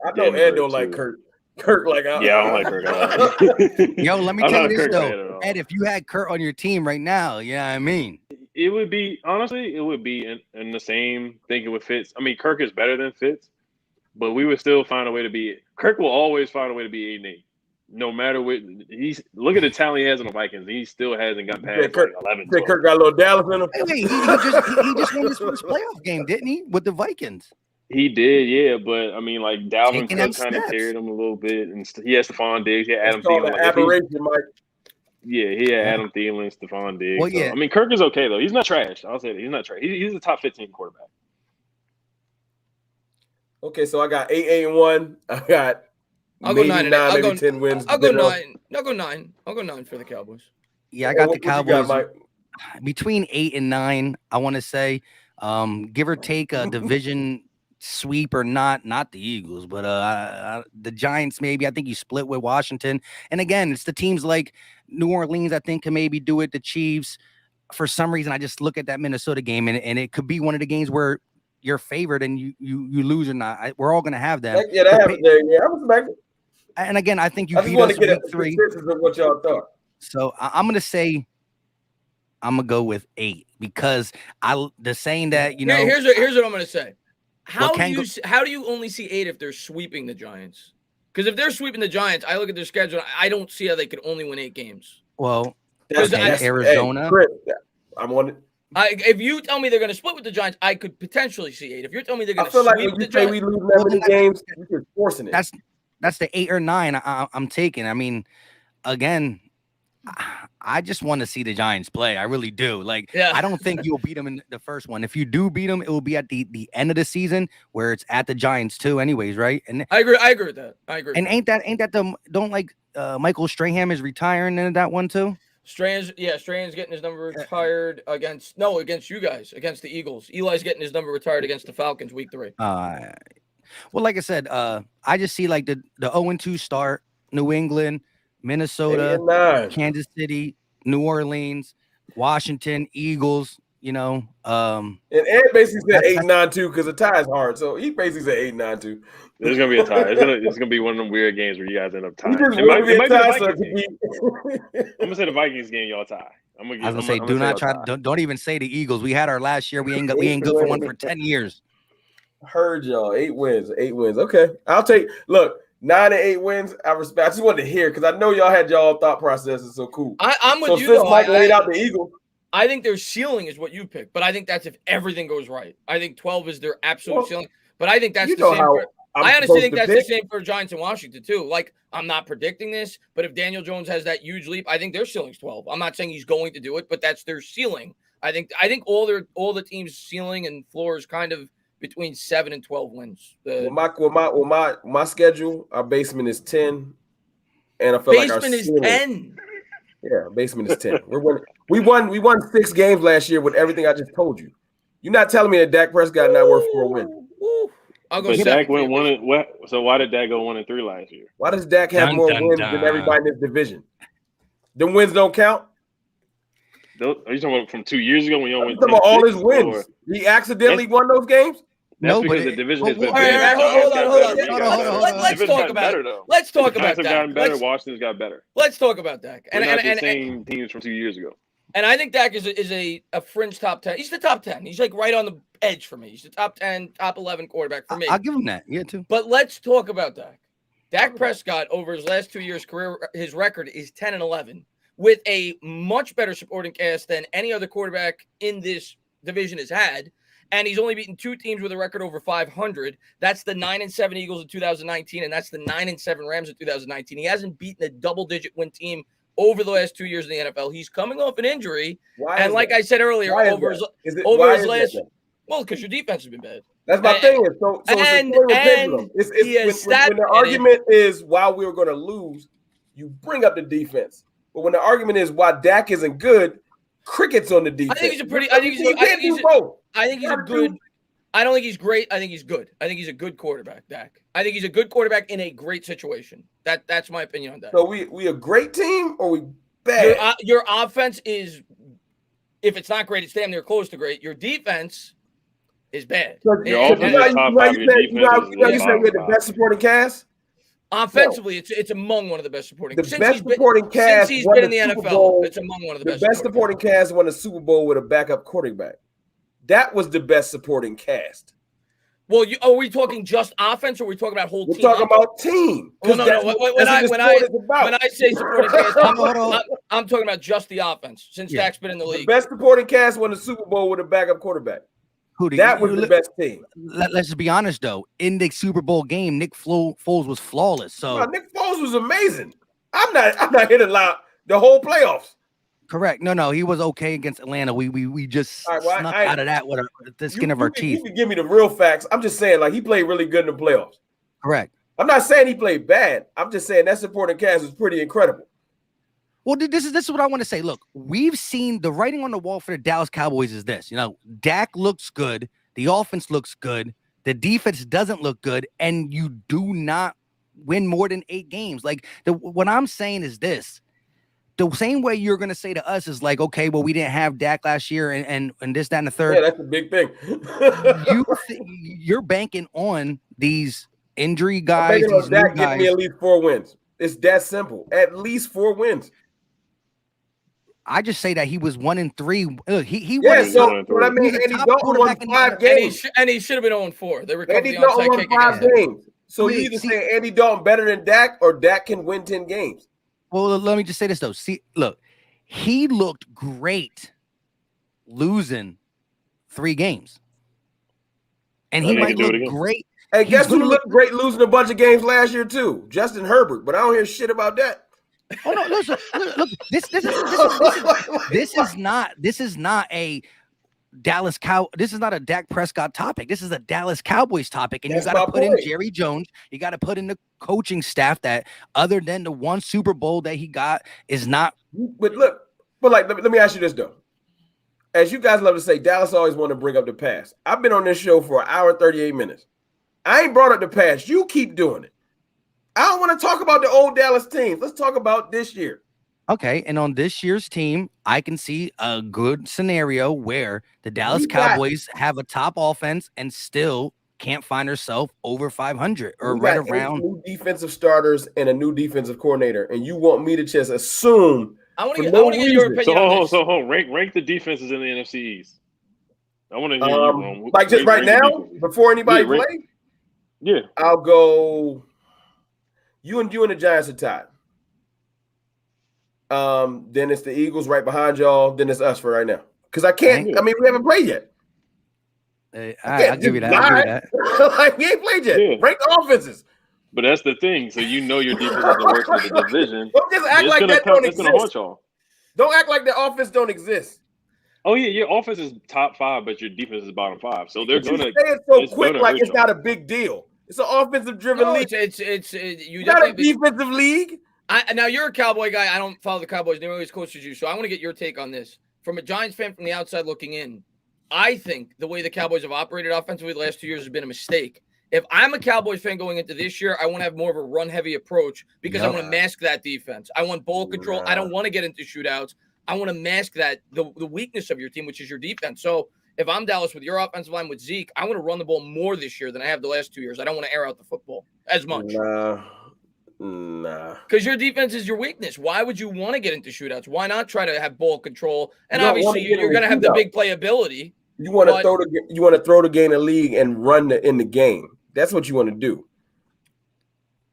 Speaker 4: I know Ed don't like Kirk. Kurt, I
Speaker 5: don't like Kurt.
Speaker 2: Yo, let me tell you this though, Ed. If you had Kurt on your team right now, you know what I mean?
Speaker 5: It would be in the same thinking with Fitz. I mean, Kirk is better than Fitz, but we would still find a way to be. Kirk will always find a way to be 8-8, no matter what. Look at the talent he has on the Vikings. He still hasn't got past 11.
Speaker 4: Kirk got a little Dallas in him.
Speaker 2: Wait, he just won his first playoff game, didn't he, with the Vikings?
Speaker 5: He did, yeah, but I mean, like Dalvin Cook kind of carried him a little bit, and he had Stephon Diggs, he had Adam Thielen.
Speaker 4: Aberration, Mike.
Speaker 5: Yeah, he had Adam Thielen, Stephon Diggs.
Speaker 2: Well, yeah.
Speaker 5: So, I mean, Kirk is okay though. He's not trash. I'll say that he's not trash. He's a top 15 quarterback.
Speaker 4: Okay, so I got 8-1. I got.
Speaker 3: I'll go 9
Speaker 4: maybe 10 wins.
Speaker 3: I'll go 9. I'll go 9. I'll go 9 for the Cowboys.
Speaker 2: Yeah, I got the Cowboys between 8 and 9. I want to say, give or take a division sweep or not the Eagles, but the Giants maybe. I think you split with Washington, and again, it's the teams like New Orleans I think can maybe do it. The Chiefs, for some reason, I just look at that Minnesota game, and it could be one of the games where you're favored and you lose or not. We're all gonna have that.
Speaker 4: Yeah, that happens there. Yeah, I respect it.
Speaker 2: And again, I think you
Speaker 4: beat us week 3. Of what y'all thought.
Speaker 2: So I'm gonna say I'm gonna go with 8 because the saying that
Speaker 3: Here's what I'm gonna say. How do you only see 8 if they're sweeping the Giants? Because if they're sweeping the Giants, I look at their schedule. I don't see how they could only win 8 games.
Speaker 2: Well, that's Arizona.
Speaker 4: I'm on it.
Speaker 3: If you tell me they're going to split with the Giants, I could potentially see 8. If you're telling me they're going to sweep
Speaker 4: like
Speaker 3: the Giants,
Speaker 4: we lose that many games, we're forcing it.
Speaker 2: That's the 8 or 9 I'm taking. I mean, again, I just want to see the Giants play. I really do. I don't think you'll beat them in the first one. If you do beat them, it will be at the end of the season where it's at the Giants too, anyways, right? And
Speaker 3: I agree with that. I agree.
Speaker 2: And ain't that Michael Strahan is retiring in that one too? Strahan's
Speaker 3: getting his number retired against you guys, against the Eagles. Eli's getting his number retired against the Falcons week 3.
Speaker 2: Well, like I said, I just see like the 0-2 start, New England, Minnesota, Kansas City, New Orleans, Washington, Eagles,
Speaker 4: And Ed basically said 8-9-2 because the tie is hard. So he basically said 8-9-2.
Speaker 5: There's gonna be a tie. It's gonna be one of them weird games where you guys end up tying.
Speaker 4: It might be the Vikings
Speaker 5: game. I'm gonna say the Vikings game, y'all tie.
Speaker 2: I was gonna say, do not try. Don't even say the Eagles. We had our last year. We ain't good for one for 10 years.
Speaker 4: Heard y'all. 8 wins. Okay, I'll take. Look, 9 and 8 wins. I respect. I just wanted to hear because I know y'all had y'all thought processes. So cool.
Speaker 3: I'm with you.
Speaker 4: Since
Speaker 3: though,
Speaker 4: Mike laid out the Eagles.
Speaker 3: I think their ceiling is what you picked, but I think that's if everything goes right. I think 12 is their absolute ceiling, but I think that's the same. I honestly think that's the same for Giants and Washington too. Like, I'm not predicting this, but if Daniel Jones has that huge leap, I think their ceiling's 12. I'm not saying he's going to do it, but that's their ceiling. I think all the teams' ceiling and floor is kind of between 7 and 12 wins.
Speaker 4: My schedule, our basement is 10, and I feel like our
Speaker 3: basement is 10.
Speaker 4: Yeah, basement is 10. We won 6 games last year with everything I just told you. You're not telling me that Dak Prescott not worth 4 wins.
Speaker 5: But Dak went 1. So why did Dak go 1-3 last year?
Speaker 4: Why does Dak have more wins than everybody in this division? The wins don't count.
Speaker 5: Are you talking about from 2 years ago when you went?
Speaker 4: Talking about all his wins. He accidentally won those games.
Speaker 5: That's because the division has been
Speaker 3: better. Hold on. Let's talk about it. Let's talk about
Speaker 5: that. Gotten better. Washington's got better.
Speaker 3: Let's talk about Dak.
Speaker 5: And the same teams from 2 years ago.
Speaker 3: And I think Dak is a fringe top 10. He's the top 10. He's like right on the edge for me. He's the top 10, top 11 quarterback for me.
Speaker 2: I'll give him that. Yeah, too.
Speaker 3: But let's talk about Dak. Dak Prescott, over his last 2 years' career, his record is 10-11 with a much better supporting cast than any other quarterback in this division has had. And he's only beaten 2 teams with a record over 500. That's the 9-7 Eagles in 2019, and that's the 9-7 Rams in 2019. He hasn't beaten a double-digit win team over the last 2 years in the NFL. He's coming off an injury. And like I said earlier, over his last – well, because your defense has been bad.
Speaker 4: That's my thing. So when the argument is why we were going to lose, you bring up the defense. But when the argument is why Dak isn't good, cricket's on the defense.
Speaker 3: I think he's a good – I don't think he's great. I think he's good. I think he's a good quarterback, Dak. I think he's a good quarterback in a great situation. That's my opinion on that.
Speaker 4: So we a great team or we bad?
Speaker 3: Your offense is, if it's not great, it's damn near close to great. Your defense is bad.
Speaker 4: You said we had the best supporting cast?
Speaker 3: Offensively, it's among one of the best supporting
Speaker 4: cast. Since he's been in the
Speaker 3: NFL, it's among one of the best.
Speaker 4: The best supporting cast won the Super Bowl with a backup quarterback. That was the best supporting cast.
Speaker 3: Well, are we talking just offense, or are we talking about whole team?
Speaker 4: We're talking about team.
Speaker 3: No. When I say supporting cast, I'm talking about just the offense. Since Dak's been in the league,
Speaker 4: the best supporting cast won the Super Bowl with a backup quarterback. That was the best team.
Speaker 2: Let's just be honest, though. In the Super Bowl game, Nick Foles was flawless. So
Speaker 4: Nick Foles was amazing. I'm not here to lie. The whole playoffs.
Speaker 2: Correct. No, he was okay against Atlanta. We just snuck out of that with the skin of our teeth.
Speaker 4: You can give me the real facts. I'm just saying, like, he played really good in the playoffs.
Speaker 2: Correct.
Speaker 4: I'm not saying he played bad. I'm just saying that supporting cast was pretty incredible.
Speaker 2: Well, this is what I want to say. Look, we've seen the writing on the wall for the Dallas Cowboys is this. Dak looks good. The offense looks good. The defense doesn't look good. And you do not win more than 8 games. Like, what I'm saying is this. The same way you're going to say to us is like, okay, well, we didn't have Dak last year and this, that, and the third.
Speaker 4: Yeah, that's a big thing.
Speaker 2: You're banking on these injury guys. These
Speaker 4: Dak give me at least 4 wins. It's that simple. At least 4 wins.
Speaker 2: I just say that he was 1-3. He
Speaker 4: won. So what I mean, Andy Dalton won 5 games,
Speaker 3: and he should have been 0-4. They recovered
Speaker 4: Andy Dalton won 5 games. So you either say Andy Dalton better than Dak, or Dak can win 10 games.
Speaker 2: Well, let me just say this though. See, look, he looked great losing 3 games, and he might look great.
Speaker 4: Hey, guess who looked great losing a bunch of games last year too? Justin Herbert, but I don't hear shit about that.
Speaker 2: Oh no! Listen, look. This is not a Dallas Cow. This is not a Dak Prescott topic. This is a Dallas Cowboys topic, and you got to put in Jerry Jones. You got to put in the coaching staff that, other than the one Super Bowl that he got, is not.
Speaker 4: But let me ask you this though. As you guys love to say, Dallas always want to bring up the past. I've been on this show for 1 hour and 38 minutes. I ain't brought up the past. You keep doing it. I don't want to talk about the old Dallas teams. Let's talk about this year.
Speaker 2: Okay, and on this year's team, I can see a good scenario where the Dallas Cowboys have a top offense and still can't find herself over 500 or right around.
Speaker 4: New defensive starters and a new defensive coordinator, and you want me to just assume?
Speaker 3: I want to get your opinion on this.
Speaker 5: So rank the defenses in the NFC East. I want to hear you, Rome.
Speaker 4: Like just right now, before anybody play.
Speaker 5: Yeah,
Speaker 4: I'll go. You and the Giants are tied. Then it's the Eagles right behind y'all. Then it's us for right now. Because I can't. I mean, we haven't played yet.
Speaker 2: I'll give you that.
Speaker 4: Like, we ain't played yet. Yeah. Rank the offenses.
Speaker 5: But that's the thing. So you know your defense is the worst of the division.
Speaker 4: Don't just act like that don't exist. Haunt y'all. Don't act like the offense don't exist.
Speaker 5: Oh yeah, your offense is top 5, but your defense is bottom 5. So they're going to
Speaker 4: say it so quick, like it's not a big deal. It's an offensive-driven league.
Speaker 3: It's
Speaker 4: not a defensive league.
Speaker 3: Now you're a Cowboy guy. I don't follow the Cowboys nearly as close as you, so I want to get your take on this. From a Giants fan from the outside looking in, I think the way the Cowboys have operated offensively the last 2 years has been a mistake. If I'm a Cowboys fan going into this year, I want to have more of a run-heavy approach because I want to mask that defense. I want ball control. I don't want to get into shootouts. I want to mask that the weakness of your team, which is your defense. So if I'm Dallas with your offensive line with Zeke, I want to run the ball more this year than I have the last 2 years. I don't want to air out the football as much.
Speaker 4: Nah.
Speaker 3: Because your defense is your weakness. Why would you want to get into shootouts? Why not try to have ball control? And obviously, you're going to have the big playability.
Speaker 4: You want to throw to gain a league and run in the game. That's what you want to do.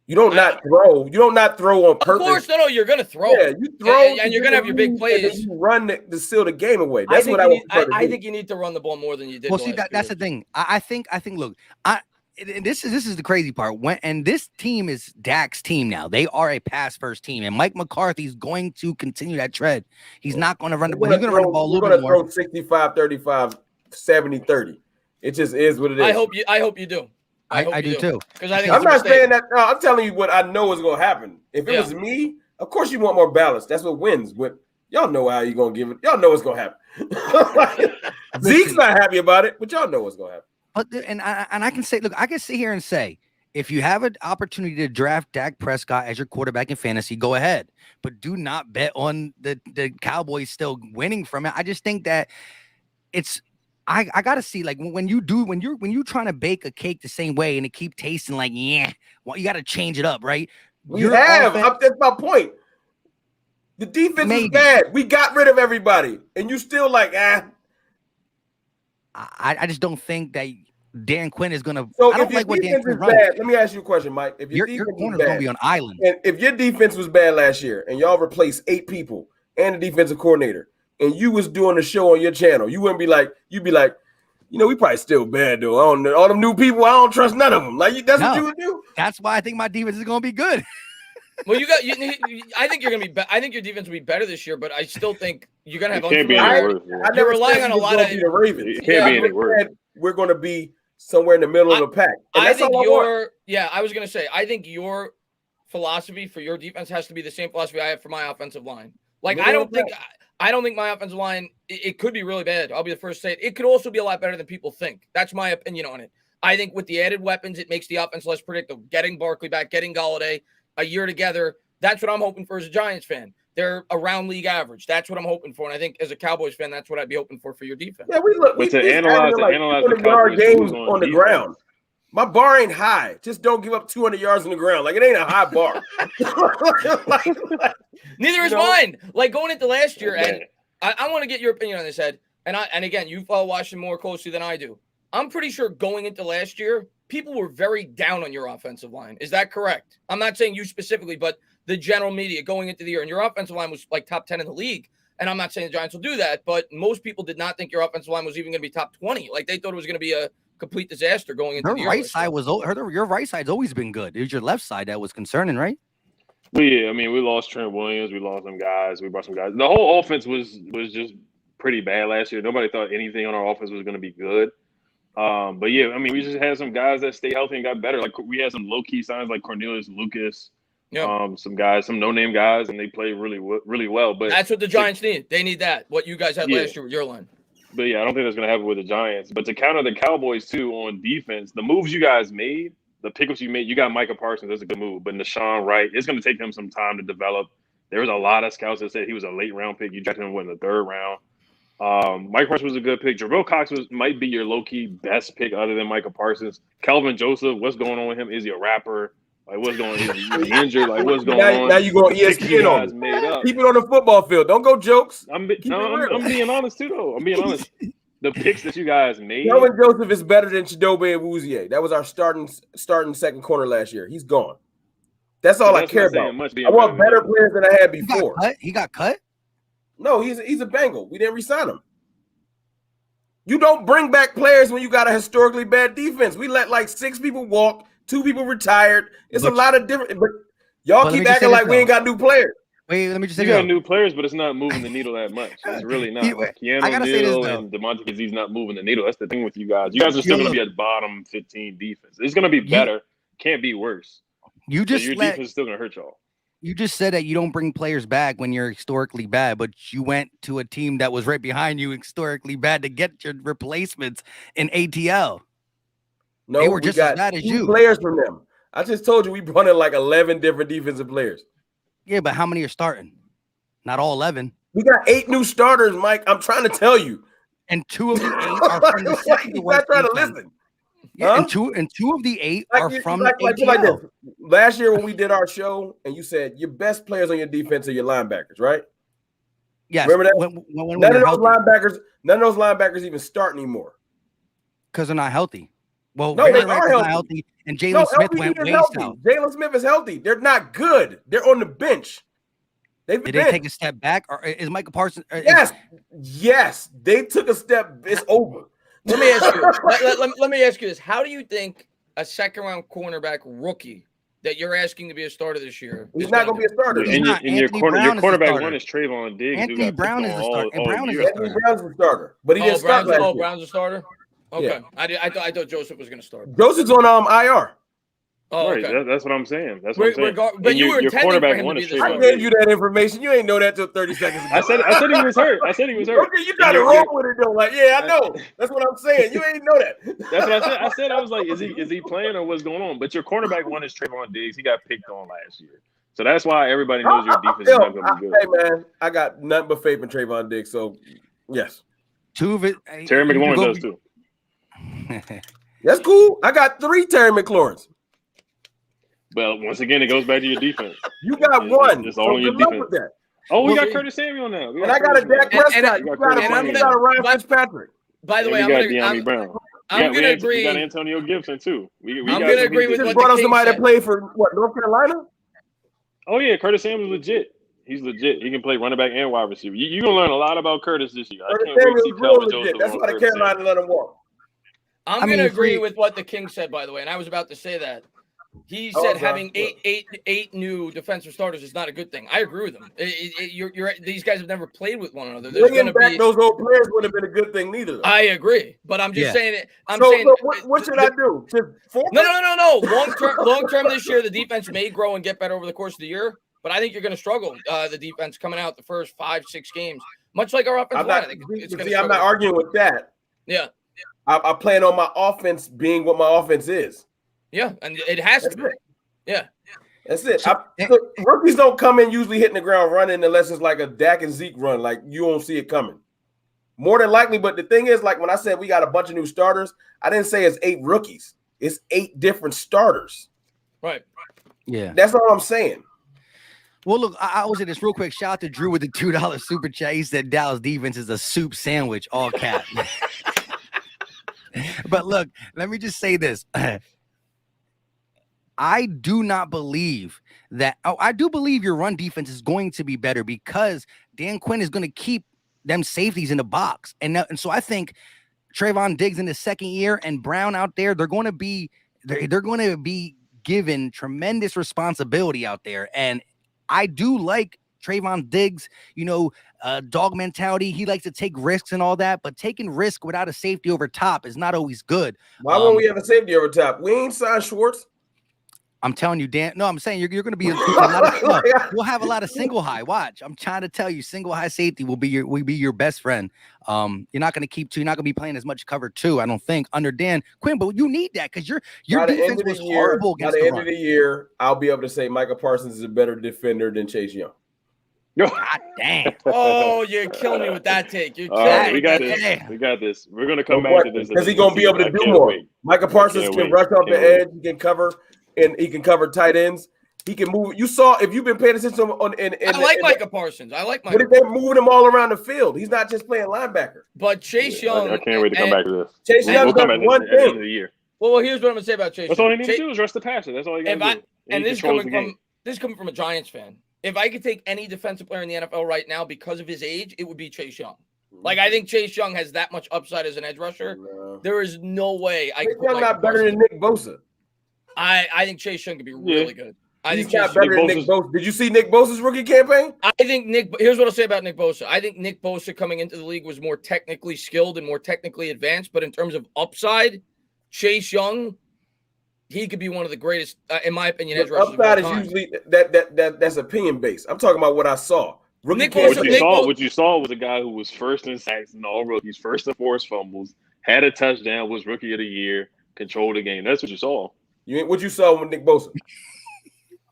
Speaker 4: You don't not throw. You don't not throw on purpose.
Speaker 3: Of course, no. You're going to throw.
Speaker 4: Yeah, you throw,
Speaker 3: and you're going to have your big plays.
Speaker 4: You run to seal the game away. That's what I
Speaker 3: I think you need to run the ball more than you did.
Speaker 2: Well, see, that's the thing. I think. Look, this is the crazy part. And this team is Dak's team now. They are a pass-first team, and Mike McCarthy's going to continue that tread. He's not going to run the ball. He's going to run the ball a little bit more.
Speaker 4: We're going to throw 65-35, 70-30. It just is what it is.
Speaker 3: I hope you do.
Speaker 2: I do too.
Speaker 3: Because I think
Speaker 4: I'm not saying that. No, I'm telling you what I know is going to happen. If it was me, of course you want more balance. That's what wins. But y'all know how you're going to give it. Y'all know what's going to happen. Zeke's not happy about it, but y'all know what's going to happen.
Speaker 2: But and I can say, look, I can sit here and say, if you have an opportunity to draft Dak Prescott as your quarterback in fantasy, go ahead. But do not bet on the Cowboys still winning from it. I just think that it's. I gotta see, like, when you're trying to bake a cake the same way and it keep tasting like well, you gotta change it up, right?
Speaker 4: That's my point. The defense is bad. We got rid of everybody, and you still like
Speaker 2: I just don't think that Dan Quinn is gonna.
Speaker 4: So
Speaker 2: I don't like what Dan Quinn runs.
Speaker 4: Let me ask you a question, Mike. If your
Speaker 2: corner's gonna be on island,
Speaker 4: and if your defense was bad last year, and y'all replaced 8 people and a defensive coordinator, and you was doing the show on your channel, you'd be like, we probably still bad though. I don't know all them new people. I don't trust none of them. Like that's what you would do.
Speaker 2: That's why I think my defense is gonna be good.
Speaker 3: Well, I think you're gonna be. I think your defense will be better this year, but I still think you're gonna have.
Speaker 5: It can't be any worse.
Speaker 3: You're relying on a lot of
Speaker 4: the Ravens.
Speaker 5: It can't be any worse.
Speaker 4: We're gonna be somewhere in the middle of the pack.
Speaker 3: I think I was gonna say. I think your philosophy for your defense has to be the same philosophy I have for my offensive line. Like I don't think my offensive line. It could be really bad. I'll be the first to say it. It could also be a lot better than people think. That's my opinion on it. I think with the added weapons, it makes the offense less predictable. Getting Barkley back, getting Galladay a year together. That's what I'm hoping for as a Giants fan. They're around league average. That's what I'm hoping for. And I think as a Cowboys fan, that's what I'd be hoping for your defense.
Speaker 4: Yeah, we analyze the Cowboys games on the ground. My bar ain't high. Just don't give up 200 yards on the ground. Like, it ain't a high bar.
Speaker 3: Neither is mine. Like, going into last year, and I want to get your opinion on this, Ed. And again, you follow Washington more closely than I do. I'm pretty sure going into last year, people were very down on your offensive line. Is that correct? I'm not saying you specifically, but the general media going into the year. And your offensive line was like top 10 in the league. And I'm not saying the Giants will do that, but most people did not think your offensive line was even going to be top 20. Like, they thought it was going to be a complete disaster going into the year.
Speaker 2: Your right side's always been good. It was your left side that was concerning, right?
Speaker 5: Well, yeah, I mean, we lost Trent Williams. We lost some guys. We brought some guys. The whole offense was just pretty bad last year. Nobody thought anything on our offense was going to be good. But yeah, I mean, we just had some guys that stayed healthy and got better. Like, we had some low key signs like Cornelius Lucas, some guys, some no name guys, and they played really well. But
Speaker 3: that's what the Giants need. They need that. What you guys had last year with your line.
Speaker 5: But yeah, I don't think that's going to happen with the Giants. But to counter the Cowboys too on defense, the moves you guys made, the pickups you made, you got Micah Parsons. That's a good move. But Nashawn Wright, it's going to take him some time to develop. There was a lot of scouts that said he was a late round pick. You drafted him in the 3rd round. Mike Parsons was a good pick. Jabril Cox might be your low-key best pick other than Micah Parsons. Kelvin Joseph, what's going on with him? Is he a rapper? Like, what's going on? Is he injured? Like, what's going on?
Speaker 4: Now you going ESPN on me. Keep it on the football field. Don't go jokes.
Speaker 5: I'm being honest, too, though. I'm being honest. The picks that you guys made.
Speaker 4: Kelvin Joseph is better than Chidobe Awuzie. That was our starting second corner last year. He's gone. That's all I care about. I want better players than I had before.
Speaker 2: He got cut?
Speaker 4: No, he's a Bengal. We didn't re-sign him. You don't bring back players when you got a historically bad defense. We let like 6 people walk, 2 people retired. It's a lot of different. But y'all keep acting like we ain't got new players.
Speaker 2: Wait, let me just say
Speaker 5: you got new players, but it's not moving the needle that much. It's really not. Keanu Neal and DeMonte Kazee not moving the needle. That's the thing with you guys. You guys are still going to be at bottom 15 defense. It's going to be better. Can't be worse. Your defense is still going to hurt y'all.
Speaker 2: You just said that you don't bring players back when you're historically bad, but you went to a team that was right behind you historically bad to get your replacements in ATL.
Speaker 4: No,
Speaker 2: they were just as bad as you.
Speaker 4: Players from them. I just told you we brought in like 11 different defensive players.
Speaker 2: Yeah, but how many are starting? Not all 11.
Speaker 4: We got 8 new starters, Mike. I'm trying to tell you.
Speaker 2: And 2 of the 8 are from the second
Speaker 4: He's not trying to listen.
Speaker 2: Yeah, and two of the 8 are from ATL.
Speaker 4: Like this. Last year when we did our show, and you said your best players on your defense are your linebackers, right?
Speaker 2: Yes.
Speaker 4: Remember that?
Speaker 2: When
Speaker 4: none of those linebackers even start anymore
Speaker 2: because they're not healthy. Well,
Speaker 4: no, they are
Speaker 2: healthy. And Jalen Smith went way south.
Speaker 4: Jalen Smith is healthy. They're not good. They're on the bench.
Speaker 2: Did they take a step back, or is Micah Parsons?
Speaker 4: Yes, they took a step. It's over.
Speaker 3: Let me ask you. let me ask you this: how do you think a second-round cornerback rookie that you're asking to be a starter this year?
Speaker 4: He's not going to be a starter.
Speaker 5: And your cornerback one is Trayvon Diggs.
Speaker 2: Anthony Brown is a starter.
Speaker 4: Brown's a starter, but he didn't start last year.
Speaker 3: Brown's a starter. Okay, yeah. I thought Joseph was going to start.
Speaker 4: Joseph's on IR.
Speaker 3: Oh, okay.
Speaker 5: Right, that's what I'm saying. That's what I'm saying.
Speaker 3: But you were intending for him to be the starter.
Speaker 4: I gave you that information. You ain't know that till 30 seconds ago.
Speaker 5: I said he was hurt. Okay,
Speaker 4: you got it wrong with it though. Like, yeah, I know. That's what I'm saying. You ain't know that.
Speaker 5: That's what I said. I was like, is he playing or what's going on? But your cornerback one is Trayvon Diggs. He got picked on last year. So that's why everybody knows your defense is not going to be good.
Speaker 4: Hey, man, I got nothing but faith in Trayvon Diggs. So, yes.
Speaker 2: 2 of it.
Speaker 5: Terry McLaurin does too.
Speaker 4: That's cool. I got 3 Terry McLaurins.
Speaker 5: Well, once again, it goes back to your defense.
Speaker 4: You got one.
Speaker 5: It's all on your defense.
Speaker 4: With that.
Speaker 5: Oh, we got Curtis Samuel now.
Speaker 4: And I got a Dak Prescott. You got a Ryan Fitzpatrick.
Speaker 3: By the way, I'm going to agree.
Speaker 5: We got Antonio Gibson too.
Speaker 3: I'm going to agree with what
Speaker 4: brought up somebody that played for what, North Carolina.
Speaker 5: Oh yeah, Curtis Samuel's legit. He's legit. He can play running back and wide receiver. You're gonna learn a lot about Curtis this year.
Speaker 4: Curtis Samuel's real legit. That's why the Carolina let him walk.
Speaker 3: I'm going to agree with what the King said, by the way, and I was about to say that. He said having eight new defensive starters is not a good thing. I agree with him. These guys have never played with one another.
Speaker 4: Bringing back those old players would have been a good thing neither.
Speaker 3: I agree, but I'm just saying it.
Speaker 4: What should I do?
Speaker 3: No. Long term this year, the defense may grow and get better over the course of the year, but I think you're going to struggle. The defense coming out the first 5-6 games, much like our offensive line.
Speaker 4: I'm not arguing with that.
Speaker 3: Yeah,
Speaker 4: I plan on my offense being what my offense is.
Speaker 3: Yeah, and it has to be. Yeah.
Speaker 4: That's it. Rookies don't come in usually hitting the ground running unless it's like a Dak and Zeke run. Like, you won't see it coming. More than likely, but the thing is, like, when I said we got a bunch of new starters, I didn't say it's 8 rookies. It's 8 different starters.
Speaker 3: Right.
Speaker 2: Yeah.
Speaker 4: That's all I'm saying.
Speaker 2: Well, look, I was in this real quick. Shout out to Drew with the $2 super chat. He said Dallas defense is a soup sandwich, all cap. But look, let me just say this. I do not believe that. I do believe your run defense is going to be better because Dan Quinn is going to keep them safeties in the box. And so I think Trayvon Diggs in his second year and Brown out there, they're going to be given tremendous responsibility out there. And I do like Trayvon Diggs, dog mentality. He likes to take risks and all that, but taking risk without a safety over top is not always good.
Speaker 4: Why won't we have a safety over top? We ain't signed Schwartz.
Speaker 2: I'm telling you, Dan. No, I'm saying you're going to be we'll have a lot of single high. Watch, I'm trying to tell you, single high safety will be your best friend. You're not going to keep 2. You're not going to be playing as much cover 2, I don't think, under Dan Quinn. But you need that because your defense was horrible against the run.
Speaker 4: By the end of the year, I'll be able to say Micah Parsons is a better defender than Chase Young.
Speaker 2: God damn.
Speaker 3: Oh, you're killing me with that take. You're killing
Speaker 5: All right,
Speaker 3: me.
Speaker 5: we got
Speaker 3: with
Speaker 5: this.
Speaker 3: that.
Speaker 5: We got this. We're gonna come back to this.
Speaker 4: Because he's gonna be able to do more. Micah Parsons can rush off the edge. He can cover, and he can cover tight ends. He can move. You saw if you've been paying attention
Speaker 3: I like Micah Parsons. I like Micah.
Speaker 4: But they're moving him all around the field. He's not just playing linebacker.
Speaker 3: But Chase Young.
Speaker 5: I can't wait to come back to this.
Speaker 4: Chase Young does one
Speaker 5: at the end of
Speaker 4: thing.
Speaker 5: the year.
Speaker 3: Well, here's what I'm gonna say about Chase.
Speaker 5: That's all he needs to do is rush the passer. That's all he got to do.
Speaker 3: And this is coming from a Giants fan. If I could take any defensive player in the NFL right now because of his age, it would be Chase Young. Like, I think Chase Young has that much upside as an edge rusher. No. There is no way I could.
Speaker 4: Chase Young not better than Nick Bosa.
Speaker 3: I think Chase Young could be really good.
Speaker 4: He's not better than Nick Bosa. Did you see Nick Bosa's rookie campaign?
Speaker 3: I think here's what I'll say about Nick Bosa. I think Nick Bosa coming into the league was more technically skilled and more technically advanced. But in terms of upside, Chase Young, he could be one of the greatest, in my opinion, edge rushers.
Speaker 4: Upside is usually that's opinion based. I'm talking about what I saw.
Speaker 5: What you saw was a guy who was first in sacks in all rookies, first in forced fumbles, had a touchdown, was rookie of the year, controlled the game. That's what you saw.
Speaker 4: What you saw with Nick Bosa?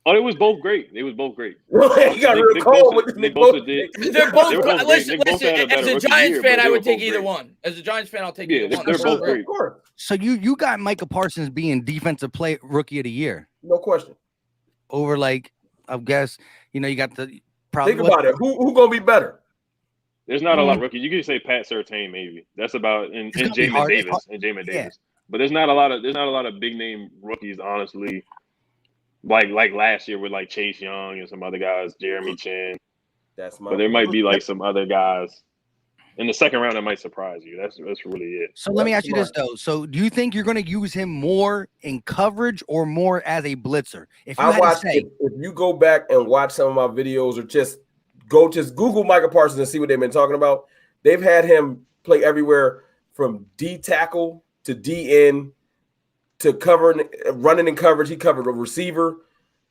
Speaker 5: Oh, it was both great. He
Speaker 4: got real cold with Nick Bosa.
Speaker 3: They're both great. Listen, as a Giants fan, I would take either one. As a Giants fan, I'll take either one.
Speaker 5: They're both great.
Speaker 2: So you got Micah Parsons being defensive play rookie of the year.
Speaker 4: No question.
Speaker 2: Over I guess, you got the probably.
Speaker 4: Think about it. Who gonna be better?
Speaker 5: There's not a lot of rookies. You can say Pat Surtain maybe. That's about and Jamin Davis. But there's not a lot of big name rookies, honestly. Like last year with Chase Young and some other guys, Jeremy Chin. But there might be some other guys in the second round that might surprise you. That's really it.
Speaker 2: So let me ask you this though. So do you think you're going to use him more in coverage or more as a blitzer? If
Speaker 4: you go back and watch some of my videos or just Google Micah Parsons and see what they've been talking about. They've had him play everywhere from D tackle to D end to covering, running in coverage. He covered a receiver.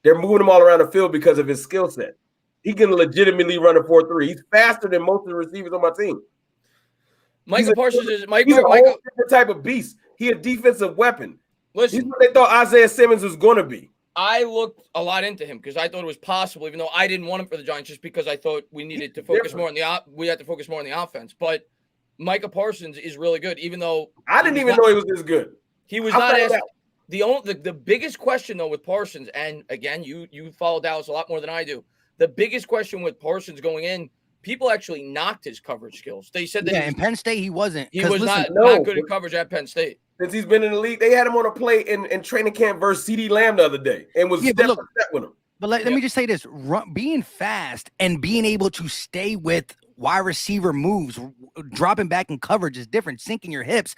Speaker 4: They're moving him all around the field because of his skill set. He can legitimately run a 4.3. He's faster than most of the receivers on my team.
Speaker 3: Micah Parsons is
Speaker 4: a whole different type of beast. He a defensive weapon.
Speaker 3: Listen,
Speaker 4: he's what they thought Isaiah Simmons was going to be.
Speaker 3: I looked a lot into him because I thought it was possible, even though I didn't want him for the Giants, just because I thought we needed to focus more on we had to focus more on the offense. But Micah Parsons is really good, even though
Speaker 4: I didn't even know he was this good.
Speaker 3: He was not asked. The biggest question though with Parsons, and again, you follow Dallas a lot more than I do. The biggest question with Parsons going in, people actually knocked his coverage skills. They said that
Speaker 2: in Penn State he wasn't.
Speaker 3: He was not good at coverage at Penn State.
Speaker 4: Since he's been in the league, they had him on a play in training camp versus CeeDee Lamb the other day and was step with him.
Speaker 2: But let me just say this: being fast and being able to stay with wide receiver moves, dropping back in coverage is different. Sinking your hips,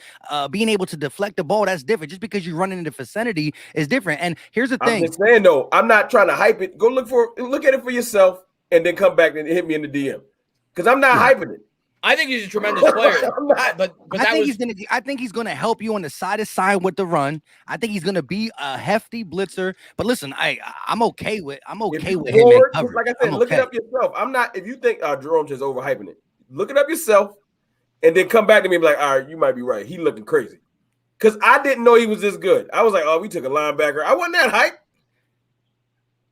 Speaker 2: being able to deflect the ball, that's different. Just because you're running in the vicinity is different. And here's the thing:
Speaker 4: I'm just saying though, I'm not trying to hype it. Go look at it for yourself, and then come back and hit me in the DM because I'm not hyping it.
Speaker 3: I think he's a tremendous player.
Speaker 2: I think he's gonna help you on the side with the run. I think he's gonna be a hefty blitzer. But listen, I'm okay with him in coverage.
Speaker 4: Like I said, look it up yourself. I'm not. If you think Jerome just overhyping it, look it up yourself, and then come back to me and be like, all right, you might be right. He looking crazy because I didn't know he was this good. I was like, oh, we took a linebacker. I wasn't that hype.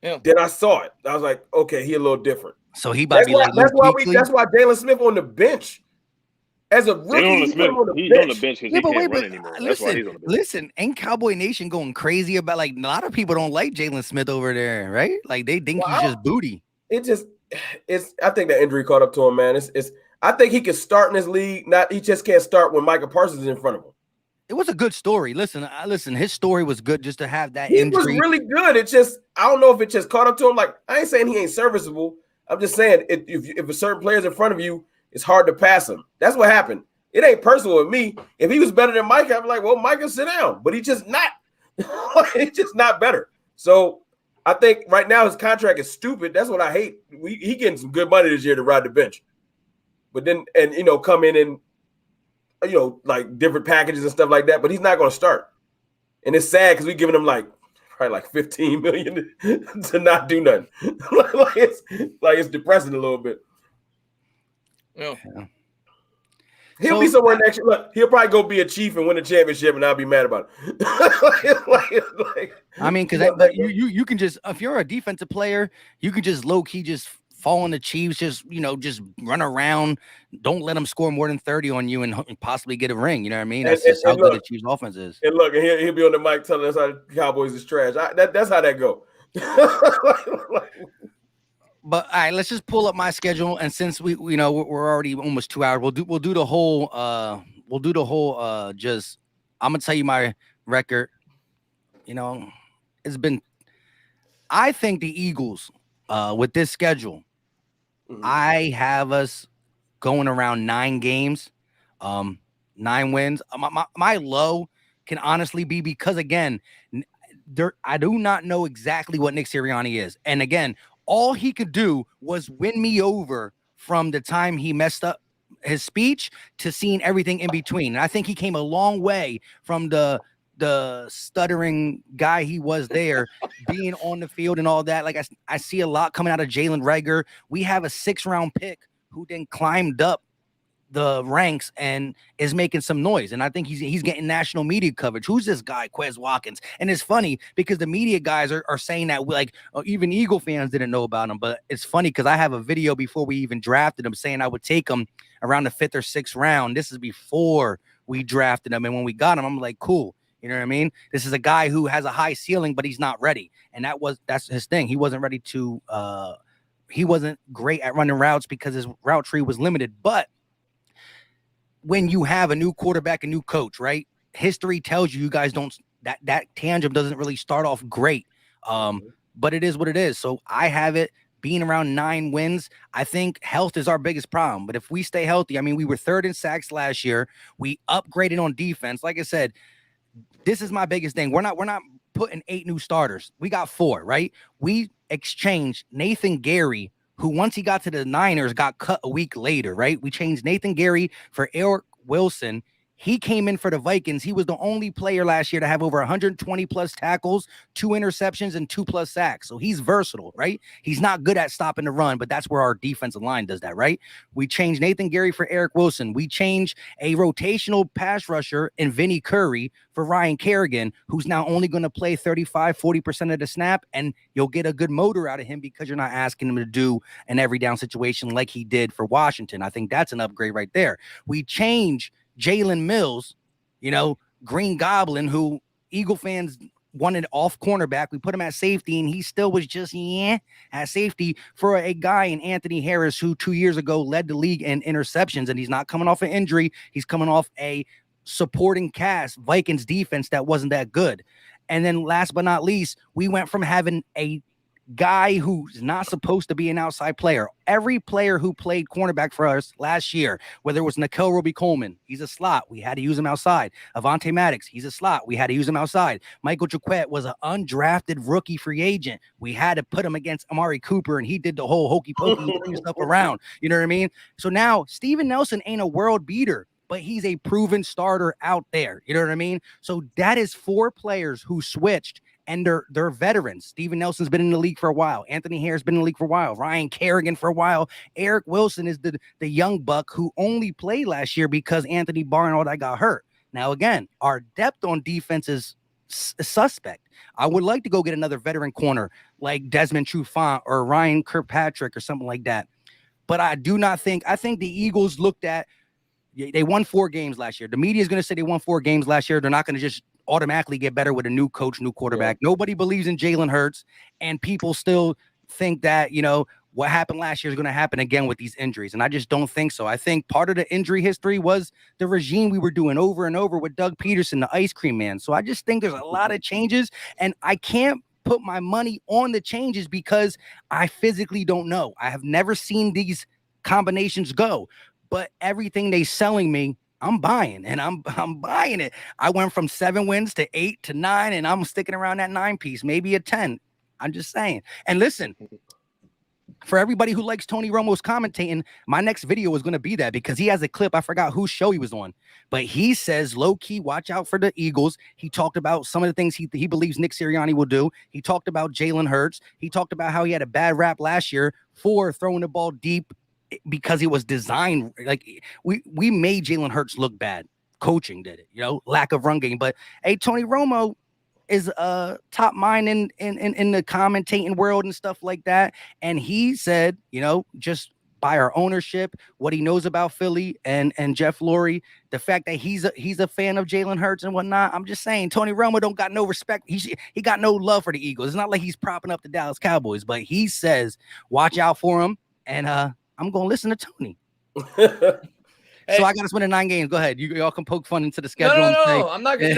Speaker 3: Yeah.
Speaker 4: Then I saw it. I was like, okay, he a little different.
Speaker 2: So he might be
Speaker 4: that's why Jalen Smith on the bench as a rookie.
Speaker 5: He's on the bench because he can't run anymore. That's why he's on the bench.
Speaker 2: Listen, ain't Cowboy Nation going crazy about a lot of people don't like Jalen Smith over there, right? Like they think he's just booty.
Speaker 4: I think that injury caught up to him, man. I think he can start in this league. He just can't start when Micah Parsons is in front of him.
Speaker 2: It was a good story. Listen, his story was good just to have that injury.
Speaker 4: He was really good. I don't know if it just caught up to him. Like, I ain't saying he ain't serviceable. I'm just saying if a certain player's in front of you, it's hard to pass him. That's what happened. It ain't personal with me. If he was better than Mike, I'd be like, well, Micah, sit down. But he's just not. He's just not better. So I think right now his contract is stupid. That's what I hate. He getting some good money this year to ride the bench. But then, come in and, like different packages and stuff like that. But he's not going to start. And it's sad because we giving him probably $15 million to not do nothing. it's depressing a little bit.
Speaker 3: Yeah.
Speaker 4: He'll be somewhere next year. Look, he'll probably go be a Chief and win a championship, and I'll be mad about it.
Speaker 2: Because you can just, if you're a defensive player, you can just low key just fall on the Chiefs, just run around. Don't let them score more than 30 on you and possibly get a ring. You know what I mean? That's just how good the Chiefs offense is.
Speaker 4: And look, and he'll be on the mic telling us how the Cowboys is trash. That's how that go.
Speaker 2: But all right, let's just pull up my schedule, and since we're already almost 2 hours, we'll do the whole just I'm gonna tell you my record. It's been, I think the Eagles with this schedule, I have us going around 9 games, 9 wins. My low can honestly be because again, I do not know exactly what Nick Sirianni is, and again, all he could do was win me over from the time he messed up his speech to seeing everything in between. And I think he came a long way from the stuttering guy he was there, being on the field and all that. Like I see a lot coming out of Jalen Reagor. We have a 6th-round pick who then climbed up the ranks and is making some noise, and I think he's getting national media coverage. Who's this guy, Quez Watkins? And it's funny because the media guys are saying that even Eagle fans didn't know about him, but it's funny because I have a video before we even drafted him saying I would take him around the 5th or 6th round. This is before we drafted him, and when we got him, I'm like, cool. You know what I mean? This is a guy who has a high ceiling, but he's not ready, and that's his thing. He wasn't ready to. He wasn't great at running routes because his route tree was limited, but when you have a new quarterback, a new coach, right? History tells you guys don't that tangent doesn't really start off great. But it is what it is. So I have it being around 9 wins. I think health is our biggest problem. But if we stay healthy, I mean, we were 3rd in sacks last year. We upgraded on defense. Like I said, this is my biggest thing. We're not putting 8 new starters. We got 4, right? We exchanged Nathan Gary, who once he got to the Niners got cut a week later, right? We changed Nathan Gary for Eric Wilson. He came in for the Vikings. He was the only player last year to have over 120 plus tackles, 2 interceptions, and 2 plus sacks. So he's versatile, right? He's not good at stopping the run, but that's where our defensive line does that, right? We changed Nathan Gary for Eric Wilson. We changed a rotational pass rusher in Vinny Curry for Ryan Kerrigan, who's now only going to play 40% of the snap, and you'll get a good motor out of him because you're not asking him to do an every down situation like he did for Washington. I think that's an upgrade right there. We change Jalen Mills, Green Goblin, who Eagle fans wanted off cornerback. We put him at safety, and he still was just at safety for a guy in Anthony Harris, who 2 years ago led the league in interceptions, and he's not coming off an injury. He's coming off a supporting cast Vikings defense that wasn't that good. And then last but not least, we went from having a guy who's not supposed to be an outside player. Every player who played cornerback for us last year, whether it was Nickel Roby-Coleman, he's a slot. We had to use him outside. Avonte Maddox, he's a slot. We had to use him outside. Michael Jaquette was an undrafted rookie free agent. We had to put him against Amari Cooper, and he did the whole hokey pokey bring stuff around. You know what I mean? So now Steven Nelson ain't a world beater, but he's a proven starter out there. You know what I mean? So that is 4 players who switched, and they're veterans. Steven Nelson's been in the league for a while. Anthony Harris been in the league for a while. Ryan Kerrigan for a while. Eric Wilson is the young buck who only played last year because Anthony Barr and all that got hurt. Now, again, our depth on defense is suspect. I would like to go get another veteran corner like Desmond Trufant or Ryan Kirkpatrick or something like that. But I do not think – I think the Eagles looked at – they won 4 games last year. The media is going to say they won 4 games last year. They're not going to just automatically get better with a new coach, new quarterback. Yeah. Nobody believes in Jalen Hurts, and people still think that, what happened last year is going to happen again with these injuries. And I just don't think so. I think part of the injury history was the regime we were doing over and over with Doug Peterson, the ice cream man. So I just think there's a lot of changes, and I can't put my money on the changes because I physically don't know. I have never seen these combinations go, but everything they selling me, I'm buying, and I'm buying it. I went from 7 wins to 8 to 9, and I'm sticking around that 9 piece, maybe a 10. I'm just saying. And listen, for everybody who likes Tony Romo's commentating, my next video is going to be that because he has a clip. I forgot whose show he was on, but he says low key, watch out for the Eagles. He talked about some of the things he believes Nick Sirianni will do. He talked about Jalen Hurts. He talked about how he had a bad rap last year for throwing the ball deep, because it was designed like we made Jalen Hurts look bad. Coaching did it, lack of run game. But hey, Tony Romo, is a top mind in the commentating world and stuff like that. And he said, just by our ownership, what he knows about Philly and Jeff Lurie, the fact that he's a fan of Jalen Hurts and whatnot. I'm just saying, Tony Romo don't got no respect. He got no love for the Eagles. It's not like he's propping up the Dallas Cowboys, but he says, watch out for him. And I'm gonna listen to Tony. So I got us winning 9 games. Go ahead. Y'all can poke fun into the schedule.
Speaker 3: No. I'm not gonna.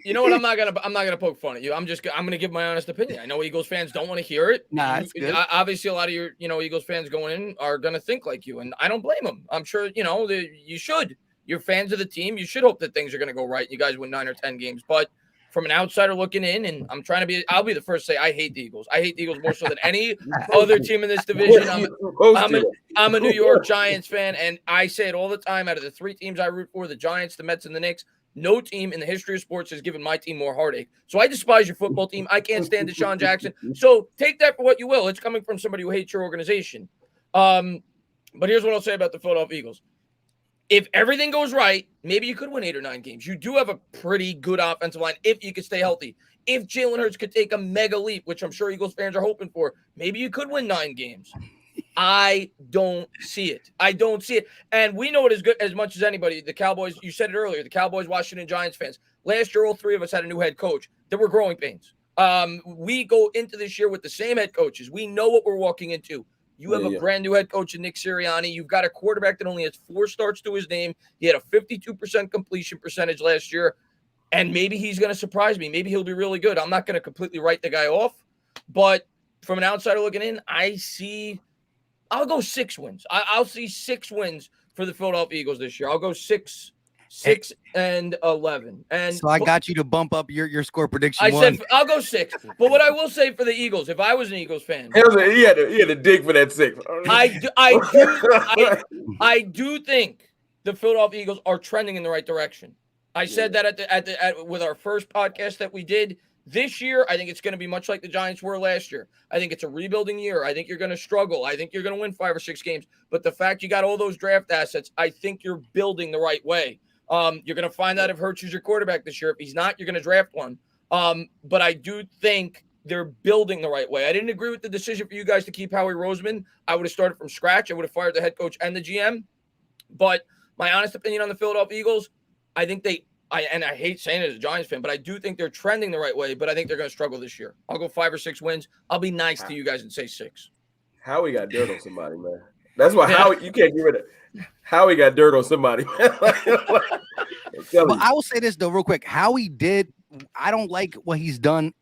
Speaker 3: You know what? I'm not gonna poke fun at you. I'm gonna give my honest opinion. I know Eagles fans don't want to hear it.
Speaker 2: Nah, it's good.
Speaker 3: Obviously, a lot of your Eagles fans going in are gonna think like you, and I don't blame them. I'm sure you should. You're fans of the team. You should hope that things are gonna go right. You guys win 9 or 10 games, but from an outsider looking in, and I'll be the first to say I hate the Eagles. I hate the Eagles more so than any other team in this division. I'm a New York Giants fan, and I say it all the time. Out of the 3 teams I root for, the Giants, the Mets, and the Knicks, no team in the history of sports has given my team more heartache. So I despise your football team. I can't stand Deshaun Jackson. So take that for what you will. It's coming from somebody who hates your organization. But here's what I'll say about the Philadelphia Eagles. If everything goes right, maybe you could win 8 or 9 games. You do have a pretty good offensive line if you could stay healthy. If Jalen Hurts could take a mega leap, which I'm sure Eagles fans are hoping for, maybe you could win 9 games. I don't see it. And we know it as much as anybody. The Cowboys, you said it earlier, the Cowboys, Washington Giants fans. Last year, all 3 of us had a new head coach. There were growing pains. We go into this year with the same head coaches. We know what we're walking into. You have a brand new head coach in Nick Sirianni. You've got a quarterback that only has 4 starts to his name. He had a 52% completion percentage last year, and maybe he's going to surprise me. Maybe he'll be really good. I'm not going to completely write the guy off, but from an outsider looking in, I'll go 6 wins. I'll see 6 wins for the Philadelphia Eagles this year. I'll go 6 and 11. And
Speaker 2: so I got you to bump up your score prediction.
Speaker 3: I said I'll go 6. But what I will say for the Eagles, if I was an Eagles fan,
Speaker 4: he had to dig for that 6.
Speaker 3: I do think the Philadelphia Eagles are trending in the right direction. I said that with our first podcast that we did. This year, I think it's going to be much like the Giants were last year. I think it's a rebuilding year. I think you're going to struggle. I think you're going to win 5 or 6 games. But the fact you got all those draft assets, I think you're building the right way. You're going to find out if Hurts is your quarterback this year. If he's not, you're going to draft one. But I do think they're building the right way. I didn't agree with the decision for you guys to keep Howie Roseman. I would have started from scratch. I would have fired the head coach and the GM. But my honest opinion on the Philadelphia Eagles, I think I hate saying it as a Giants fan, but I do think they're trending the right way, but I think they're going to struggle this year. I'll go 5 or 6 wins. I'll be nice to you guys and say 6.
Speaker 4: Howie got dirt on somebody, man. That's why Howie, you can't get rid of Howie got dirt on somebody.
Speaker 2: But I will say this though, real quick. Howie did. I don't like what he's done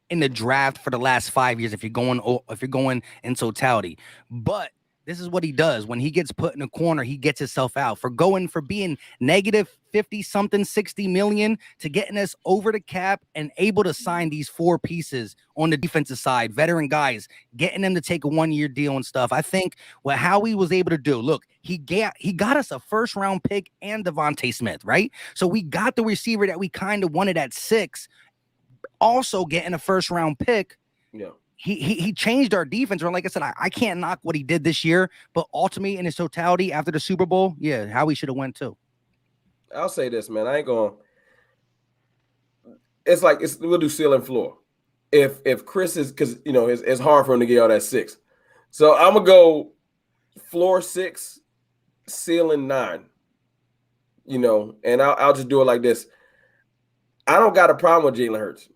Speaker 2: in the draft for the last 5 years. If you're going in totality, but this is what he does when he gets put in a corner. He gets himself out for being negative 50-something, 60 million to getting us over the cap and able to sign these 4 pieces on the defensive side, veteran guys, getting them to take a 1-year deal and stuff. I think what Howie was able to do, look, he got us a 1st-round pick and Devontae Smith, right? So we got the receiver that we kind of wanted at 6, also getting a 1st-round pick.
Speaker 4: Yeah.
Speaker 2: He changed our defense. Or like I said, I can't knock what he did this year, but ultimately in his totality after the Super Bowl, yeah, Howie should have went too.
Speaker 4: I'll say this, man. I ain't going. It's like we'll do ceiling floor. If Chris is, because it's hard for him to get all that 6. So I'm gonna go floor 6, ceiling 9. And I'll just do it like this. I don't got a problem with Jalen Hurts.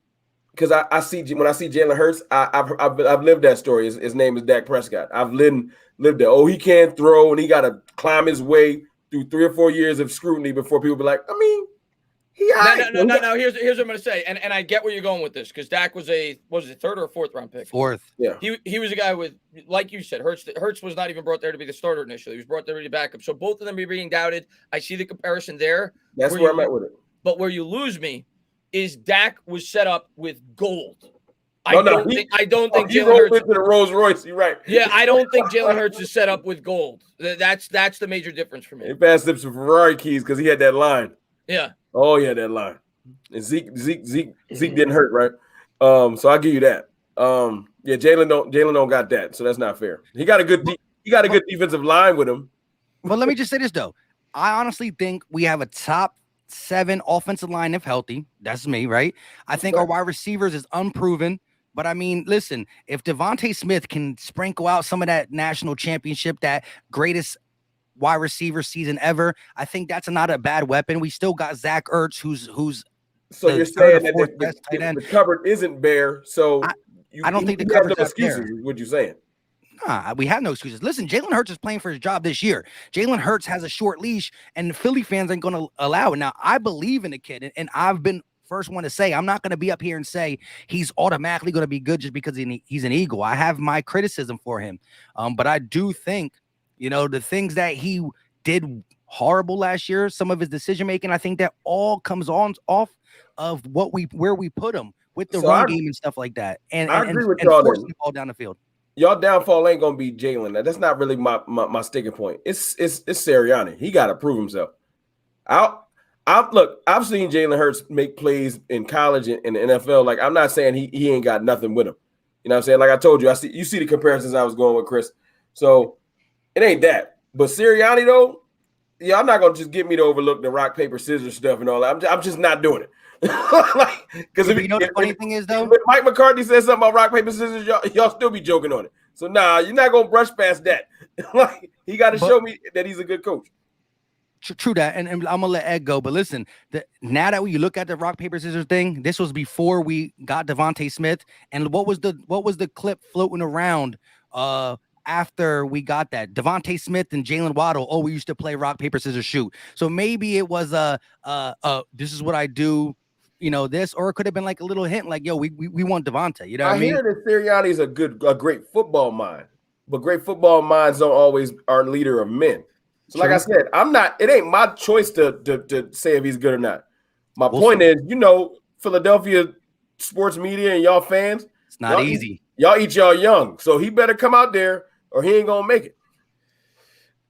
Speaker 4: Because I see when I see Jalen Hurts, I've lived that story. His name is Dak Prescott. I've lived that. Oh, he can't throw, and he got to climb his way through 3 or 4 years of scrutiny before people be like, I mean,
Speaker 3: No. Here's what I'm going to say, and I get where you're going with this because Dak was a 3rd or 4th round pick.
Speaker 2: 4th.
Speaker 4: Yeah.
Speaker 3: He was a guy with, like you said, Hurts was not even brought there to be the starter initially. He was brought there to be backup. So both of them are being doubted. I see the comparison there.
Speaker 4: That's where I'm at with it.
Speaker 3: But where you lose me is Dak was set up with gold. I don't think Jalen Hurts
Speaker 4: into the Rolls Royce. You're right.
Speaker 3: Yeah, I don't think Jalen Hurts is set up with gold. That's the major difference for me.
Speaker 4: He passed him some Ferrari keys because he had that line.
Speaker 3: Yeah.
Speaker 4: Oh yeah, that line. And Zeke didn't hurt, right? So I'll give you that. Yeah, Jalen don't got that, so that's not fair. He got a good defensive line with him.
Speaker 2: But let me just say this though. I honestly think we have a top 7 offensive line if healthy. That's me, right? I think our wide receivers is unproven. But I mean, listen, if Devontae Smith can sprinkle out some of that national championship, that greatest wide receiver season ever, I think that's not a bad weapon. We still got Zach Ertz, who's
Speaker 4: so you're saying that the cupboard isn't bare. So
Speaker 2: I don't think the cupboard's
Speaker 4: no excuses. What you saying?
Speaker 2: Nah, we have no excuses. Listen, Jalen Hurts is playing for his job this year. Jalen Hurts has a short leash, and the Philly fans ain't going to allow it. Now, I believe in the kid, and I've been first one to say I'm not going to be up here and say he's automatically going to be good just because he's an Eagle. I have my criticism for him, but I do think, the things that he did horrible last year, some of his decision making, I think that all comes off of where we put him with the run game and stuff like that, and
Speaker 4: I agree with y'all.
Speaker 2: Forcing the ball down the field.
Speaker 4: Y'all downfall ain't gonna be Jalen. That's not really my sticking point. It's Sirianni. He got to prove himself. I've seen Jalen Hurts make plays in college and in the NFL. Like, I'm not saying he ain't got nothing with him. You know what I'm saying? Like I told you, you see the comparisons I was going with, Chris. So it ain't that. But Sirianni though, y'all not gonna just get me to overlook the rock paper scissors stuff and all that. I'm just not doing it. Because
Speaker 2: the funny thing is though,
Speaker 4: if Mike McCarthy says something about rock paper scissors, y'all still be joking on it. So you're not gonna brush past that. Like, he got to show me that he's a good coach.
Speaker 2: True that, and I'm gonna let Ed go. But listen, now that you look at the rock paper scissors thing, this was before we got Devontae Smith. And what was the clip floating around after we got that? Devontae Smith and Jalen Waddle. Oh, we used to play rock paper scissors shoot. So maybe it was this is what I do. This, or it could have been like a little hint, like, yo, we want Devontae. You know what I mean?
Speaker 4: I hear that Sirianni is a great football mind, but great football minds don't always are leader of men. So, like I said, it ain't my choice to say if he's good or not. My point is, Philadelphia sports media and y'all fans,
Speaker 2: it's not easy.
Speaker 4: Y'all eat y'all young, so he better come out there or he ain't gonna make it.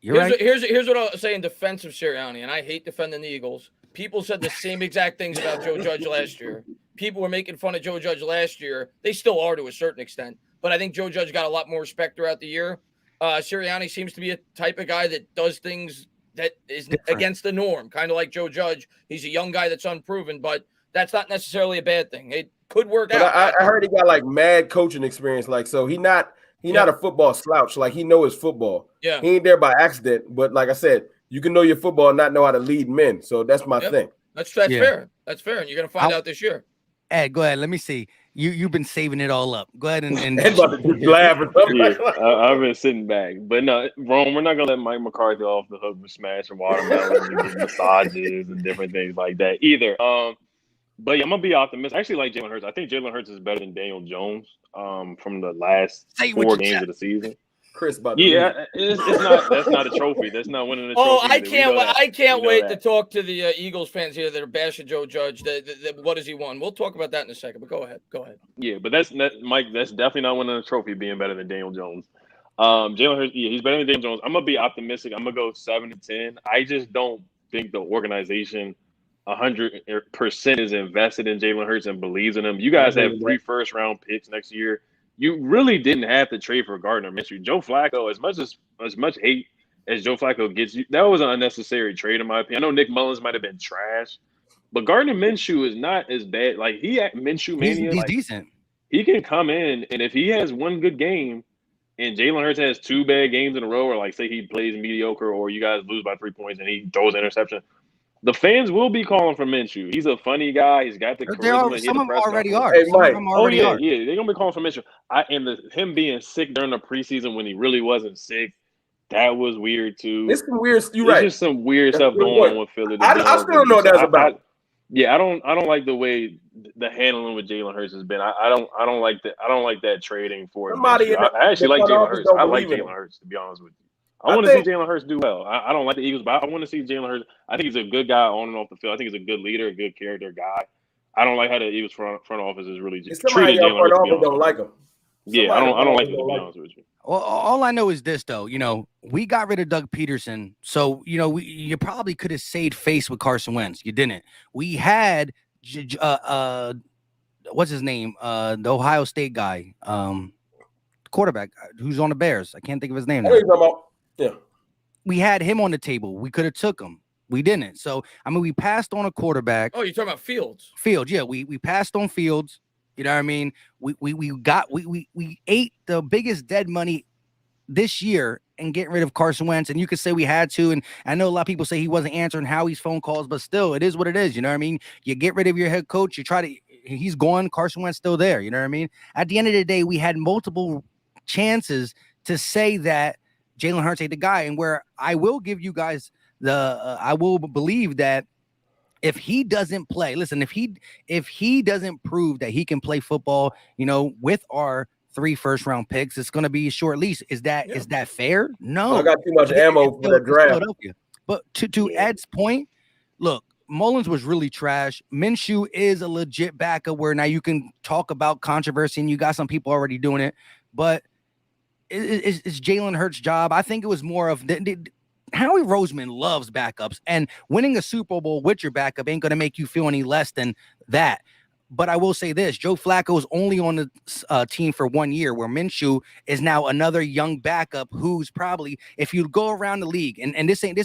Speaker 3: Here's what I'll say in defense of Sirianni, and I hate defending the Eagles. People said the same exact things about Joe Judge last year. People were making fun of Joe Judge last year. They still are to a certain extent, but I think Joe Judge got a lot more respect throughout the year. Sirianni seems to be a type of guy that does things that is against the norm, kind of like Joe Judge. He's a young guy that's unproven, but that's not necessarily a bad thing. It could work out.
Speaker 4: I heard he got like mad coaching experience, like, so he not a football slouch. Like, he know his football.
Speaker 3: Yeah,
Speaker 4: he ain't there by accident. But like I said, you can know your football and not know how to lead men. So that's my thing.
Speaker 3: That's fair. That's fair, and you're gonna find out this year.
Speaker 2: Ed, go ahead. Let me see. You've been saving it all up. Go ahead and
Speaker 4: laugh.
Speaker 5: I've been sitting back, but no, Rome. We're not gonna let Mike McCarthy off the hook with smashing watermelons and getting massages and different things like that either. But yeah, I'm gonna be optimistic. I actually like Jalen Hurts. I think Jalen Hurts is better than Daniel Jones from the last 4 games of the season.
Speaker 4: Chris,
Speaker 5: it's not. That's not a trophy. That's not winning a trophy.
Speaker 3: Oh, I can't wait to talk to the Eagles fans here that are bashing Joe Judge. What has he won? We'll talk about that in a second. But go ahead.
Speaker 5: Yeah, but Mike. That's definitely not winning a trophy. Being better than Daniel Jones. Jalen Hurts. Yeah, he's better than Daniel Jones. I'm gonna be optimistic. I'm gonna go 7-10. I just don't think the organization 100% is invested in Jalen Hurts and believes in him. You guys have 3 first-round picks next year. You really didn't have to trade for Gardner Minshew. Joe Flacco, as much hate as Joe Flacco gets you, that was an unnecessary trade in my opinion. I know Nick Mullins might have been trash, but Gardner Minshew is not as bad. Like, Minshew mania,
Speaker 2: he's decent.
Speaker 5: He can come in, and if he has one good game, and Jalen Hurts has 2 bad games in a row, or like say he plays mediocre, or you guys lose by 3 points and he throws an interception, the fans will be calling for Minshew. He's a funny guy. He's got the charisma.
Speaker 2: Some of them already are.
Speaker 4: Hey, Mike.
Speaker 5: Yeah. They're gonna be calling for Minshew. Him being sick during the preseason when he really wasn't sick, that was weird too.
Speaker 4: It's some weird.
Speaker 5: There's just some weird stuff going on with Philly.
Speaker 4: I still don't know what that's about.
Speaker 5: I don't like the way the handling with Jalen Hurts has been. I don't like that. I don't like that trading for him. I actually like Jalen Hurts. I like Jalen Hurts, to be honest with you. I want to see Jalen Hurts do well. I don't like the Eagles, but I want to see Jalen Hurts. I think he's a good guy on and off the field. I think he's a good leader, a good character guy. I don't like how the Eagles front office is really just treating Jalen Hurts.
Speaker 4: Don't like him.
Speaker 5: Yeah, I don't like him, to be honest with you.
Speaker 2: Well, all I know is this, though. We got rid of Doug Peterson, so you probably could have saved face with Carson Wentz. You didn't. We had what's his name? The Ohio State guy, quarterback who's on the Bears. I can't think of his name now.
Speaker 4: Yeah.
Speaker 2: We had him on the table. We could have took him. We didn't. So I mean, we passed on a quarterback.
Speaker 3: Oh, you're talking about Fields?
Speaker 2: Fields, yeah. We passed on Fields. You know what I mean? We ate the biggest dead money this year and getting rid of Carson Wentz. And you could say we had to. And I know a lot of people say he wasn't answering Howie's phone calls, but still, it is what it is. You know what I mean? You get rid of your head coach. You try to. He's gone. Carson Wentz still there. You know what I mean? At the end of the day, we had multiple chances to say that Jalen Hurts ain't the guy. And where I will give you guys I will believe that if he doesn't play, listen, if he doesn't prove that he can play football, you know, with our 3 first-round picks, it's going to be a short lease. Is that fair? No.
Speaker 4: I got too much ammo for the draft.
Speaker 2: But to Ed's point, look, Mullins was really trash. Minshew is a legit backup where now you can talk about controversy and you got some people already doing it, but it's Jalen Hurts' job. I think it was more of Howie Roseman loves backups, and winning a Super Bowl with your backup ain't going to make you feel any less than that. But I will say this, Joe Flacco is only on the team for 1 year, where Minshew is now another young backup who's probably, if you go around the league, and this ain't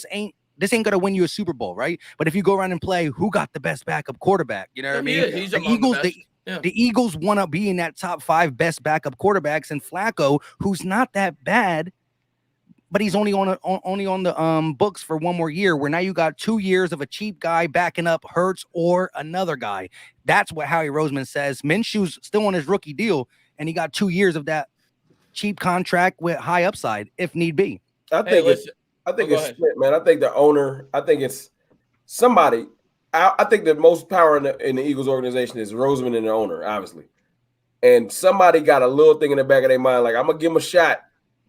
Speaker 2: going to win you a Super Bowl, right? But if you go around and play, who got the best backup quarterback? You know what I mean?
Speaker 3: He's the
Speaker 2: Eagles want to be in that top 5 best backup quarterbacks, and Flacco, who's not that bad, but he's only on the books for 1 more year, where now you got 2 years of a cheap guy backing up Hurts or another guy. That's what Howie Roseman says. Minshew's still on his rookie deal, and he got 2 years of that cheap contract with high upside if need be.
Speaker 4: I think it's split, man. I think the owner, I think it's somebody. I think the most power in the Eagles organization is Roseman and the owner, obviously. And somebody got a little thing in the back of their mind, like, I'm gonna give him a shot.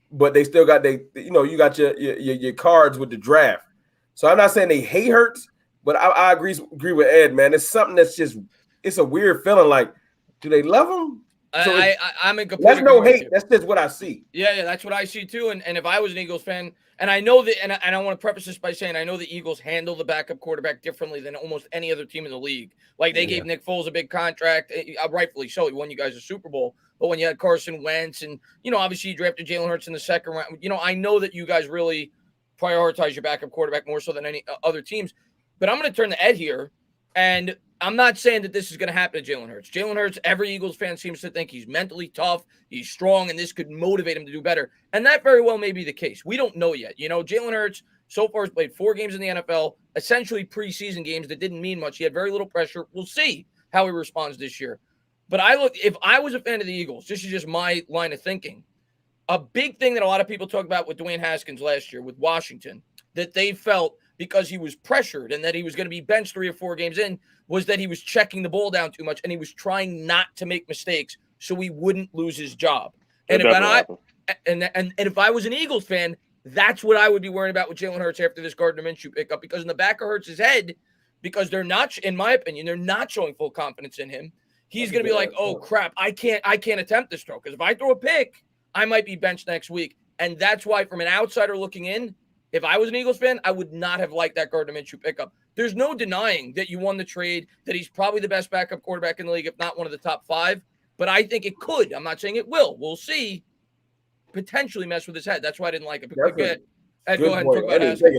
Speaker 4: But they still got you got your cards with the draft. So I'm not saying they hate Hurts, but I agree with Ed, man. It's something that's just, it's a weird feeling. Like, do they love him? So
Speaker 3: I'm in complete
Speaker 4: That's no
Speaker 3: agreement
Speaker 4: hate. That's just what I see.
Speaker 3: Yeah, that's what I see too. And if I was an Eagles fan, and I know that, and I want to preface this by saying I know the Eagles handle the backup quarterback differently than almost any other team in the league. Like they gave Nick Foles a big contract, rightfully so. He won you guys a Super Bowl. But when you had Carson Wentz and, obviously you drafted Jalen Hurts in the second round, I know that you guys really prioritize your backup quarterback more so than any other teams. But I'm going to turn to Ed here, and I'm not saying that this is going to happen to Jalen Hurts. Jalen Hurts, every Eagles fan seems to think he's mentally tough, he's strong, and this could motivate him to do better. And that very well may be the case. We don't know yet. Jalen Hurts so far has played 4 games in the NFL, essentially preseason games that didn't mean much. He had very little pressure. We'll see how he responds this year. But if I was a fan of the Eagles, this is just my line of thinking. A big thing that a lot of people talk about with Dwayne Haskins last year with Washington, that they felt because he was pressured and that he was going to be benched 3 or 4 games in, was that he was checking the ball down too much and he was trying not to make mistakes so he wouldn't lose his job. And if I was an Eagles fan, that's what I would be worrying about with Jalen Hurts after this Gardner Minshew pickup, because in the back of Hurts' head, because they're not, in my opinion, they're not showing full confidence in him. He's going to be like, oh, crap, I can't attempt this throw because if I throw a pick, I might be benched next week. And that's why, from an outsider looking in, if I was an Eagles fan, I would not have liked that Gardner Minshew pickup. There's no denying that you won the trade, that he's probably the best backup quarterback in the league, if not one of the top 5. But I think it could. I'm not saying it will. We'll see. Potentially mess with his head. That's why I didn't like it. But go ahead and talk about Haskins.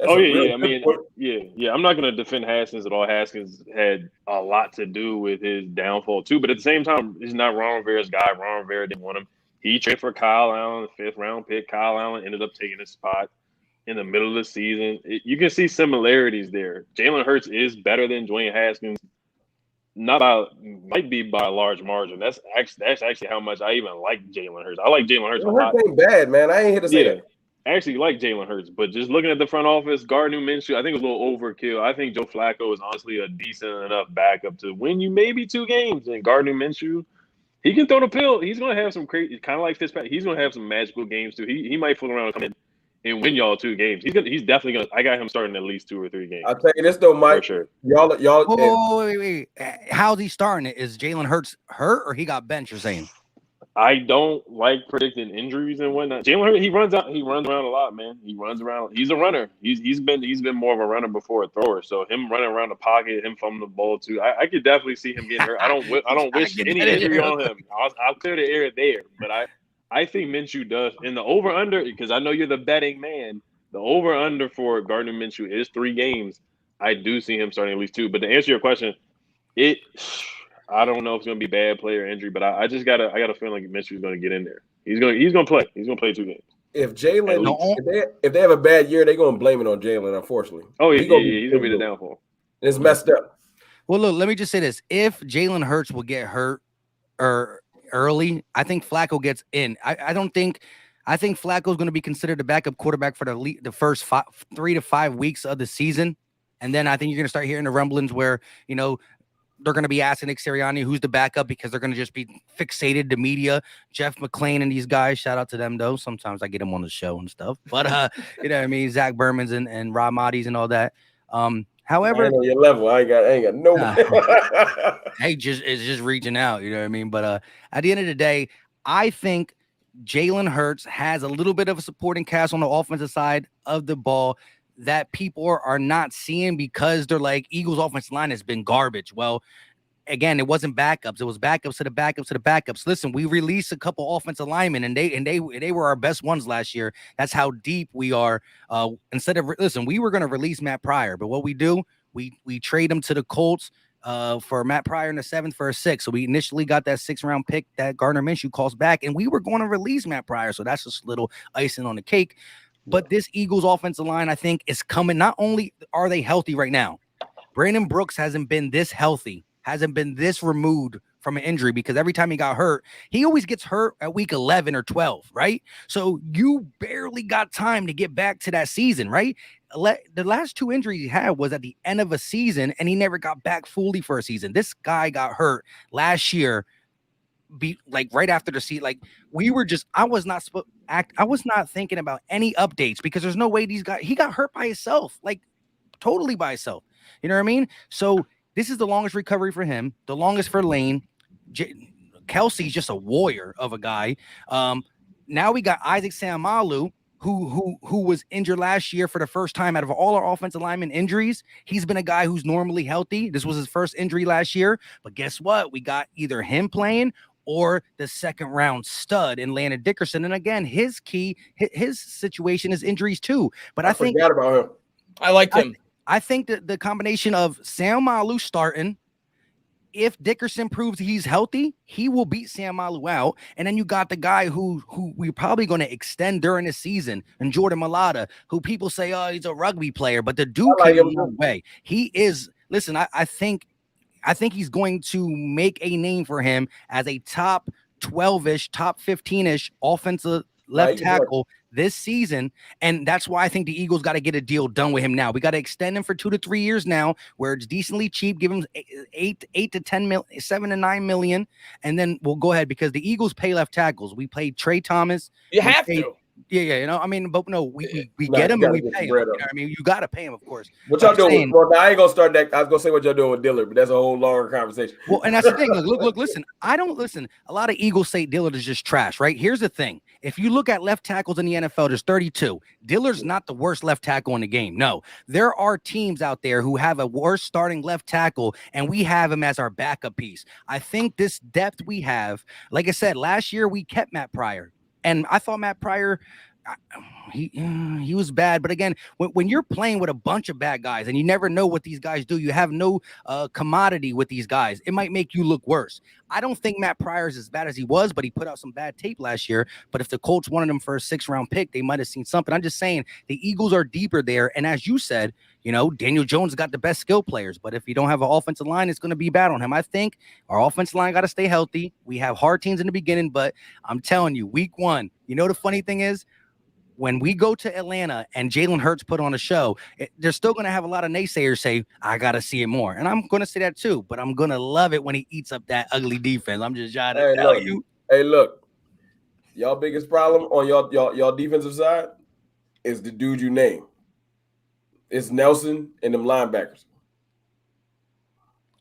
Speaker 5: I'm not going to defend Haskins at all. Haskins had a lot to do with his downfall too. But at the same time, he's not Ron Rivera's guy. Ron Rivera didn't want him. He traded for Kyle Allen, the 5th round pick. Kyle Allen ended up taking his spot in the middle of the season. You can see similarities there. Jalen Hurts is better than Dwayne Haskins. Might be by a large margin. That's actually how much I even like Jalen Hurts. I like Jalen Hurts a lot.
Speaker 4: Hurts ain't bad, man. I ain't here to say that.
Speaker 5: I actually like Jalen Hurts, but just looking at the front office, Gardner Minshew, I think it was a little overkill. I think Joe Flacco is honestly a decent enough backup to win you maybe 2 games. And Gardner Minshew, he can throw the pill. He's going to have some crazy, kind of like Fitzpatrick. He's going to have some magical games too. He might fool around and come in and win y'all 2 games. He's definitely going to. I got him starting at least 2 or 3 games.
Speaker 4: I'll tell you this though, Mike.
Speaker 5: For sure.
Speaker 4: Y'all.
Speaker 2: Wait. How's he starting it? Is Jalen Hurts hurt or he got benched? You're saying?
Speaker 5: I don't like predicting injuries and whatnot. Jalen Hurts, he runs around a lot, man. He runs around. He's a runner. He's been more of a runner before a thrower. So him running around the pocket, him fumbling the ball too. I could definitely see him getting hurt. I don't wish any injury on him. I'll clear the air there. But I think Minshew does in the over under, because I know you're the betting man. The over-under for Gardner Minshew is 3 games. I do see him starting at least 2. But to answer your question, I don't know if it's going to be bad play or injury, but I got a feeling like Minshew's going to get in there. He's going to play. He's going to play 2 games.
Speaker 4: If Jalen, if they have a bad year, they're going to blame it on Jalen, unfortunately.
Speaker 5: Oh, yeah, he's going to be the downfall.
Speaker 4: It's messed up.
Speaker 2: Well, look, let me just say this. If Jalen Hurts will get hurt or early, I think Flacco gets in. I think Flacco is going to be considered the backup quarterback for the first 3 to 5 weeks of the season. And then I think you're going to start hearing the rumblings where, you know, they're going to be asking Nick Sirianni who's the backup because they're going to just be fixated to media. Jeff McClain and these guys, shout out to them, though. Sometimes I get them on the show and stuff. But, you know what I mean? Zach Berman's and Rob Maudis and all that. However,
Speaker 4: I ain't on your level. I ain't got no.
Speaker 2: Hey, it's just reaching out. You know what I mean? But at the end of the day, I think Jalen Hurts has a little bit of a supporting cast on the offensive side of the ball that people are not seeing because they're like, Eagles offensive line has been garbage. Well, again, it wasn't backups. It was backups to the backups to the backups. Listen, we released a couple offensive linemen, and they were our best ones last year. That's how deep we are. We were going to release Matt Pryor, but what we do, we trade him to the Colts for Matt Pryor in the 7th for a 6th. So we initially got that 6th round pick that Gardner Minshew calls back, and we were going to release Matt Pryor. So that's just a little icing on the cake. But this Eagles offensive line, I think, is coming. Not only are they healthy right now, Brandon Brooks hasn't been this healthy, hasn't been this removed from an injury, because every time he got hurt, he always gets hurt at week 11 or 12, right? So you barely got time to get back to that season, right? The last 2 injuries he had was at the end of a season, and he never got back fully for a season. This guy got hurt last year, right after the season. Like, I was not thinking about any updates because there's no way he got hurt by himself, like totally by himself. You know what I mean? So this is the longest recovery for him, the longest for Lane. Kelsey's just a warrior of a guy. Now we got Isaac Seumalo, who was injured last year for the first time out of all our offensive lineman injuries. He's been a guy who's normally healthy. This was his first injury last year, but guess what? We got either him playing or the 2nd round stud in Landon Dickerson. And again, his situation is injuries too. But I think
Speaker 4: forgot about him.
Speaker 3: I liked him.
Speaker 2: I think that the combination of Seumalo starting, if Dickerson proves he's healthy, he will beat Seumalo out. And then you got the guy who we're probably going to extend during the season, and Jordan Mailata, who people say, oh, he's a rugby player, but the dude came a long way. He is. Listen, I think he's going to make a name for him as a top 12-ish, top 15-ish offensive left tackle this season. And that's why I think the Eagles got to get a deal done with him now. We got to extend him for 2 to 3 years now, where it's decently cheap. Give him 8 to 10 million, 7 to 9 million. And then we'll go ahead, because the Eagles pay left tackles. We played Trey Thomas.
Speaker 3: You have to.
Speaker 2: Yeah, you know, I mean, but no, we get him and we pay him. You know what I mean, you got to pay him, of course.
Speaker 4: What y'all doing? Well, I ain't gonna start that. I was gonna say what y'all doing with Dillard, but that's a whole longer conversation.
Speaker 2: Well, and that's the thing. Look, listen. I don't listen. A lot of Eagles say Dillard is just trash, right? Here's the thing. If you look at left tackles in the NFL, there's 32. Dillard's not the worst left tackle in the game. No, there are teams out there who have a worse starting left tackle, and we have him as our backup piece. I think this depth we have, like I said, last year we kept Matt Pryor, and I thought Matt Pryor, he was bad. But again, when you're playing with a bunch of bad guys and you never know what these guys do, you have no commodity with these guys, it might make you look worse. I don't think Matt Pryor is as bad as he was, but he put out some bad tape last year. But if the Colts wanted him for a 6th round pick, they might have seen something. I'm just saying the Eagles are deeper there. And as you said, you know, Daniel Jones got the best skill players, but if you don't have an offensive line, it's going to be bad on him. I think our offensive line got to stay healthy. We have hard teams in the beginning, but I'm telling you, week 1, you know, the funny thing is, when we go to Atlanta and Jalen Hurts put on a show, they're still going to have a lot of naysayers say, I got to see it more. And I'm going to say that too, but I'm going to love it when he eats up that ugly defense. I'm just trying to tell you.
Speaker 4: Hey, look, y'all biggest problem on y'all defensive side is the dude you name. It's Nelson and them linebackers.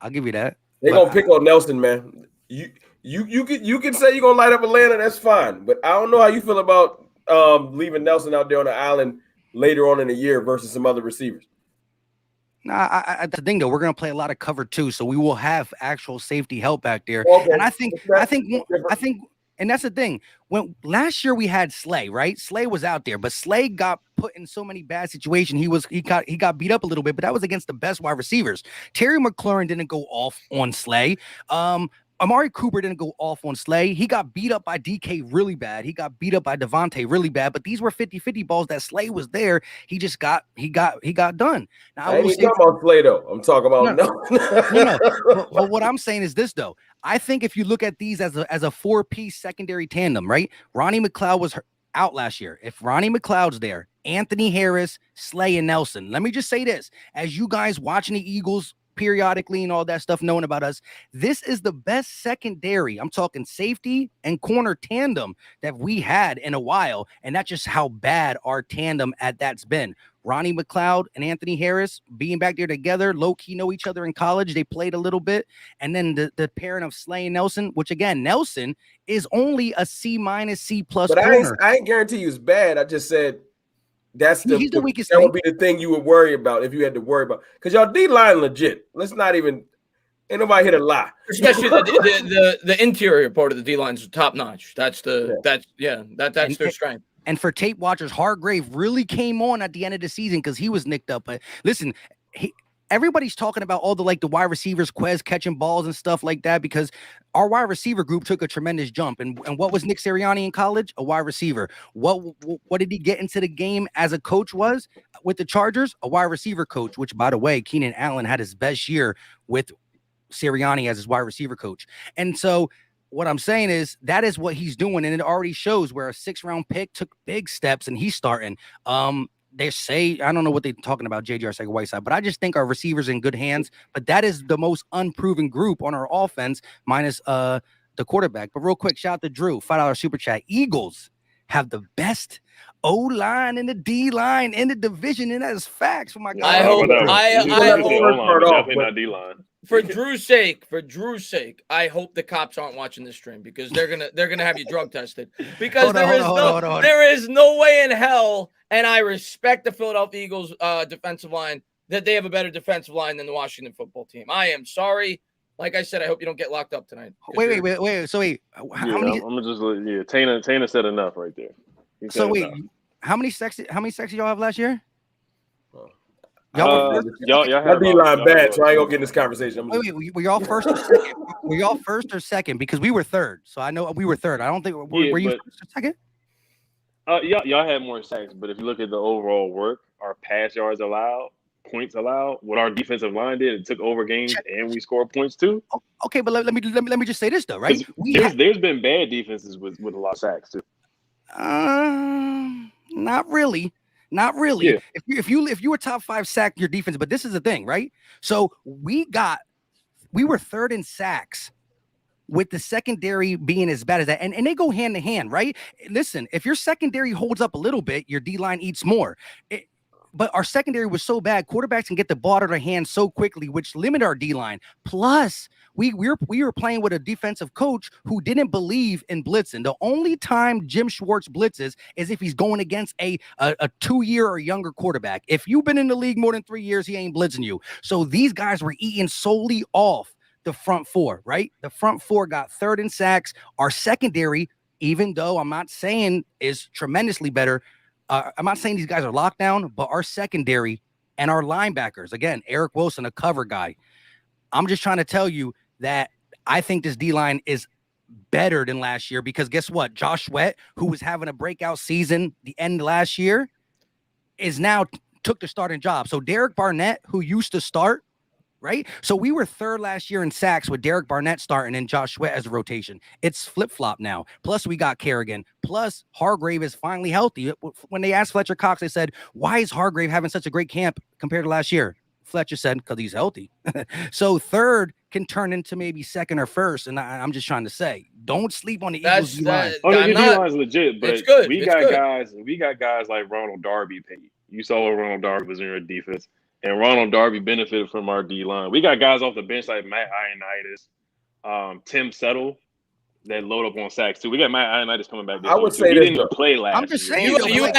Speaker 2: I'll give you that.
Speaker 4: They're going to pick on Nelson, man. You can say you're going to light up Atlanta, that's fine. But I don't know how you feel about leaving Nelson out there on the island later on in the year versus some other receivers.
Speaker 2: Nah, that's the thing though. We're gonna play a lot of cover too, so we will have actual safety help back there.
Speaker 4: Okay.
Speaker 2: And I think And that's the thing. When last year we had Slay, right? Slay was out there, but Slay got put in so many bad situations. He got beat up a little bit, but that was against the best wide receivers. Terry McLaurin didn't go off on Slay. Amari Cooper didn't go off on Slay. He got beat up by DK really bad. He got beat up by Devontae really bad. But these were 50-50 balls that Slay was there. He just got done. Now,
Speaker 4: I ain't even talking about Slay though. I'm talking about
Speaker 2: no. But what I'm saying is this though. I think if you look at these as a 4-piece secondary tandem, right? Ronnie McLeod was out last year. If Ronnie McLeod's there, Anthony Harris, Slay, and Nelson. Let me just say this: as you guys watching the Eagles periodically and all that stuff, knowing about us, this is the best secondary. I'm talking safety and corner tandem that we had in a while, and that's just how bad our tandem at that's been. Ronnie McLeod and Anthony Harris being back there together, low-key know each other in college. They played a little bit. And then the pairing of Slay and Nelson, which again, Nelson is only a C-, C+
Speaker 4: But
Speaker 2: corner.
Speaker 4: I ain't guarantee you it's bad. I just said he's the weakest. That
Speaker 2: link.
Speaker 4: would be the thing you would worry about if you had to worry about. Because y'all D-line legit. Let's not even – ain't nobody here to lie.
Speaker 3: Especially the interior part of the D-line is top-notch. That's their strength.
Speaker 2: And for tape watchers, Hargrave really came on at the end of the season because he was nicked up. But listen, everybody's talking about all the wide receivers, Quez catching balls and stuff like that because our wide receiver group took a tremendous jump. And what was Nick Sirianni in college? A wide receiver. What did he get into the game as a coach was with the Chargers? A wide receiver coach, which, by the way, Keenan Allen had his best year with Sirianni as his wide receiver coach. And so what I'm saying is that is what he's doing, and it already shows where a 6th-round pick took big steps, and he's starting. They say, I don't know what they're talking about, J.J. Arcega-Whiteside, but I just think our receivers in good hands. But that is the most unproven group on our offense, minus the quarterback. But real quick, shout out to Drew, $5 super chat. Eagles have the best O-line and the D-line in the division, and that is facts for my guy.
Speaker 5: Definitely not D-line.
Speaker 3: For Drew's sake, I hope the cops aren't watching this stream because they're gonna have you drug tested. Because there is no way in hell, and I respect the Philadelphia Eagles defensive line, that they have a better defensive line than the Washington football team. I am sorry. Like I said, I hope you don't get locked up tonight.
Speaker 2: Wait. So wait, how many?
Speaker 5: I'm just Tana said enough right there.
Speaker 2: How many sacks did y'all have last year?
Speaker 4: Y'all D-line bad, so I ain't gonna get in this conversation.
Speaker 2: Wait, were y'all first or second? Were y'all first or second? Because we were third, so I know we were third. I don't think were you first or second?
Speaker 5: Y'all had more sacks, but if you look at the overall work, our pass yards allowed, points allowed, what our defensive line did, it took over games and we scored points too.
Speaker 2: Okay, but let me just say this though, right?
Speaker 5: There's been bad defenses with a lot of sacks too.
Speaker 2: Not really. Yeah. If you were top 5 sack your defense, but this is the thing, right? So we were third in sacks with the secondary being as bad as that. And they go hand to hand, right? Listen, if your secondary holds up a little bit, your D-line eats more. But our secondary was so bad, quarterbacks can get the ball out of their hands so quickly, which limited our D-line. Plus, we were playing with a defensive coach who didn't believe in blitzing. The only time Jim Schwartz blitzes is if he's going against a 2-year or younger quarterback. If you've been in the league more than 3 years, he ain't blitzing you. So these guys were eating solely off the front four, right? The front four got third in sacks. Our secondary, even though I'm not saying is tremendously better, I'm not saying these guys are locked down, but our secondary and our linebackers, again, Eric Wilson, a cover guy. I'm just trying to tell you that I think this D-line is better than last year because guess what? Josh Sweat, who was having a breakout season the end of last year, is now took the starting job. So Derek Barnett, who used to start, right? So we were third last year in sacks with Derek Barnett starting and Josh Sweat as a rotation. It's flip-flop now. Plus, we got Kerrigan. Plus, Hargrave is finally healthy. When they asked Fletcher Cox, they said, why is Hargrave having such a great camp compared to last year? Fletcher said, because he's healthy. So third can turn into maybe second or first. And I'm just trying to say, don't sleep on the Eagles D-line.
Speaker 5: The D-line's legit, but
Speaker 3: it's good.
Speaker 5: We got guys like Ronald Darby paid. You saw Ronald Darby was in your defense. And Ronald Darby benefited from our D-line. We got guys off the bench like Matt Ioannidis, Tim Settle. that load up on sacks too. We got Matt Ioannidis coming back this
Speaker 4: I
Speaker 5: year.
Speaker 4: would say
Speaker 5: he
Speaker 4: this,
Speaker 5: didn't play last
Speaker 2: I'm just
Speaker 5: year.
Speaker 2: saying.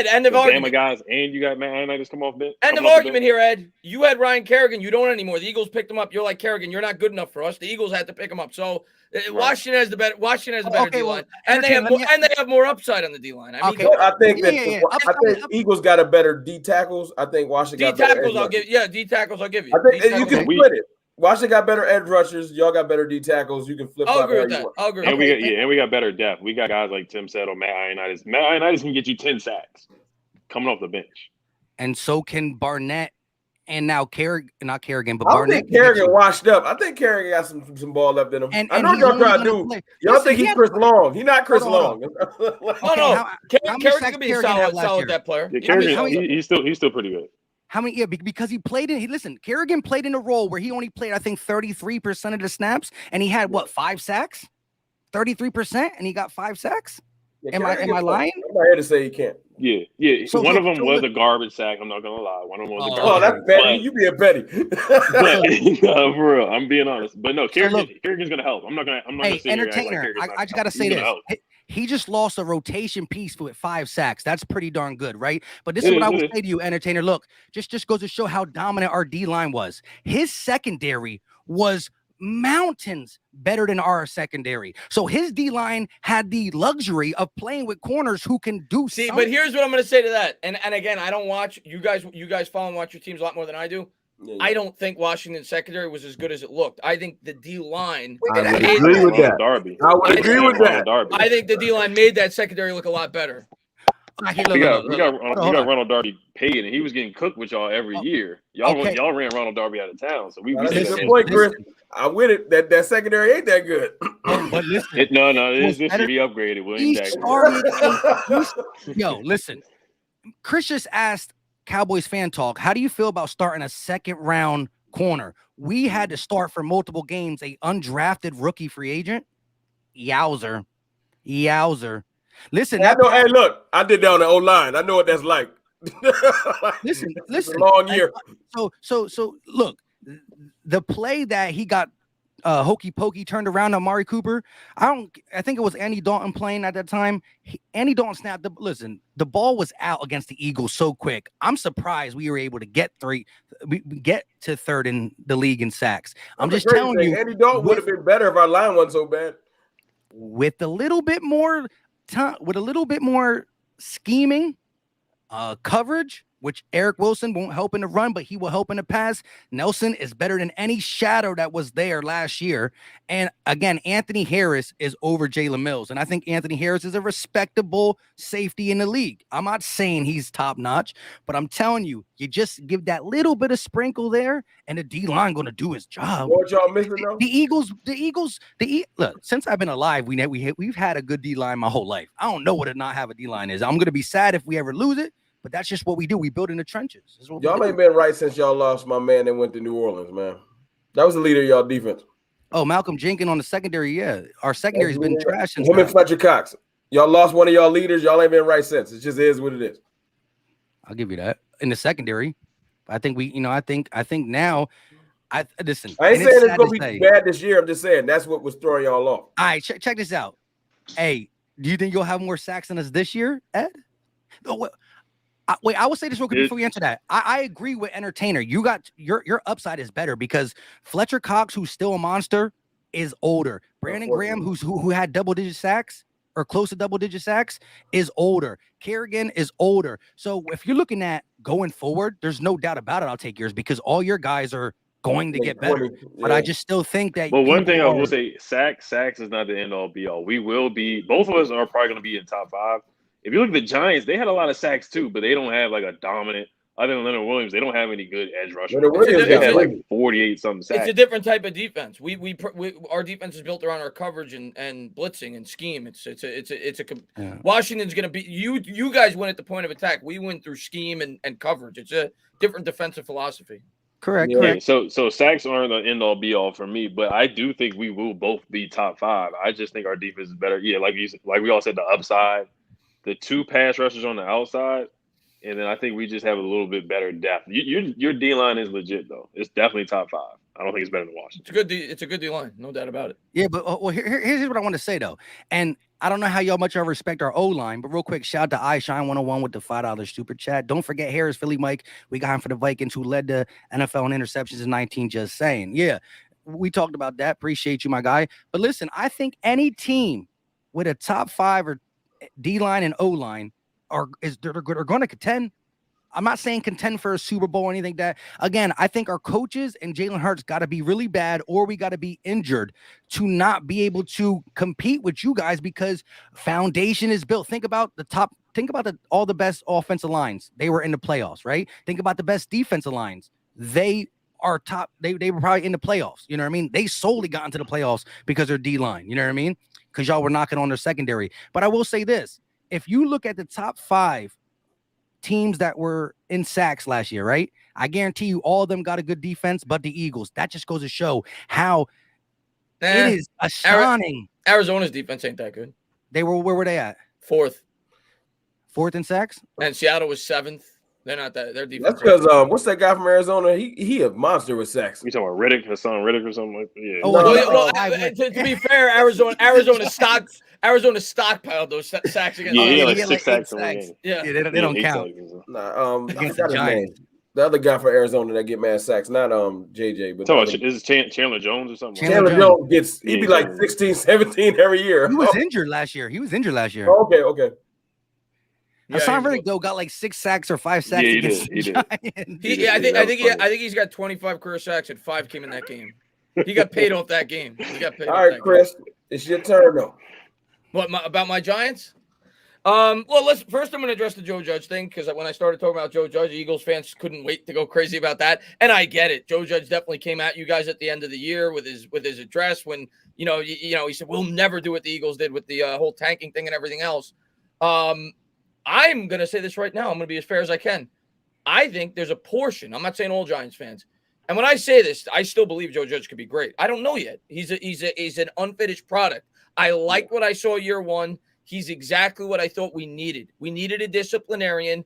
Speaker 3: End of argument.
Speaker 5: Guys, and you got Matt Ioannidis come off bench.
Speaker 3: End of argument here, Ed. You had Ryan Kerrigan. You don't anymore. The Eagles picked him up. You're like, Kerrigan, you're not good enough for us. The Eagles had to pick him up. So Washington has the better. Washington has the better D line, and they have more upside on the D line. I mean,
Speaker 4: I think I think Eagles got a better D tackles. I think Washington got better
Speaker 3: tackles. D tackles. I'll give you.
Speaker 4: I think you can split it. Washington got better edge rushers. Y'all got better D tackles. You can flip.
Speaker 3: I'll agree with that. I'll agree.
Speaker 5: And we got better depth. We got guys like Tim Settle, Matt Ioannidis. Matt Ioannidis can get you 10 sacks coming off the bench.
Speaker 2: And so can Barnett. And now not Kerrigan, but
Speaker 4: Barnett. I think Kerrigan washed up. I think Kerrigan got some ball left in him. I know y'all trying to do. Y'all think he's Chris Long. He's not Chris Long.
Speaker 3: No. Kerrigan could be a solid that player.
Speaker 5: Yeah, Kerrigan, he's still pretty good.
Speaker 2: How many? Yeah, because he played in. Listen, Kerrigan played in a role where he only played, I think, 33% of the snaps, and he had 5 sacks, 33%, and he got 5 sacks.
Speaker 4: Yeah,
Speaker 2: am I lying?
Speaker 4: I'm not here to say he can't.
Speaker 5: Yeah. So one of them was a garbage sack. I'm not gonna lie. One of them was a garbage.
Speaker 4: Oh, that's petty. You being petty.
Speaker 5: No, for real. I'm being honest. But no, Kerrigan's gonna help. I'm not gonna.
Speaker 2: Hey, entertainer. I just gotta say this. He just lost a rotation piece with 5 sacks. That's pretty darn good, right? But this is what I would say to you, entertainer. Look, just goes to show how dominant our D line was. His secondary was mountains better than our secondary. So his D line had the luxury of playing with corners who can do something.
Speaker 3: But here's what I'm going to say to that. And again, I don't watch you guys follow and watch your teams a lot more than I do. Yeah. I don't think Washington's secondary was as good as it looked. I think the D line.
Speaker 4: I would agree with that. I would agree with that.
Speaker 3: I think the D line made that secondary look a lot better.
Speaker 5: We got Ronald Darby paid, and he was getting cooked with y'all every year. Y'all ran Ronald Darby out of town, so we.
Speaker 4: That's a good point, Chris. I with it. That secondary ain't that good.
Speaker 2: But listen,
Speaker 5: it is this year he upgraded.
Speaker 2: Listen, Chris just asked Cowboys fan talk. How do you feel about starting a 2nd round corner? We had to start for multiple games a undrafted rookie free agent. Yowzer. Listen,
Speaker 4: I know. Hey, look, I did that on the O-line. I know what that's like.
Speaker 2: listen.
Speaker 4: It's a long year.
Speaker 2: So look, the play that he got hokey pokey turned around on Amari Cooper. I think it was Andy Dalton playing at that time. Andy Dalton snapped the ball was out against the Eagles so quick. I'm surprised we were able to get to 3rd in the league in sacks. I'm just telling you,
Speaker 4: Andy Dalton would have been better if our line wasn't so bad.
Speaker 2: With a little bit more time, with a little bit more scheming, coverage, which Eric Wilson won't help in the run, but he will help in the pass. Nelson is better than any shadow that was there last year. And again, Anthony Harris is over Jalen Mills. And I think Anthony Harris is a respectable safety in the league. I'm not saying he's top notch, but I'm telling you, you just give that little bit of sprinkle there and the D-line going to do his job.
Speaker 4: What y'all missing though?
Speaker 2: The Eagles, look, since I've been alive, we've had a good D-line my whole life. I don't know what to not have a D-line is. I'm going to be sad if we ever lose it. But that's just what we do. We build in the trenches.
Speaker 4: Y'all ain't been right since y'all lost my man that went to New Orleans, man. That was the leader of y'all defense.
Speaker 2: Oh, Malcolm Jenkins on the secondary. Yeah, our secondary's been trash.
Speaker 4: Him and Fletcher Cox. Y'all lost one of y'all leaders. Y'all ain't been right since. It just is what it is.
Speaker 2: I'll give you that. In the secondary, I think I think now. Listen.
Speaker 4: I ain't saying it's gonna be bad this year. I'm just saying that's what was throwing y'all off.
Speaker 2: All right, check this out. Hey, do you think you'll have more sacks than us this year, Ed? Wait, I will say this real quick before we answer that. I agree with entertainer. You got your upside is better because Fletcher Cox, who's still a monster, is older. Brandon Graham, who had double-digit sacks or close to double-digit sacks, is older. Kerrigan is older. So if you're looking at going forward, there's no doubt about it. I'll take yours because all your guys are going to get better. But I just still think that.
Speaker 5: But one thing I will say, sacks is not the end all be all. We will be. Both of us are probably going to be in top 5. If you look at the Giants, they had a lot of sacks too, but they don't have like a dominant. Other than Leonard Williams, they don't have any good edge rushers. They had like 48-something sacks.
Speaker 3: It's a different type of defense. Our defense is built around our coverage and blitzing and scheme. Washington's going to be you guys win at the point of attack. We win through scheme and coverage. It's a different defensive philosophy.
Speaker 2: Correct.
Speaker 5: Yeah. Correct. So sacks aren't the end all be all for me, but I do think we will both be top 5. I just think our defense is better. Yeah, like we all said, the upside. The 2 pass rushers on the outside, and then I think we just have a little bit better depth. Your D line is legit though. It's definitely top 5. I don't think it's better than Washington.
Speaker 3: It's a good D line, no doubt about it.
Speaker 2: Yeah, but here's what I want to say though, and I don't know how y'all much I respect our O line, but real quick, shout out to iShine 101 with the $5 super chat. Don't forget Harris Philly Mike. We got him for the Vikings, who led the NFL in interceptions in 19. Just saying, yeah, we talked about that. Appreciate you, my guy. But listen, I think any team with a top 5 or D line and O line are going to contend. I'm not saying contend for a Super Bowl or anything like that. Again, I think our coaches and Jalen Hurts got to be really bad, or we got to be injured to not be able to compete with you guys, because foundation is built. Think about all the best offensive lines. They were in the playoffs, right? Think about the best defensive lines. They are top. They were probably in the playoffs. You know what I mean? They solely got into the playoffs because their D line. You know what I mean? Because y'all were knocking on their secondary. But I will say this: if you look at the top 5 teams that were in sacks last year, right? I guarantee you all of them got a good defense, but the Eagles. That just goes to show how it is astounding.
Speaker 3: Arizona's defense ain't that good.
Speaker 2: Where were they at?
Speaker 3: 4th
Speaker 2: in sacks?
Speaker 3: And Seattle was 7th. They're not that. Their defense.
Speaker 4: That's because what's that guy from Arizona? He a monster with sacks.
Speaker 5: You talking about Riddick, Hassan Riddick, or something like that? Yeah.
Speaker 3: To be fair, Arizona stockpiled those sacks against.
Speaker 5: Yeah,
Speaker 3: he
Speaker 5: like
Speaker 3: had
Speaker 5: 6 sacks.
Speaker 3: Yeah,
Speaker 2: they don't count.
Speaker 4: Against the Giants. The other guy for Arizona that get mad sacks, not JJ, but
Speaker 5: is it Chandler Jones or something?
Speaker 4: Chandler Jones gets he'd be like 16, 17 every year.
Speaker 2: He was injured last year.
Speaker 4: Okay.
Speaker 2: Hassan Riddick though got like 6 sacks or 5 sacks against the Giants.
Speaker 3: I think he's got 25 career sacks and 5 came in that game. He got paid off that game.
Speaker 4: All right, Chris, it's your turn though.
Speaker 3: What about my Giants? Well, first I'm going to address the Joe Judge thing, because when I started talking about Joe Judge, Eagles fans couldn't wait to go crazy about that, and I get it. Joe Judge definitely came at you guys at the end of the year with his address when he said we'll never do what the Eagles did with the whole tanking thing and everything else. I'm going to say this right now. I'm going to be as fair as I can. I think there's a portion. I'm not saying all Giants fans. And when I say this, I still believe Joe Judge could be great. I don't know yet. He's an unfinished product. I liked what I saw year 1. He's exactly what I thought we needed. We needed a disciplinarian.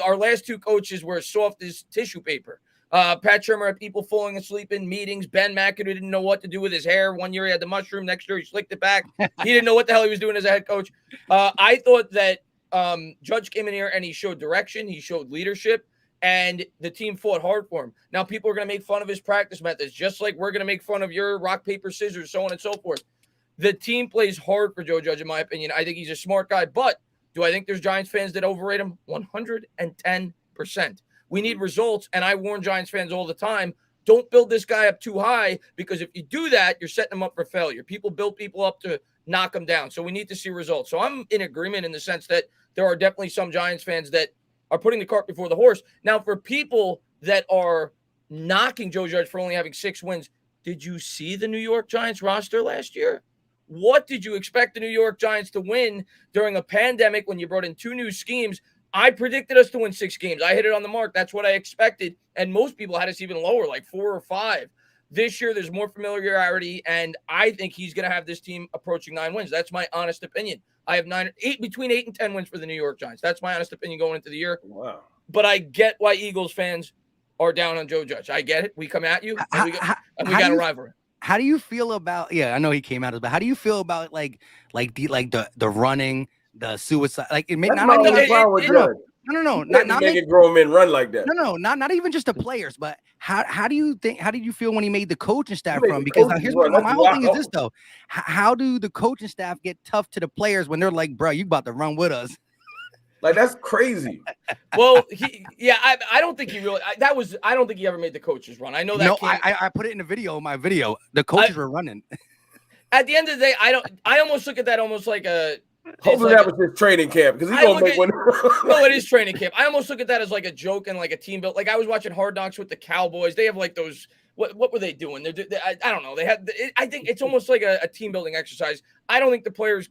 Speaker 3: Our last 2 coaches were as soft as tissue paper. Pat Shurmur had people falling asleep in meetings. Ben McAdoo didn't know what to do with his hair. One year he had the mushroom. Next year he slicked it back. He didn't know what the hell he was doing as a head coach. I thought that Judge came in here and he showed direction. He showed leadership, and the team fought hard for him. Now people are going to make fun of his practice methods, just like we're going to make fun of your rock, paper, scissors, so on and so forth. The team plays hard for Joe Judge, in my opinion. I think he's a smart guy, but do I think there's Giants fans that overrate him? 110%. We need results, and I warn Giants fans all the time, don't build this guy up too high, because if you do that, you're setting him up for failure. People build people up to knock them down, so we need to see results. So I'm in agreement in the sense that there are definitely some Giants fans that are putting the cart before the horse. Now, for people that are knocking Joe Judge for only having 6 wins, did you see the New York Giants roster last year? What did you expect the New York Giants to win during a pandemic when you brought in 2 new schemes? I predicted us to win 6 games. I hit it on the mark. That's what I expected. And most people had us even lower, like 4 or 5. This year, there's more familiarity, and I think he's going to have this team approaching 9 wins. That's my honest opinion. I have between 8 and 10 wins for the New York Giants. That's my honest opinion going into the year.
Speaker 4: Wow.
Speaker 3: But I get why Eagles fans are down on Joe Judge. I get it. We come at you, and we got a rivalry.
Speaker 2: How do you feel about? Yeah, I know he came out of, but how do you feel about like the running, the suicide? Like it may not
Speaker 4: not making grown men run like that.
Speaker 2: No, not even just the players, but how do you think? How did you feel when he made the coaching staff run? Because here's my whole thing is this though: how do the coaching staff get tough to the players when they're like, "Bro, you about to run with us"?
Speaker 4: Like that's crazy.
Speaker 3: Well, I don't think he really. I don't think he ever made the coaches run. I know that.
Speaker 2: No, I put it in the video. My video, the coaches were running.
Speaker 3: At the end of the day, I almost look at that almost like a.
Speaker 4: Hopefully that was his training camp, because he's gonna make one.
Speaker 3: No, it is training camp. I almost look at that as like a joke and like a team build. Like I was watching Hard Knocks with the Cowboys. They have like those. What were they doing? I don't know. They had. I think it's almost like a team building exercise. I don't think the players.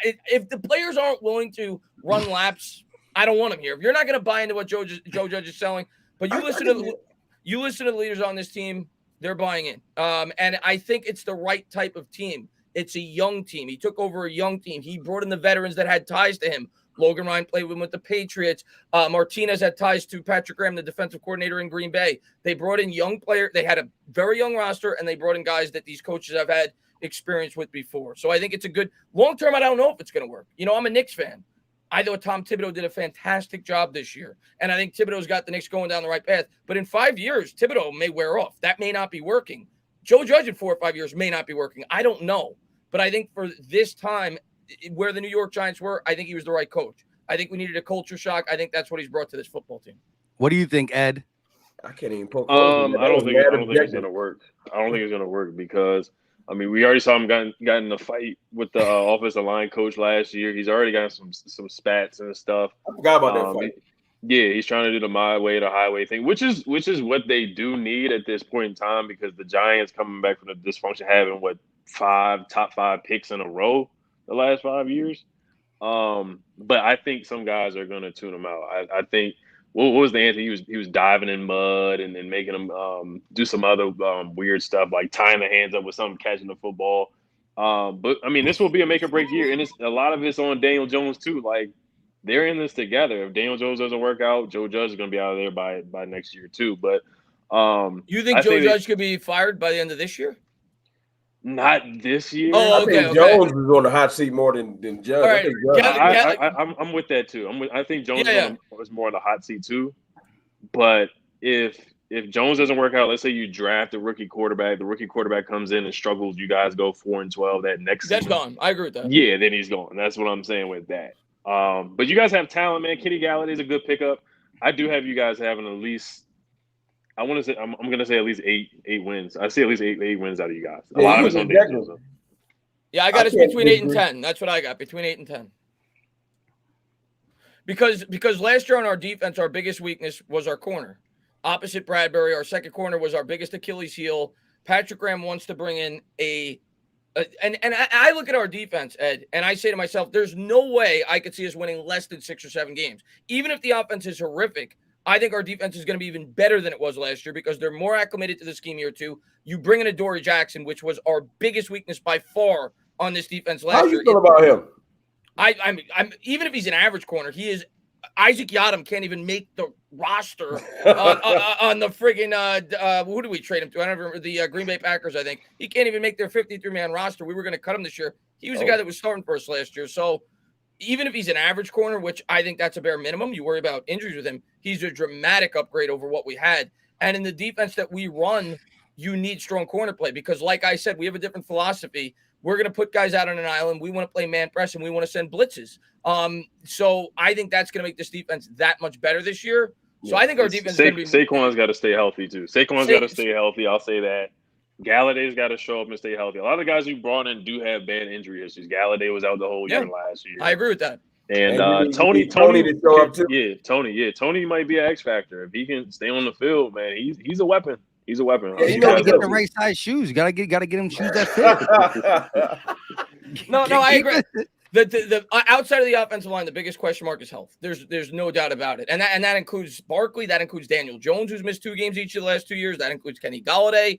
Speaker 3: If the players aren't willing to run laps, I don't want them here. If you're not going to buy into what Joe Judge is selling, but you listen to the leaders on this team, they're buying in. And I think it's the right type of team. It's a young team. He took over a young team. He brought in the veterans that had ties to him. Logan Ryan played with the Patriots. Martinez had ties to Patrick Graham, the defensive coordinator in Green Bay. They brought in young players. They had a very young roster, and they brought in guys that these coaches have had experience with before. So I think it's a good long-term. I don't know if it's going to work. I'm a Knicks fan. I thought Tom Thibodeau did a fantastic job this year, and I think Thibodeau's got the Knicks going down the right path. But in 5 years, Thibodeau may wear off. That may not be working. Joe Judge in 4 or 5 years may not be working. I don't know. But I think for this time, where the New York Giants were, I think he was the right coach. I think we needed a culture shock. I think that's what he's brought to this football team.
Speaker 2: What do you think, Ed?
Speaker 4: I can't even poke.
Speaker 5: I don't think it's going to work. I don't think it's going to work because, we already saw him got in a fight with the offensive line coach last year. He's already got some spats and stuff.
Speaker 4: I forgot about that fight.
Speaker 5: Yeah, he's trying to do the my way, the highway thing, which is what they do need at this point in time because the Giants coming back from the dysfunction, having top 5 picks in a row the last 5 years. But I think some guys are going to tune him out. I think what was the answer? He was diving in mud and then making him do some other weird stuff like tying the hands up with something, catching the football. But this will be a make or break year, and it's a lot of it's on Daniel Jones too. Like they're in this together. If Daniel Jones doesn't work out, Joe Judge is going to be out of there by next year too. But
Speaker 3: you think Joe Judge could be fired by the end of this year?
Speaker 5: Not this year.
Speaker 3: Oh, okay.
Speaker 4: I think Jones is on the hot seat more than Judge.
Speaker 3: All right.
Speaker 5: I'm with that too. I think Jones is more on the hot seat too. But if Jones doesn't work out, let's say you draft a rookie quarterback, the rookie quarterback comes in and struggles, you guys go 4-12 that next season.
Speaker 3: That's gone. I agree with that.
Speaker 5: Yeah, then he's gone. That's what I'm saying with that. But you guys have talent, man. Kenny Galladay is a good pickup. I do have you guys having at least. I want to say I'm going to say at least eight wins. I see at least eight wins out of you guys. A lot of it's on Daniel Jones.
Speaker 3: Yeah, I got us between 8 and 10. That's what I got, between 8 and 10. Because last year on our defense, our biggest weakness was our corner. Opposite Bradbury, our second corner was our biggest Achilles heel. Patrick Graham wants to bring in and I look at our defense, Ed, and I say to myself, there's no way I could see us winning less than 6 or 7 games. Even if the offense is horrific, I think our defense is going to be even better than it was last year because they're more acclimated to the scheme year 2. You bring in Adoree Jackson, which was our biggest weakness by far on this defense last year.
Speaker 4: How you feel about him?
Speaker 3: I'm even if he's an average corner, he is. Isaac Yadam can't even make the roster on the friggin' who do we trade him to? I don't remember, the Green Bay Packers, I think. He can't even make their 53-man roster. We were going to cut him this year. He was the guy that was starting for us last year. So even if he's an average corner, which I think that's a bare minimum, you worry about injuries with him, he's a dramatic upgrade over what we had. And in the defense that we run, you need strong corner play because, like I said, we have a different philosophy. We're going to put guys out on an island. We want to play man press, and we want to send blitzes. So I think that's going to make this defense that much better this year. So I think our defense is going to be –
Speaker 5: Saquon's got to stay healthy too. Saquon's got to stay healthy. I'll say that. Galladay's got to show up and stay healthy. A lot of the guys you brought in do have bad injury issues. Galladay was out the whole year last year.
Speaker 3: I agree with that.
Speaker 5: And Tony
Speaker 4: to show up too.
Speaker 5: Tony might be an X factor if he can stay on the field. Man, he's a weapon. He's a weapon.
Speaker 2: Yeah, you gotta get the right size shoes. You gotta get him shoes that
Speaker 3: fit. No, I agree. The outside of the offensive line, the biggest question mark is health. There's no doubt about it, and that includes Barkley. That includes Daniel Jones, who's missed 2 games each of the last 2 years. That includes Kenny Galladay.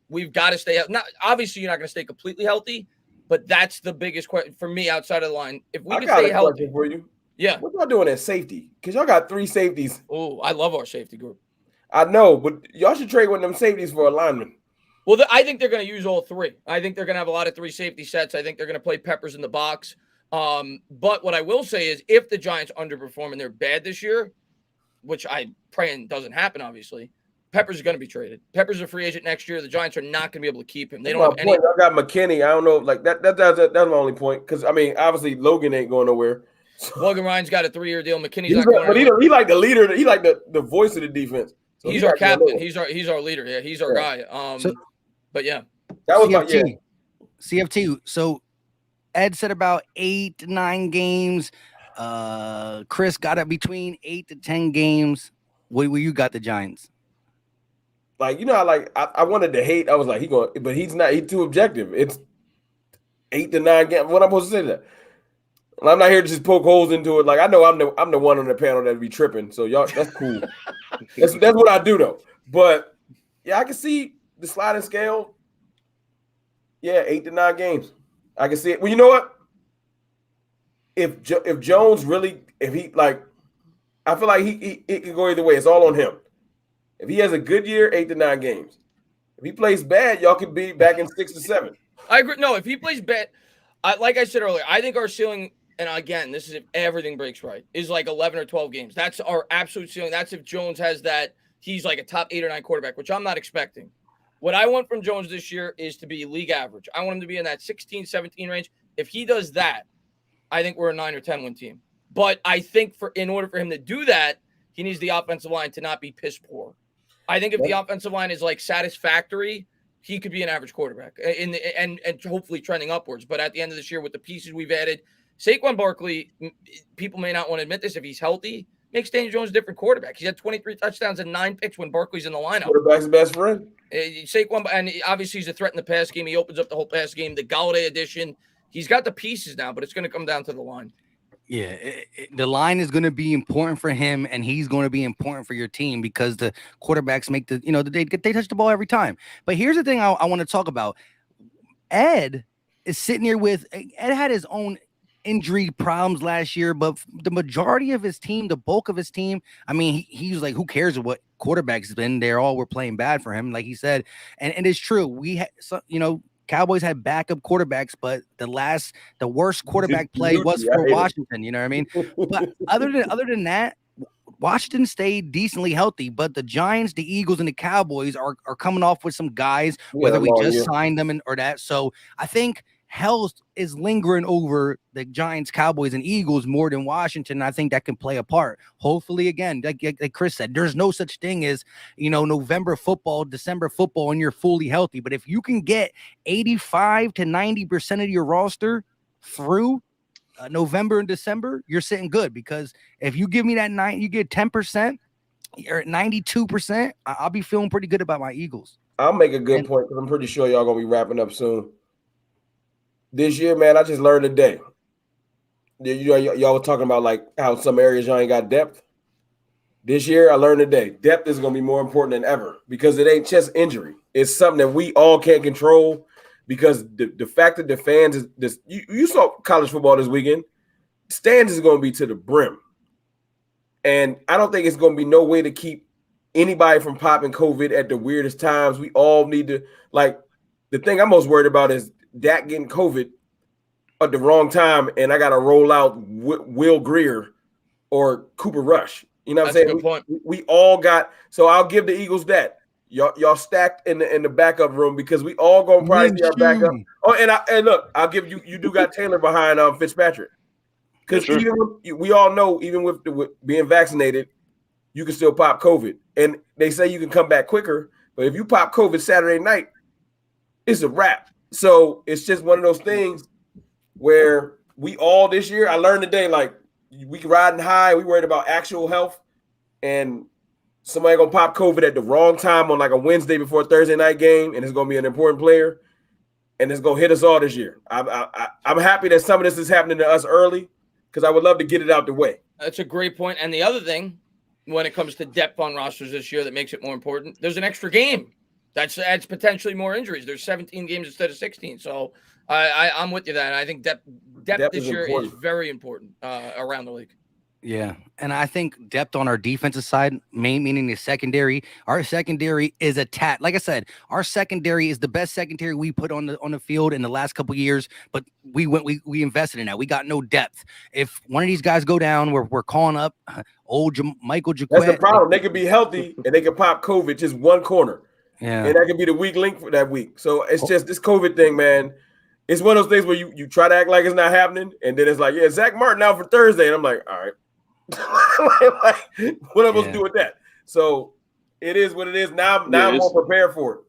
Speaker 3: We've got to stay out. Not obviously, you're not going to stay completely healthy, but that's the biggest question for me outside of the line. If we can stay healthy,
Speaker 4: for you,
Speaker 3: yeah.
Speaker 4: What y'all doing at safety? Because y'all got 3 safeties.
Speaker 3: Oh, I love our safety group.
Speaker 4: I know, but y'all should trade one of them safeties for a lineman.
Speaker 3: Well, I think they're going to use all 3. I think they're going to have a lot of 3 safety sets. I think they're going to play Peppers in the box. But what I will say is if the Giants underperform and they're bad this year, which I'm praying doesn't happen, obviously, Peppers is going to be traded. Peppers is a free agent next year. The Giants are not going to be able to keep him. They don't have any.
Speaker 4: I got McKinney. I don't know. Like that's my only point. Because, obviously, Logan ain't going nowhere.
Speaker 3: Logan Ryan's got a 3-year deal. McKinney's not going
Speaker 4: nowhere. But he like the leader. He like the voice of the defense. So
Speaker 3: he's our captain. He's our leader. Yeah, he's our guy. But yeah,
Speaker 4: that was
Speaker 2: CFT. So Ed said about 8 to 9 games. Chris got it between 8 to 10 games. Where you got the Giants?
Speaker 4: Like I wanted to hate. I was like but he's not. He's too objective. It's 8 to 9 games. What am I supposed to say to that? And I'm not here to just poke holes into it. Like I know I'm the one on the panel that be tripping. So y'all, that's cool. that's what I do though. But yeah, I can see the sliding scale. Yeah, 8 to 9 games. I can see it. Well, you know what? if Jones really, if he like, I feel like he can go either way. It's all on him. If he has a good year, 8 to 9 games. If he plays bad, y'all could be back in 6 to 7.
Speaker 3: I agree. No, if he plays bad, like I said earlier, I think our ceiling, and again, this is if everything breaks right, is like 11 or 12 games. That's our absolute ceiling. That's if Jones has that, he's like a top 8 or 9 quarterback, which I'm not expecting. What I want from Jones this year is to be league average. I want him to be in that 16, 17 range. If he does that, I think we're a 9 or 10 win team. But I think in order for him to do that, he needs the offensive line to not be piss poor. I think if the offensive line is like satisfactory, he could be an average quarterback and hopefully trending upwards. But at the end of this year, with the pieces we've added, Saquon Barkley, people may not want to admit this, if he's healthy, makes Daniel Jones a different quarterback. He's had 23 touchdowns and 9 picks when Barkley's in the lineup.
Speaker 4: Quarterback's best friend.
Speaker 3: Saquon, and obviously he's a threat in the pass game. He opens up the whole pass game. The Galladay edition. He's got the pieces now, but it's going to come down to the line.
Speaker 2: Yeah, the line is going to be important for him, and he's going to be important for your team because the quarterbacks make they touch the ball every time. But here's the thing I want to talk about. Ed is sitting here Ed had his own injury problems last year, but the majority of his team, the bulk of his team, I mean, he was like, who cares what quarterbacks been? They're all were playing bad for him, like he said, and it's true. We had, Cowboys had backup quarterbacks, but the worst quarterback play was for Washington. You know what I mean? But other than that, Washington stayed decently healthy. But the Giants, the Eagles, and the Cowboys are coming off with some guys, whether we just signed them or that. So I think health is lingering over the Giants, Cowboys, and Eagles more than Washington. I think that can play a part. Hopefully, again, like Chris said, there's no such thing as, November football, December football, and you're fully healthy. But if you can get 85 to 90% of your roster through November and December, you're sitting good. Because if you give me that you get 10%, you're at 92%, I'll be feeling pretty good about my Eagles.
Speaker 4: I'll make a good point because I'm pretty sure y'all going to be wrapping up soon. This year, man, I just learned today. Y'all were talking about like how some areas y'all ain't got depth. This year, I learned today, depth is going to be more important than ever because it ain't just injury. It's something that we all can't control because the fact that the fans is this. You saw college football this weekend. Stands is going to be to the brim, and I don't think it's going to be no way to keep anybody from popping COVID at the weirdest times. We all need to the thing I'm most worried about is Dak getting COVID at the wrong time, and I got to roll out Will Grier or Cooper Rush. You know what I'm saying?
Speaker 3: That's a good point.
Speaker 4: We all got – so I'll give the Eagles that. Y'all stacked in the backup room because we all going to probably see our backup. Oh, and look, I'll give you – you do got Taylor behind Fitzpatrick. Because we all know, even with being vaccinated, you can still pop COVID. And they say you can come back quicker, but if you pop COVID Saturday night, it's a wrap. So it's just one of those things where we all this year, I learned today, we riding high, we worried about actual health, and somebody gonna pop COVID at the wrong time on a Wednesday before a Thursday night game, and it's gonna be an important player, and it's gonna hit us all this year. I'm happy that some of this is happening to us early because I would love to get it out the way.
Speaker 3: That's a great point. And the other thing, when it comes to depth on rosters this year that makes it more important, there's an extra game. That adds potentially more injuries. There's 17 games instead of 16. So I'm with you that. I think depth this year is very important around the league.
Speaker 2: Yeah, and I think depth on our defensive side, meaning the secondary. Our secondary is attacked. Like I said, our secondary is the best secondary we put on the field in the last couple of years. But we invested in that. We got no depth. If one of these guys go down, we're calling up old Michael Jaquette.
Speaker 4: That's the problem. They could be healthy and they could pop COVID just one corner.
Speaker 2: Yeah,
Speaker 4: and that could be the weak link for that week. So it's just this COVID thing, man. It's one of those things where you try to act like it's not happening, and then it's like, yeah, Zach Martin out for Thursday, and I'm like, all right, what am I supposed to do with that? So it is what it is. Now I'm more prepared for it.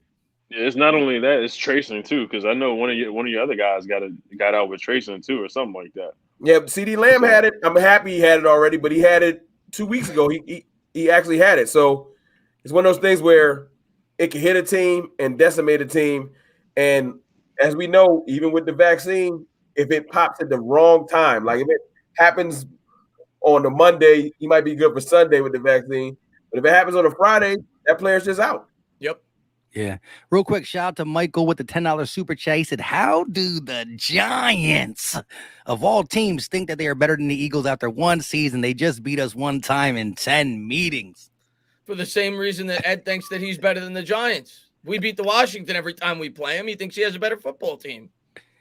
Speaker 5: Yeah, it's not only that; it's tracing too, because I know one of your other guys got out with tracing too, or something like that.
Speaker 4: Yeah, CD Lamb had it. I'm happy he had it already, but he had it 2 weeks ago. He actually had it. So it's one of those things where it can hit a team and decimate a team. And as we know, even with the vaccine, if it pops at the wrong time, if it happens on a Monday, he might be good for Sunday with the vaccine. But if it happens on a Friday, that player's just out.
Speaker 3: Yep.
Speaker 2: Yeah. Real quick, shout out to Michael with the $10 super chat. He said, how do the Giants of all teams think that they are better than the Eagles after one season? They just beat us one time in 10 meetings.
Speaker 3: For the same reason that Ed thinks that he's better than the Giants. We beat the Washington every time we play him. He thinks he has a better football team.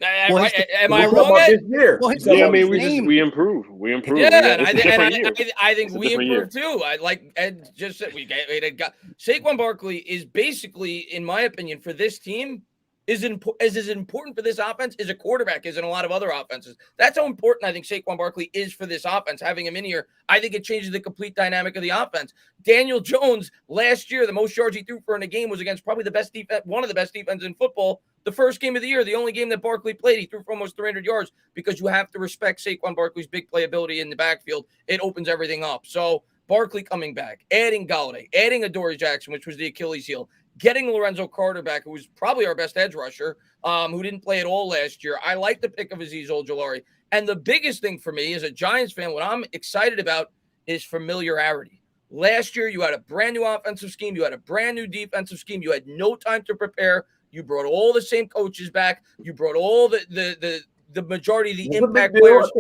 Speaker 2: Well,
Speaker 3: am I wrong?
Speaker 4: This year?
Speaker 2: Well,
Speaker 5: Yeah, I mean, we improved. We improved.
Speaker 3: Yeah,
Speaker 5: I
Speaker 3: think we improved too. I like Ed just said we got Saquon Barkley is basically, in my opinion, for this team is as important for this offense as a quarterback is in a lot of other offenses. That's how important I think Saquon Barkley is for this offense. Having him in here, I think it changes the complete dynamic of the offense. Daniel Jones last year, the most yards he threw for in a game was against probably the best defense, one of the best defenses in football. The first game of the year, the only game that Barkley played, he threw for almost 300 yards because you have to respect Saquon Barkley's big playability in the backfield. It opens everything up. So Barkley coming back, adding Galladay, adding Adoree Jackson, which was the Achilles heel, getting Lorenzo Carter back, who was probably our best edge rusher, who didn't play at all last year. I like the pick of Azeez Ojulari. And the biggest thing for me as a Giants fan, what I'm excited about is familiarity. Last year, you had a brand new offensive scheme. You had a brand new defensive scheme. You had no time to prepare. You brought all the same coaches back. You brought all the majority of the impact players.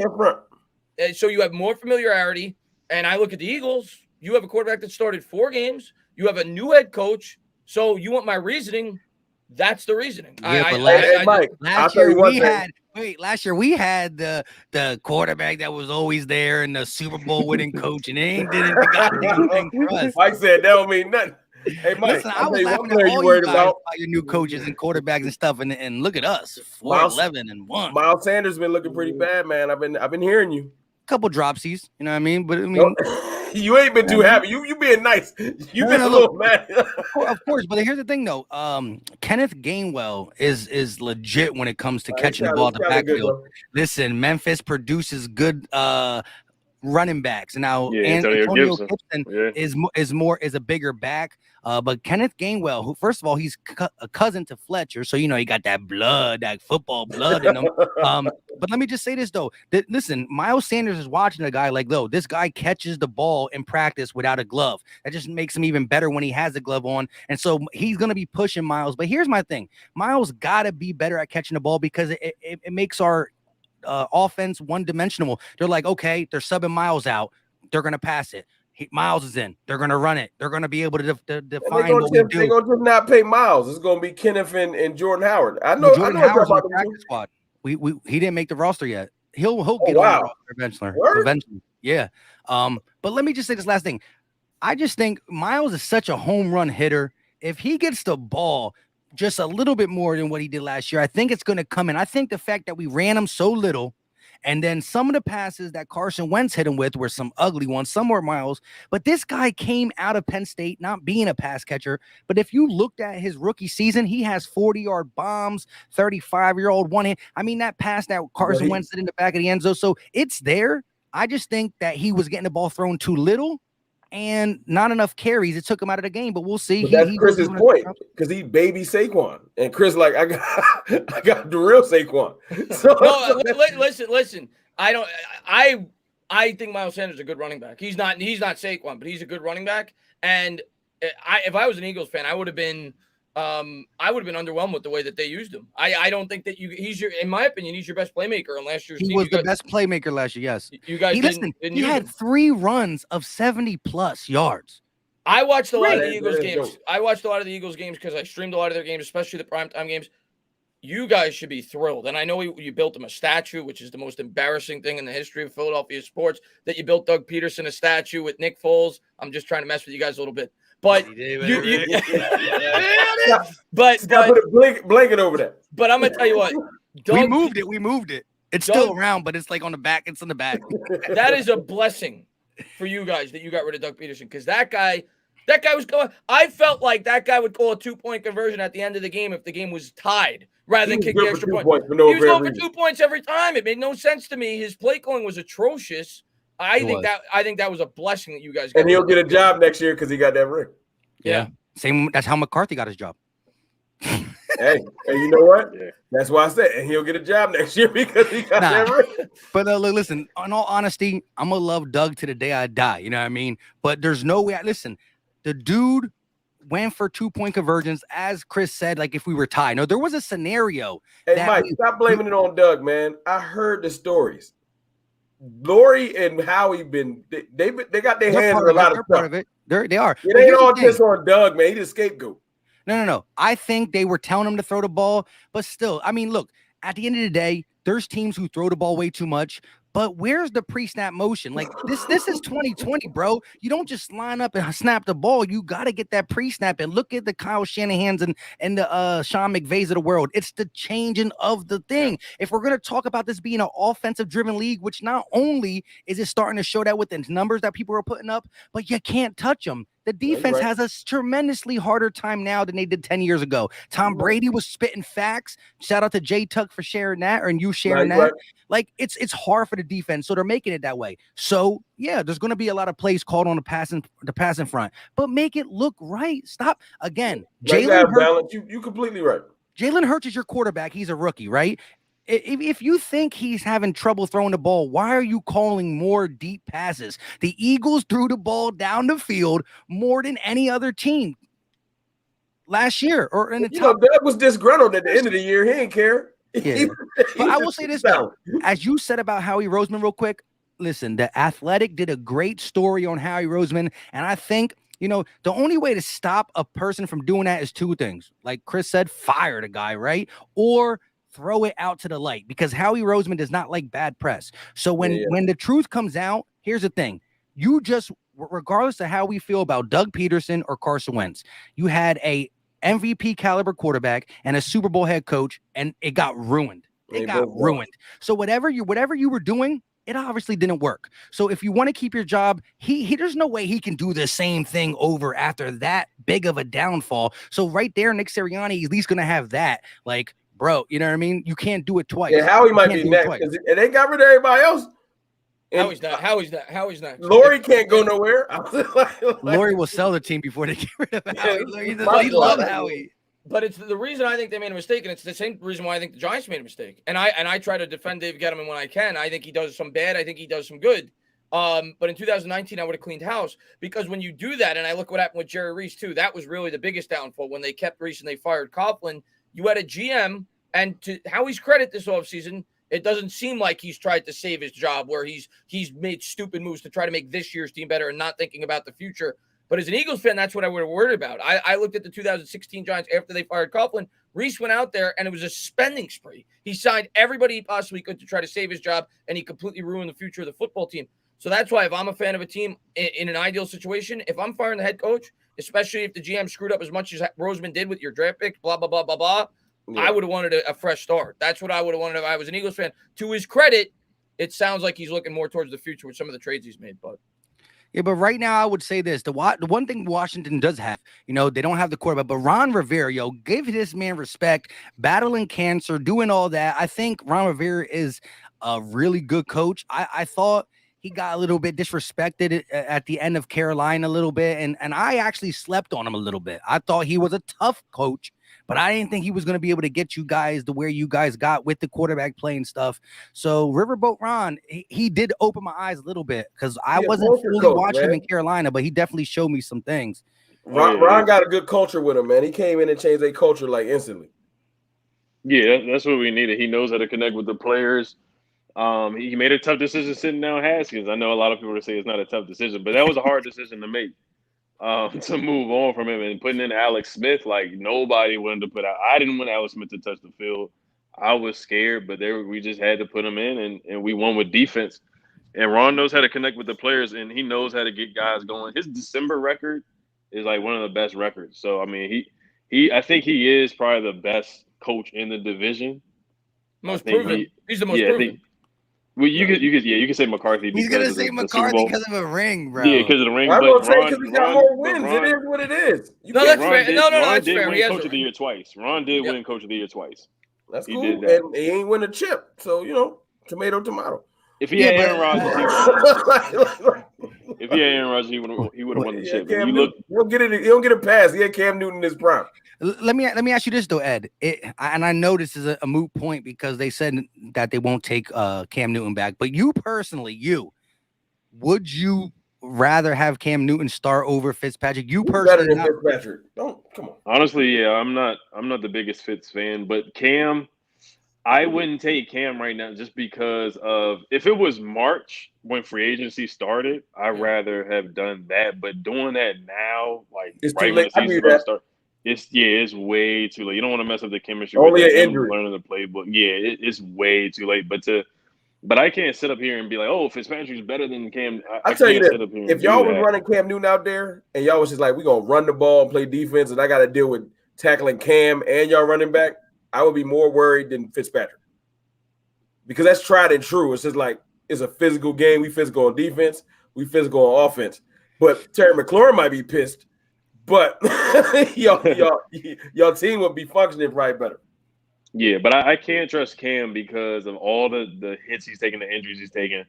Speaker 3: So you have more familiarity. And I look at the Eagles. You have a quarterback that started 4 games. You have a new head coach. So you want my reasoning? That's the reasoning.
Speaker 2: Yeah, last year we had the quarterback that was always there and the Super Bowl winning coach, and they ain't did the goddamn thing for us.
Speaker 4: Mike said that don't mean nothing. Hey, Mike,
Speaker 2: listen, I was laughing at all you guys about your new coaches and quarterbacks and stuff, and look at us, 4-11-1.
Speaker 4: Miles Sanders been looking pretty bad, man. I've been hearing you.
Speaker 2: Couple dropsies, you know what I mean? But I mean,
Speaker 4: you ain't been too happy. You being nice. You been a little mad.
Speaker 2: Of course, but here's the thing, though. Kenneth Gainwell is legit when it comes to catching the ball at the backfield. Listen, Memphis produces good running backs. Now, Antonio Gibson is a bigger back. But Kenneth Gainwell, who first of all, he's a cousin to Fletcher, so he got that blood, that football blood in him. But let me just say this though. Listen, Miles Sanders is watching a guy like, this guy catches the ball in practice without a glove. That just makes him even better when he has a glove on. And so he's gonna be pushing Miles. But here's my thing: Miles gotta be better at catching the ball because it makes our offense one-dimensional. They're like, okay, they're subbing Miles out, they're gonna pass it. Miles is in. They're gonna run it. They're gonna be able to define what we do.
Speaker 4: They're gonna just not pay Miles. It's gonna be Kenneth and Jordan Howard.
Speaker 2: Jordan Howard's on the practice squad. He didn't make the roster yet. He'll get on the roster eventually. Yeah. But let me just say this last thing. I just think Miles is such a home run hitter. If he gets the ball just a little bit more than what he did last year, I think it's gonna come in. I think the fact that we ran him so little. And then some of the passes that Carson Wentz hit him with were some ugly ones. Some were Miles. But this guy came out of Penn State not being a pass catcher. But if you looked at his rookie season, he has 40-yard bombs, 35-year-old one-hand. I mean, that pass that Carson Wentz did in the back of the end zone. So it's there. I just think that he was getting the ball thrown too little and not enough carries. It took him out of the game, but we'll see.
Speaker 4: That's Chris's point, because he baby Saquon, and Chris like I got the real Saquon. So
Speaker 3: listen. I think Miles Sanders is a good running back. He's not Saquon, but he's a good running back. And if I was an Eagles fan, I would have been underwhelmed with the way that they used him. I don't think that in my opinion, he's your best playmaker on last year's team.
Speaker 2: He was the best playmaker last year, yes.
Speaker 3: You guys
Speaker 2: he had 3 runs of 70+ yards.
Speaker 3: I watched a lot of the Eagles games. I watched a lot of the Eagles games because I streamed a lot of their games, especially the primetime games. You guys should be thrilled. And I know you built him a statue, which is the most embarrassing thing in the history of Philadelphia sports, that you built Doug Peterson a statue with Nick Foles. I'm just trying to mess with you guys a little bit. But
Speaker 4: put a blanket over that.
Speaker 3: But I'm gonna tell you what,
Speaker 2: we moved it. It's still around, but it's like on the back. It's in the back.
Speaker 3: That is a blessing for you guys that you got rid of Doug Peterson, because that guy was going. I felt like that guy would call a 2-point conversion at the end of the game if the game was tied, rather than kick the extra point. He was going for 2 points every time. It made no sense to me. His play calling was atrocious. I think that was a blessing that you guys got.
Speaker 4: And he'll get a job next year because he got that ring.
Speaker 2: Yeah. Same. That's how McCarthy got his job.
Speaker 4: Hey, you know what? Yeah. That's why I said, and he'll get a job next year because he got that ring.
Speaker 2: But listen, in all honesty, I'm gonna love Doug to the day I die. You know what I mean? But there's no way. Listen, the dude went for 2-point conversions, as Chris said, like if we were tied. No, there was a scenario.
Speaker 4: Hey, Mike, stop blaming it on Doug, man. I heard the stories. Lori and Howie they got their hands in a lot of stuff.
Speaker 2: Part of it. They are.
Speaker 4: It ain't all just on Doug, man. He's a scapegoat.
Speaker 2: No. I think they were telling him to throw the ball, but still, I mean, look, at the end of the day, there's teams who throw the ball way too much. But where's the pre-snap motion? Like this is 2020, bro. You don't just line up and snap the ball. You got to get that pre-snap and look at the Kyle Shanahans and the Sean McVays of the world. It's the changing of the thing. If we're going to talk about this being an offensive-driven league, which not only is it starting to show that with the numbers that people are putting up, but you can't touch them. The defense has a tremendously harder time now than they did 10 years ago. Tom Brady was spitting facts. Shout out to Jay Tuck for sharing that, or you sharing that. Right. Like it's hard for the defense, so they're making it that way. So yeah, there's going to be a lot of plays called on the passing front, but make it look right. Stop again.
Speaker 4: Jalen Hurts, you completely right.
Speaker 2: Jalen Hurts is your quarterback. He's a rookie, right? If you think he's having trouble throwing the ball, why are you calling more deep passes? The Eagles threw the ball down the field more than any other team last year. Or in the top.
Speaker 4: Doug was disgruntled at the end of the year. He didn't care.
Speaker 2: Yeah. But I will say this, though. As you said about Howie Roseman real quick, listen, The Athletic did a great story on Howie Roseman, and I think the only way to stop a person from doing that is two things. Like Chris said, fire the guy, right? Or throw it out to the light, because Howie Roseman does not like bad press. So when the truth comes out, here's the thing. You just, regardless of how we feel about Doug Peterson or Carson Wentz, you had a MVP caliber quarterback and a Super Bowl head coach, and it got ruined. It got ruined. So whatever you were doing, it obviously didn't work. So if you want to keep your job, he there's no way he can do the same thing over after that big of a downfall. So right there, Nick Sirianni, at least going to have that, like, bro, you know what I mean? You can't do it twice.
Speaker 4: Yeah, Howie might be next, because they got rid of everybody else.
Speaker 3: Howie's not.
Speaker 4: Lori can't go nowhere.
Speaker 2: Lori will sell the team before they get rid of Howie. He loves Howie.
Speaker 3: But it's the reason I think they made a mistake, and it's the same reason why I think the Giants made a mistake. And I try to defend Dave Gettleman when I can. I think he does some bad. I think he does some good. But in 2019, I would have cleaned house, because when you do that, and I look what happened with Jerry Reese too, that was really the biggest downfall. When they kept Reese and they fired Coughlin, you had a GM, and to Howie's credit this offseason, it doesn't seem like he's tried to save his job, where he's made stupid moves to try to make this year's team better and not thinking about the future. But as an Eagles fan, that's what I would have worried about. I looked at the 2016 Giants after they fired Coughlin. Reese went out there, and it was a spending spree. He signed everybody he possibly could to try to save his job, and he completely ruined the future of the football team. So that's why, if I'm a fan of a team in an ideal situation, if I'm firing the head coach, especially if the GM screwed up as much as Roseman did with your draft pick, blah, blah, blah, blah, blah, I would have wanted a fresh start. That's what I would have wanted if I was an Eagles fan. To his credit, it sounds like he's looking more towards the future with some of the trades he's made. But
Speaker 2: but right now I would say this: the one thing Washington does have, they don't have the quarterback, but Ron Rivera, give this man respect, battling cancer, doing all that. I think Ron Rivera is a really good coach. I thought he got a little bit disrespected at the end of Carolina a little bit, and I actually slept on him a little bit. I thought he was a tough coach, but I didn't think he was going to be able to get you guys to where you guys got with the quarterback playing stuff. So Riverboat Ron, he did open my eyes a little bit, because I wasn't fully watching him in Carolina, but he definitely showed me some things.
Speaker 4: Ron got a good culture with him, man. He came in and changed their culture like instantly.
Speaker 5: Yeah, that's what we needed. He knows how to connect with the players. He made a tough decision sitting down Haskins. I know a lot of people would say it's not a tough decision, but that was a hard decision to make. To move on from him, and putting in Alex Smith, like nobody wanted to put out. I didn't want Alex Smith to touch the field. I was scared, but we just had to put him in, and we won with defense. And Ron knows how to connect with the players, and he knows how to get guys going. His December record is like one of the best records. So I mean, I think he is probably the best coach in the division.
Speaker 3: Most proven. He's the most proven.
Speaker 5: Well, you could say McCarthy.
Speaker 2: He's gonna say McCarthy because of a ring, bro.
Speaker 5: Yeah, because of the ring.
Speaker 4: I'm gonna say because he got more wins. It is what it is.
Speaker 3: That's fair. No,
Speaker 5: that's
Speaker 3: fair.
Speaker 5: Ron did win Coach of the Year twice. Ron did win Coach of the Year twice.
Speaker 4: That's cool. And he ain't win a chip, so tomato.
Speaker 5: If he had Aaron Rodgers, he would have won the chip.
Speaker 4: He don't get a pass. He had Cam Newton in his prime.
Speaker 2: Let me ask you this though, Ed. And I know this is a moot point, because they said that they won't take Cam Newton back. But you personally, would you rather have Cam Newton start over Fitzpatrick? You
Speaker 4: Who's
Speaker 2: personally,
Speaker 4: better than Fitzpatrick? Don't come on.
Speaker 5: Honestly, yeah, I'm not the biggest Fitz fan, but Cam, I wouldn't take Cam right now just because of if it was March when free agency started, I'd rather have done that. But doing that now, like
Speaker 4: it's
Speaker 5: right
Speaker 4: too
Speaker 5: when
Speaker 4: late.
Speaker 5: the season's about to start, it's way too late. You don't want to mess up the chemistry.
Speaker 4: Only
Speaker 5: with
Speaker 4: an
Speaker 5: him
Speaker 4: injury.
Speaker 5: learning the playbook. Yeah, it's way too late. But I can't sit up here and be like, oh, Fitzpatrick's better than Cam. I
Speaker 4: tell you
Speaker 5: can't
Speaker 4: this,
Speaker 5: sit up here and
Speaker 4: if y'all
Speaker 5: do
Speaker 4: was
Speaker 5: that.
Speaker 4: running Cam Newton out there and y'all was just like, we're going to run the ball and play defense and I got to deal with tackling Cam and y'all running back, I would be more worried than Fitzpatrick. Because that's tried and true. It's just like, it's a physical game. We physical on defense. We physical on offense. But Terry McLaurin might be pissed. But y'all team would be functioning probably better.
Speaker 5: Yeah, but I can't trust Cam because of all the hits he's taking, the injuries he's taking.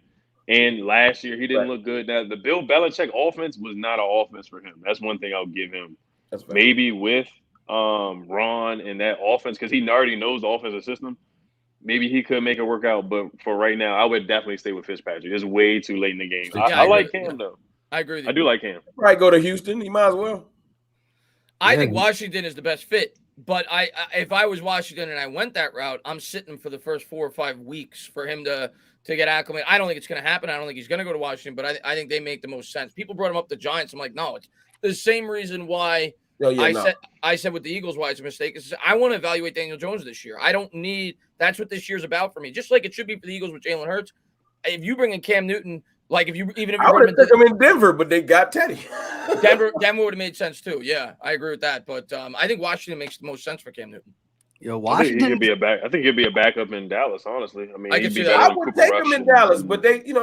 Speaker 5: And last year, he didn't look good. Now, the Bill Belichick offense was not an offense for him. That's one thing I'll give him.
Speaker 4: That's fair.
Speaker 5: Maybe with Ron and that offense, because he already knows the offensive system, maybe he could make it work out. But for right now, I would definitely stay with Fitzpatrick. It's way too late in the game. I like Cam, though.
Speaker 3: I agree with you.
Speaker 5: I do like Cam.
Speaker 4: Probably go to Houston. He might as well.
Speaker 3: I think Washington is the best fit. But if I was Washington and I went that route, I'm sitting for the first 4 or 5 weeks for him to get acclimated. I don't think it's going to happen. I don't think he's going to go to Washington, but I think they make the most sense. People brought him up the Giants. I'm like, no, it's the same reason why I said with the Eagles why it's a mistake. Is I want to evaluate Daniel Jones this year. I don't need – that's what this year's about for me. Just like it should be for the Eagles with Jalen Hurts. If you bring in Cam Newton – like if you
Speaker 4: I would have took him in Denver, but they got Teddy.
Speaker 3: Denver would have made sense too. Yeah, I agree with that. But I think Washington makes the most sense for Cam Newton.
Speaker 2: Yo, Washington.
Speaker 5: I think he'd be a backup in Dallas. Honestly, I mean,
Speaker 4: I would take him in Dallas, but I think you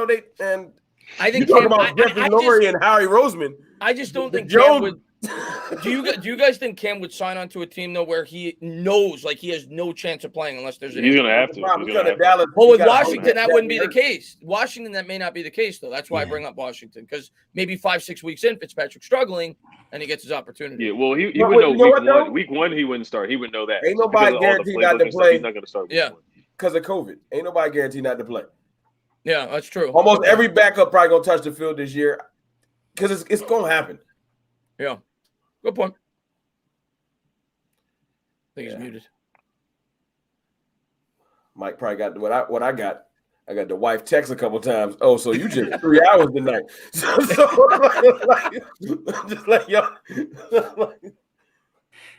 Speaker 4: talk about Jeffrey Lurie and Howie Roseman.
Speaker 3: I just don't think Cam would. Do you guys think Cam would sign on to a team though where he knows like he has no chance of playing unless there's an
Speaker 5: He's gonna have to.
Speaker 3: Well, with Washington, that wouldn't be the case. Washington, that may not be the case though. That's why I bring up Washington because maybe 5-6 weeks in, Fitzpatrick's struggling and he gets his opportunity.
Speaker 5: Yeah, well, he would know week one he wouldn't start. He would know that.
Speaker 4: Ain't nobody guaranteed not to play.
Speaker 5: He's not gonna start.
Speaker 4: Because of COVID, ain't nobody guaranteed not to play.
Speaker 3: Yeah, that's true.
Speaker 4: Almost every backup probably gonna touch the field this year because it's gonna happen.
Speaker 3: Yeah. Good point. I think he's muted.
Speaker 4: Mike probably got what I got. I got the wife text a couple times. Oh, so you just 3 hours tonight. So just like y'all.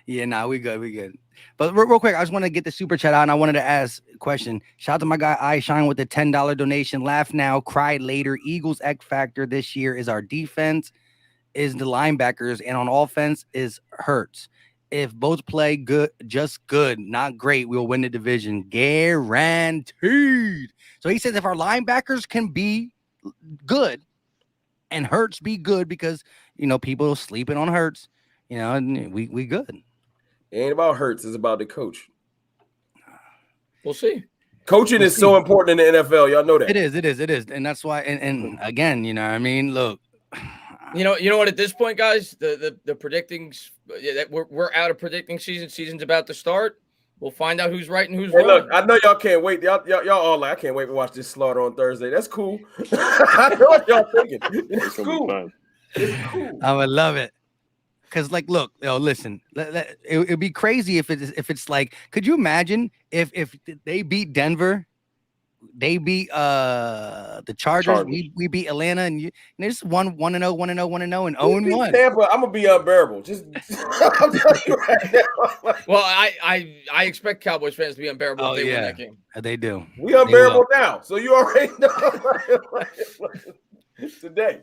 Speaker 2: Yeah, nah, we good. But real quick, I just want to get the super chat out, and I wanted to ask a question. Shout out to my guy iShine with the $10 donation. Laugh now, cry later. Eagles X factor this year is our defense, is the linebackers, and on offense is Hurts. If both play good, just good, not great, we'll win the division. Guaranteed. So he says if our linebackers can be good and Hurts be good because, people sleeping on Hurts, we good.
Speaker 4: It ain't about Hurts. It's about the coach.
Speaker 3: We'll see.
Speaker 4: Coaching is so important in the NFL. Y'all know that.
Speaker 2: It is. And that's why, and again, look.
Speaker 3: You know what? At this point, guys, the predictings that we're out of predicting season. Season's about to start. We'll find out who's right and who's wrong.
Speaker 4: Look, I know y'all can't wait. Y'all all like, I can't wait to watch this slaughter on Thursday. That's cool. I know what y'all thinking. It's cool. It's cool.
Speaker 2: I would love it. Cause look, listen, it'd be crazy if it's like, could you imagine if they beat Denver? They beat the Chargers. We beat Atlanta, and there's 1-0, 1-0, 1-0, and 0-1.
Speaker 4: Tampa, I'm gonna be unbearable. Just I'm telling you right now.
Speaker 3: Well, I expect Cowboys fans to be unbearable if they win that game.
Speaker 2: They do.
Speaker 4: We unbearable now, so you already know today.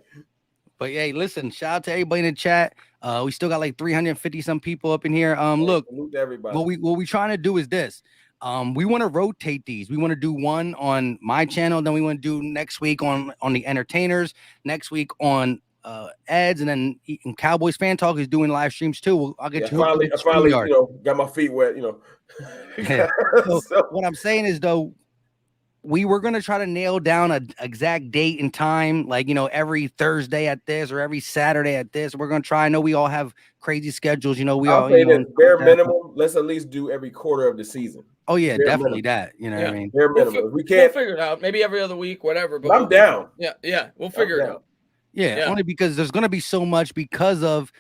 Speaker 2: But hey, listen, shout out to everybody in the chat. We still got like 350 some people up in here. Look,
Speaker 4: everybody.
Speaker 2: What we trying to do is this. We want to rotate these. We want to do one on my channel, then we want to do next week on the entertainers, next week on Ed's, and then in Cowboys Fan Talk is doing live streams too. I'll get you.
Speaker 4: I finally got my feet wet.
Speaker 2: Yeah. So what I'm saying is though, we were going to try to nail down an exact date and time, like, every Thursday at this or every Saturday at this. We're going to try. I know we all have crazy schedules.
Speaker 4: I'll say this, bare minimum, let's at least do every quarter of the season.
Speaker 2: Oh, yeah,
Speaker 4: bare
Speaker 2: definitely
Speaker 4: minimum.
Speaker 2: That. You know what I
Speaker 4: mean? Bare minimum. We can't
Speaker 3: figure it out. Maybe every other week, whatever. But
Speaker 4: I'm down.
Speaker 3: Yeah, we'll figure it out.
Speaker 2: Yeah, only because there's going to be so much because of,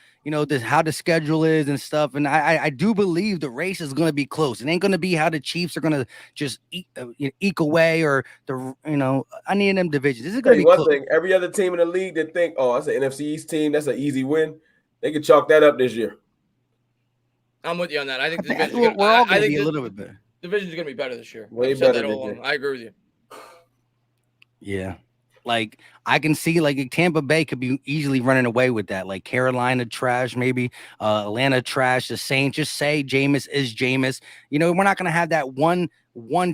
Speaker 2: how the schedule is and stuff. And I do believe the race is going to be close. It ain't going to be how the Chiefs are going to just eke away or any of them divisions. This is going to be
Speaker 4: one
Speaker 2: close.
Speaker 4: thing. Every other team in the league that think, oh, that's an NFC East team, that's an easy win. They can chalk that up this year.
Speaker 3: I'm with you on that. I think the
Speaker 2: we're all going to be a little bit better.
Speaker 3: Division's going to be better this year.
Speaker 4: Way
Speaker 3: I've said
Speaker 4: better
Speaker 3: that all along. I agree with you.
Speaker 2: Yeah. Like I can see like Tampa Bay could be easily running away with that. Like Carolina trash, maybe Atlanta trash, the Saints. Just say Jameis is Jameis. We're not going to have that one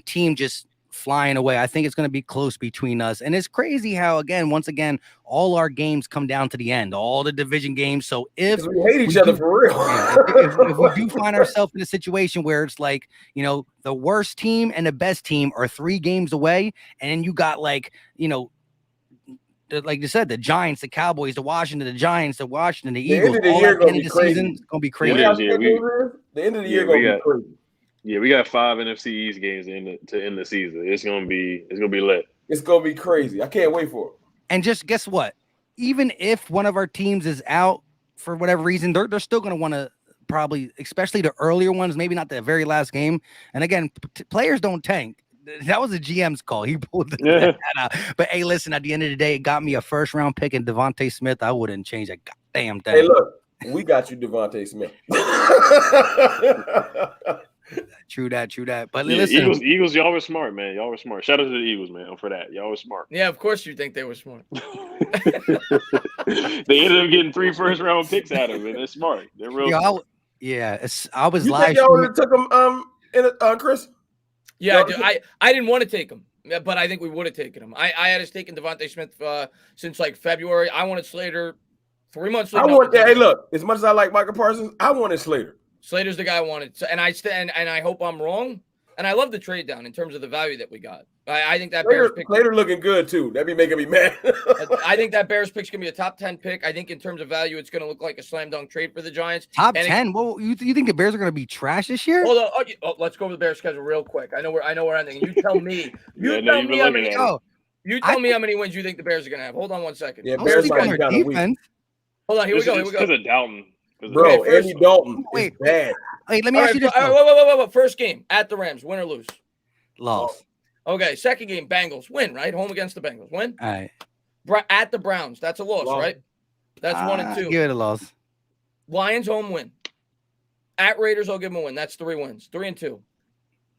Speaker 2: team just flying away. I think it's going to be close between us. And it's crazy how, once again, all our games come down to the end, all the division games. So if
Speaker 4: we hate each other for real,
Speaker 2: if we do find ourselves in a situation where it's like, the worst team and the best team are 3 games away, and you got like you said, the Giants, the Cowboys, the Washington, the Giants, the Washington, the Eagles.
Speaker 4: End of the year going to be crazy.
Speaker 2: Season, it's going to be crazy.
Speaker 4: The end of the year going to be crazy.
Speaker 5: Yeah, we got 5 NFC East games to end the season. It's gonna be lit.
Speaker 4: It's gonna be crazy. I can't wait for it.
Speaker 2: And just guess what? Even if one of our teams is out for whatever reason, they're still gonna want to probably, especially the earlier ones, maybe not the very last game. And again, players don't tank. That was a GM's call. He pulled that out. But hey, listen, at the end of the day, it got me a 1st-round pick in Devontae Smith. I wouldn't change a goddamn thing.
Speaker 4: Hey, look, we got you, Devontae Smith.
Speaker 2: True that. But
Speaker 5: yeah,
Speaker 2: listen,
Speaker 5: Eagles, y'all were smart, man. Y'all were smart. Shout out to the Eagles, man, for that. Y'all were smart.
Speaker 3: Yeah, of course you think they were smart.
Speaker 5: They ended up getting 3 first-round picks out of it. They're smart. They're real.
Speaker 2: I was
Speaker 4: you
Speaker 2: live.
Speaker 4: Think y'all would have took them, Chris?
Speaker 3: Yeah, I didn't want to take him, but I think we would have taken him. I had us taking Devontae Smith since like February. I wanted Slater 3 months later.
Speaker 4: Hey, look, as much as I like Michael Parsons, I wanted Slater.
Speaker 3: Slater's the guy I wanted, and I hope I'm wrong. And I love the trade down in terms of the value that we got. I think that Bears pick.
Speaker 4: Slater looking good too. That'd be making me mad.
Speaker 3: I think that Bears pick's gonna be a top 10 pick. I think in terms of value, it's gonna look like a slam dunk trade for the Giants.
Speaker 2: Top 10. Well, you think the Bears are gonna be trash this year?
Speaker 3: Hold on. Let's go over the Bears schedule real quick. I know we're ending. You tell me. You tell me how many wins you think the Bears are gonna have. Hold on one second.
Speaker 4: Yeah, Bears are kind of weak.
Speaker 3: Hold on. Here we go.
Speaker 5: Because of Dalton.
Speaker 4: Bro, Andy Dalton is bad.
Speaker 2: Wait, let me ask you this.
Speaker 3: Wait. First game at the Rams, win or lose?
Speaker 2: Loss.
Speaker 3: Okay, second game, Bengals, win, right? Home against the Bengals, win.
Speaker 2: All right.
Speaker 3: At the Browns, that's a loss, right? That's 1 and 2.
Speaker 2: Give it a loss.
Speaker 3: Lions, home win. At Raiders, I'll give them a win. That's 3 wins. 3 and 2.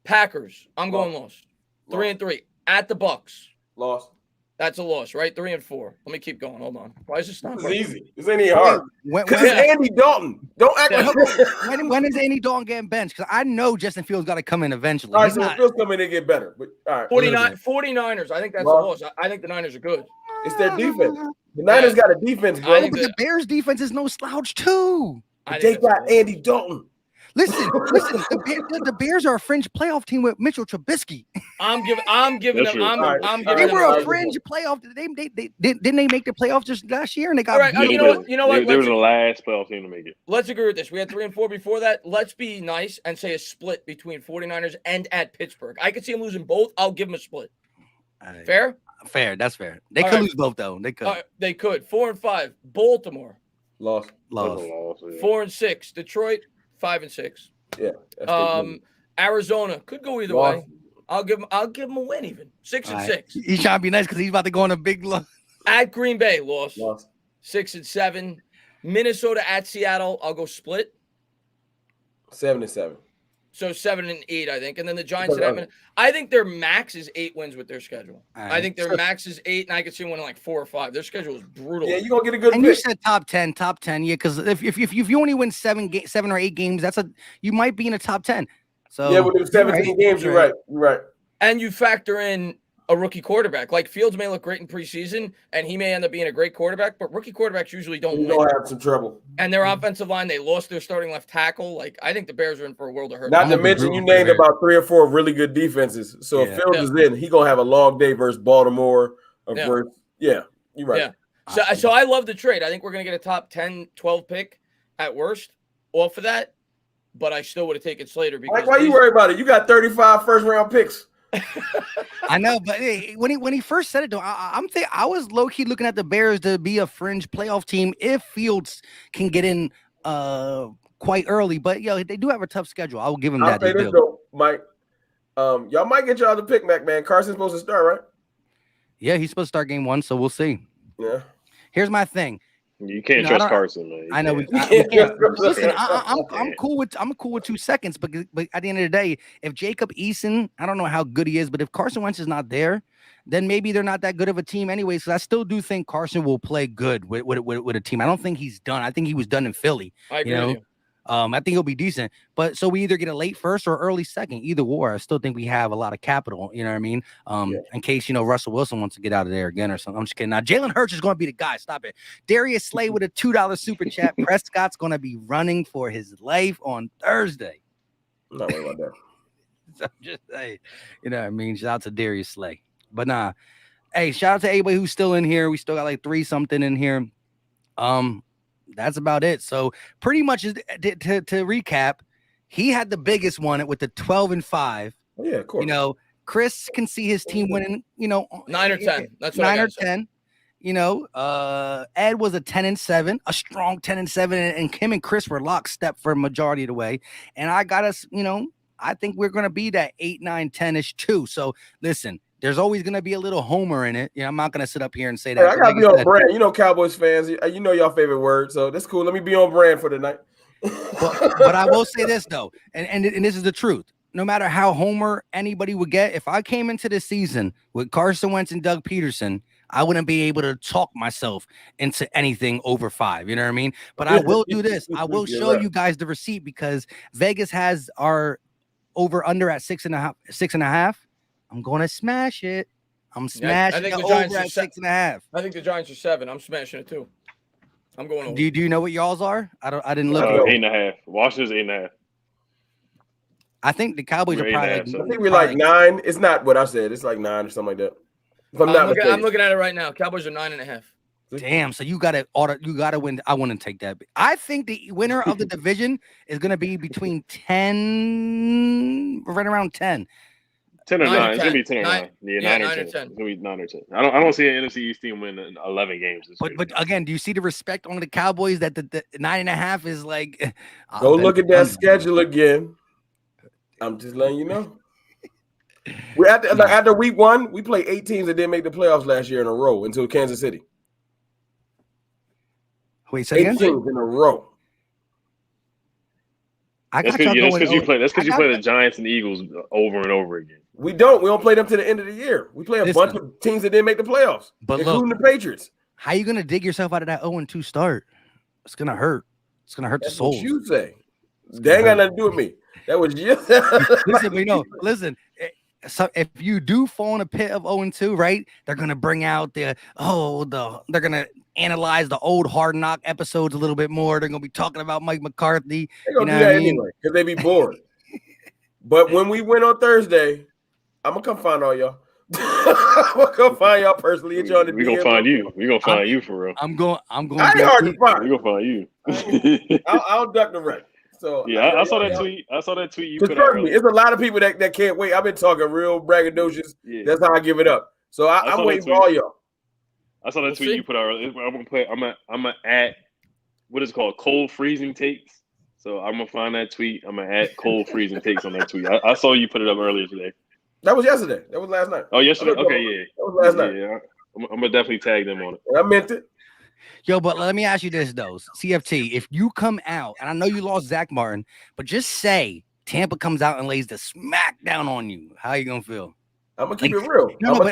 Speaker 3: Packers, I'm going loss. 3 and 3. At the Bucks.
Speaker 4: Loss.
Speaker 3: That's a loss, right? 3 and 4. Let me keep going. Hold on. Why is this not?
Speaker 4: This is easy. This ain't even hard. Because it's Andy Dalton. Don't act like
Speaker 2: when is Andy Dalton getting benched? Because I know Justin Fields got to come in eventually.
Speaker 4: All right, so Fields come in and get better. But, all right.
Speaker 3: 49ers. I think that's a loss. I think the Niners are good.
Speaker 4: It's their defense. The Niners got a defense, bro.
Speaker 2: But the Bears' defense is no slouch, too.
Speaker 4: They got Andy Dalton.
Speaker 2: Listen. The Bears are a fringe playoff team with Mitchell Trubisky.
Speaker 3: I'm giving them.
Speaker 2: They were a fringe playoff. Didn't they make the playoffs just last year? And they got.
Speaker 3: Right, you know what?
Speaker 5: They were the last playoff team to make it.
Speaker 3: Let's agree with this. We had 3 and 4 before that. Let's be nice and say a split between 49ers and at Pittsburgh. I could see them losing both. I'll give them a split. Fair?
Speaker 2: Fair. That's fair. They could lose both though. They could.
Speaker 3: They could. 4 and 5. Baltimore.
Speaker 4: Lost.
Speaker 3: 4 and 6. Detroit. 5 and 6.
Speaker 4: Yeah.
Speaker 3: Arizona could go either way. I'll give him a win even. 6 and 6.
Speaker 2: He's trying to be nice because he's about to go on a big loss.
Speaker 3: At Green Bay, loss. 6 and 7. Minnesota at Seattle. I'll go split.
Speaker 4: 7 and 7.
Speaker 3: So 7 and 8, I think. And then the Giants at Edmonton. I think their max is 8 wins with their schedule. Right. I think their max is 8, and I could see them winning like 4 or 5. Their schedule is brutal.
Speaker 4: Yeah, you're gonna get a good.
Speaker 2: And
Speaker 4: pick.
Speaker 2: you said top 10, yeah, because if you only win 7 or 8 games, you might be in the top 10. So
Speaker 4: yeah, with the 17 games, you're right.
Speaker 3: And you factor in a rookie quarterback. Like Fields may look great in preseason, and he may end up being a great quarterback, but rookie quarterbacks usually don't win.
Speaker 4: Have some trouble.
Speaker 3: And their offensive line, they lost their starting left tackle. Like I think the Bears are in for a world of hurt.
Speaker 4: Not to mention, you named about 3 or 4 really good defenses. So if Fields is in, he's gonna have a long day versus Baltimore. You're right.
Speaker 3: Yeah. So I love the trade. I think we're gonna get a top 10, 12 pick at worst off of that. But I still would have taken Slater because
Speaker 4: why you worry about it? You got 35 first-round picks
Speaker 2: I know, but hey, when he first said it, though, I was low key looking at the Bears to be a fringe playoff team if Fields can get in quite early. But they do have a tough schedule. I will give him that.
Speaker 4: I'll say this though, Mike. Y'all might get y'all the pick, man. Carson's supposed to start, right?
Speaker 2: Yeah, he's supposed to start game 1, so we'll see.
Speaker 4: Yeah.
Speaker 2: Here's my thing.
Speaker 5: You can't trust Carson, man.
Speaker 2: I know we can't. Listen, I'm cool with 2 seconds, but at the end of the day, if Jacob Eason, I don't know how good he is, but if Carson Wentz is not there, then maybe they're not that good of a team anyways. Because I still do think Carson will play good with a team. I don't think he's done. I think he was done in Philly.
Speaker 3: I agree with you.
Speaker 2: I think he'll be decent, but so we either get a late first or early second, either or. I still think we have a lot of capital, you know what I mean? In case, Russell Wilson wants to get out of there again or something. I'm just kidding. Now, Jalen Hurts is going to be the guy. Stop it. Darius Slay with a $2 super chat. Prescott's going to be running for his life on Thursday.
Speaker 4: I'm not worried about that.
Speaker 2: So just say, you know what I mean? Shout out to Darius Slay. But nah, hey, shout out to everybody who's still in here. We still got like 3 something in here. That's about it. So pretty much to recap, he had the biggest one with the 12-5.
Speaker 4: Oh, yeah, of course.
Speaker 2: Chris can see his team winning,
Speaker 3: 9 or 10. That's what
Speaker 2: 9 or 10. Ed was a 10-7, a strong 10-7, and him and Chris were lockstep for a majority of the way. And I got us, I think we're going to be that 8, 9, 10-ish too. So listen, there's always going to be a little homer in it. I'm not going to sit up here and say that.
Speaker 4: Hey, I got to be on brand. Cowboys fans, y'all favorite word. So that's cool. Let me be on brand for tonight.
Speaker 2: but I will say this, though, and this is the truth. No matter how homer anybody would get, if I came into this season with Carson Wentz and Doug Peterson, I wouldn't be able to talk myself into anything over 5. You know what I mean? But I will do this. I will show you guys the receipt because Vegas has our over-under at 6.5. I'm going to smash it. I'm smashing the over at 6.5.
Speaker 3: I think the Giants are 7. I'm smashing it too. I'm going over.
Speaker 2: Do you know what y'all's are? I didn't look.
Speaker 5: 8.5. Washington's 8.5.
Speaker 2: I think the Cowboys are probably.
Speaker 4: I think we're like 9. It's not what I said. It's like 9 or something like that. If
Speaker 3: I'm looking at it right now. Cowboys are 9.5.
Speaker 2: Damn. So you got to win. I want to take that. I think the winner of the division is going to be between 10, right around 10.
Speaker 5: 10 or 9. It's gonna be 10 or 9.
Speaker 3: Yeah,
Speaker 5: 9 or 10. It's gonna be 9 or 10. I don't see an NFC East team win 11 games.
Speaker 2: But again, do you see the respect on the Cowboys that the 9.5 is like?
Speaker 4: Go look at that schedule again. I'm just letting you know. We're after week 1, we played 8 teams that didn't make the playoffs last year in a row until Kansas City.
Speaker 2: Wait, say
Speaker 4: 8 teams in a row.
Speaker 5: That's because you play the Giants and the Eagles over and over again.
Speaker 4: We don't play them to the end of the year. We play a bunch of teams that didn't make the playoffs, including the Patriots.
Speaker 2: How you gonna dig yourself out of that 0-2 start? It's gonna hurt. It's gonna hurt the soul.
Speaker 4: What you say? They ain't got nothing to do with me. That was just
Speaker 2: listen. So if you do fall in a pit of 0-2, right? They're gonna bring out they're gonna analyze the old Hard Knock episodes a little bit more. They're gonna be talking about Mike McCarthy.
Speaker 4: They're gonna do that anyway because they be bored. But when we win on Thursday, I'm gonna come find all y'all. I'm gonna come find y'all personally.
Speaker 5: We gonna find you. We gonna find you for real.
Speaker 2: I'm going.
Speaker 4: I ain't hard to find.
Speaker 5: We gonna find you.
Speaker 4: I'll duck the wreck. So
Speaker 5: yeah, I saw that tweet. I saw that tweet you put
Speaker 4: out. It's a lot of people that can't wait. I've been talking real braggadocious. Yeah. That's how I give it up. So I'm waiting for all y'all.
Speaker 5: I saw that tweet you put out earlier. I'm gonna add what is it called cold freezing takes. So I'm gonna find that tweet. I'm gonna add cold freezing takes on that tweet. I saw you put it up earlier today.
Speaker 4: That was yesterday. That was last night.
Speaker 5: Oh, yesterday. Okay, yeah.
Speaker 4: That was last night.
Speaker 5: Yeah, I'm gonna definitely tag them on it.
Speaker 4: I meant it.
Speaker 2: Yo, but let me ask you this though, CFT. If you come out, and I know you lost Zach Martin, but just say Tampa comes out and lays the smack down on you, how you gonna feel?
Speaker 4: I'm gonna keep it real. I'm gonna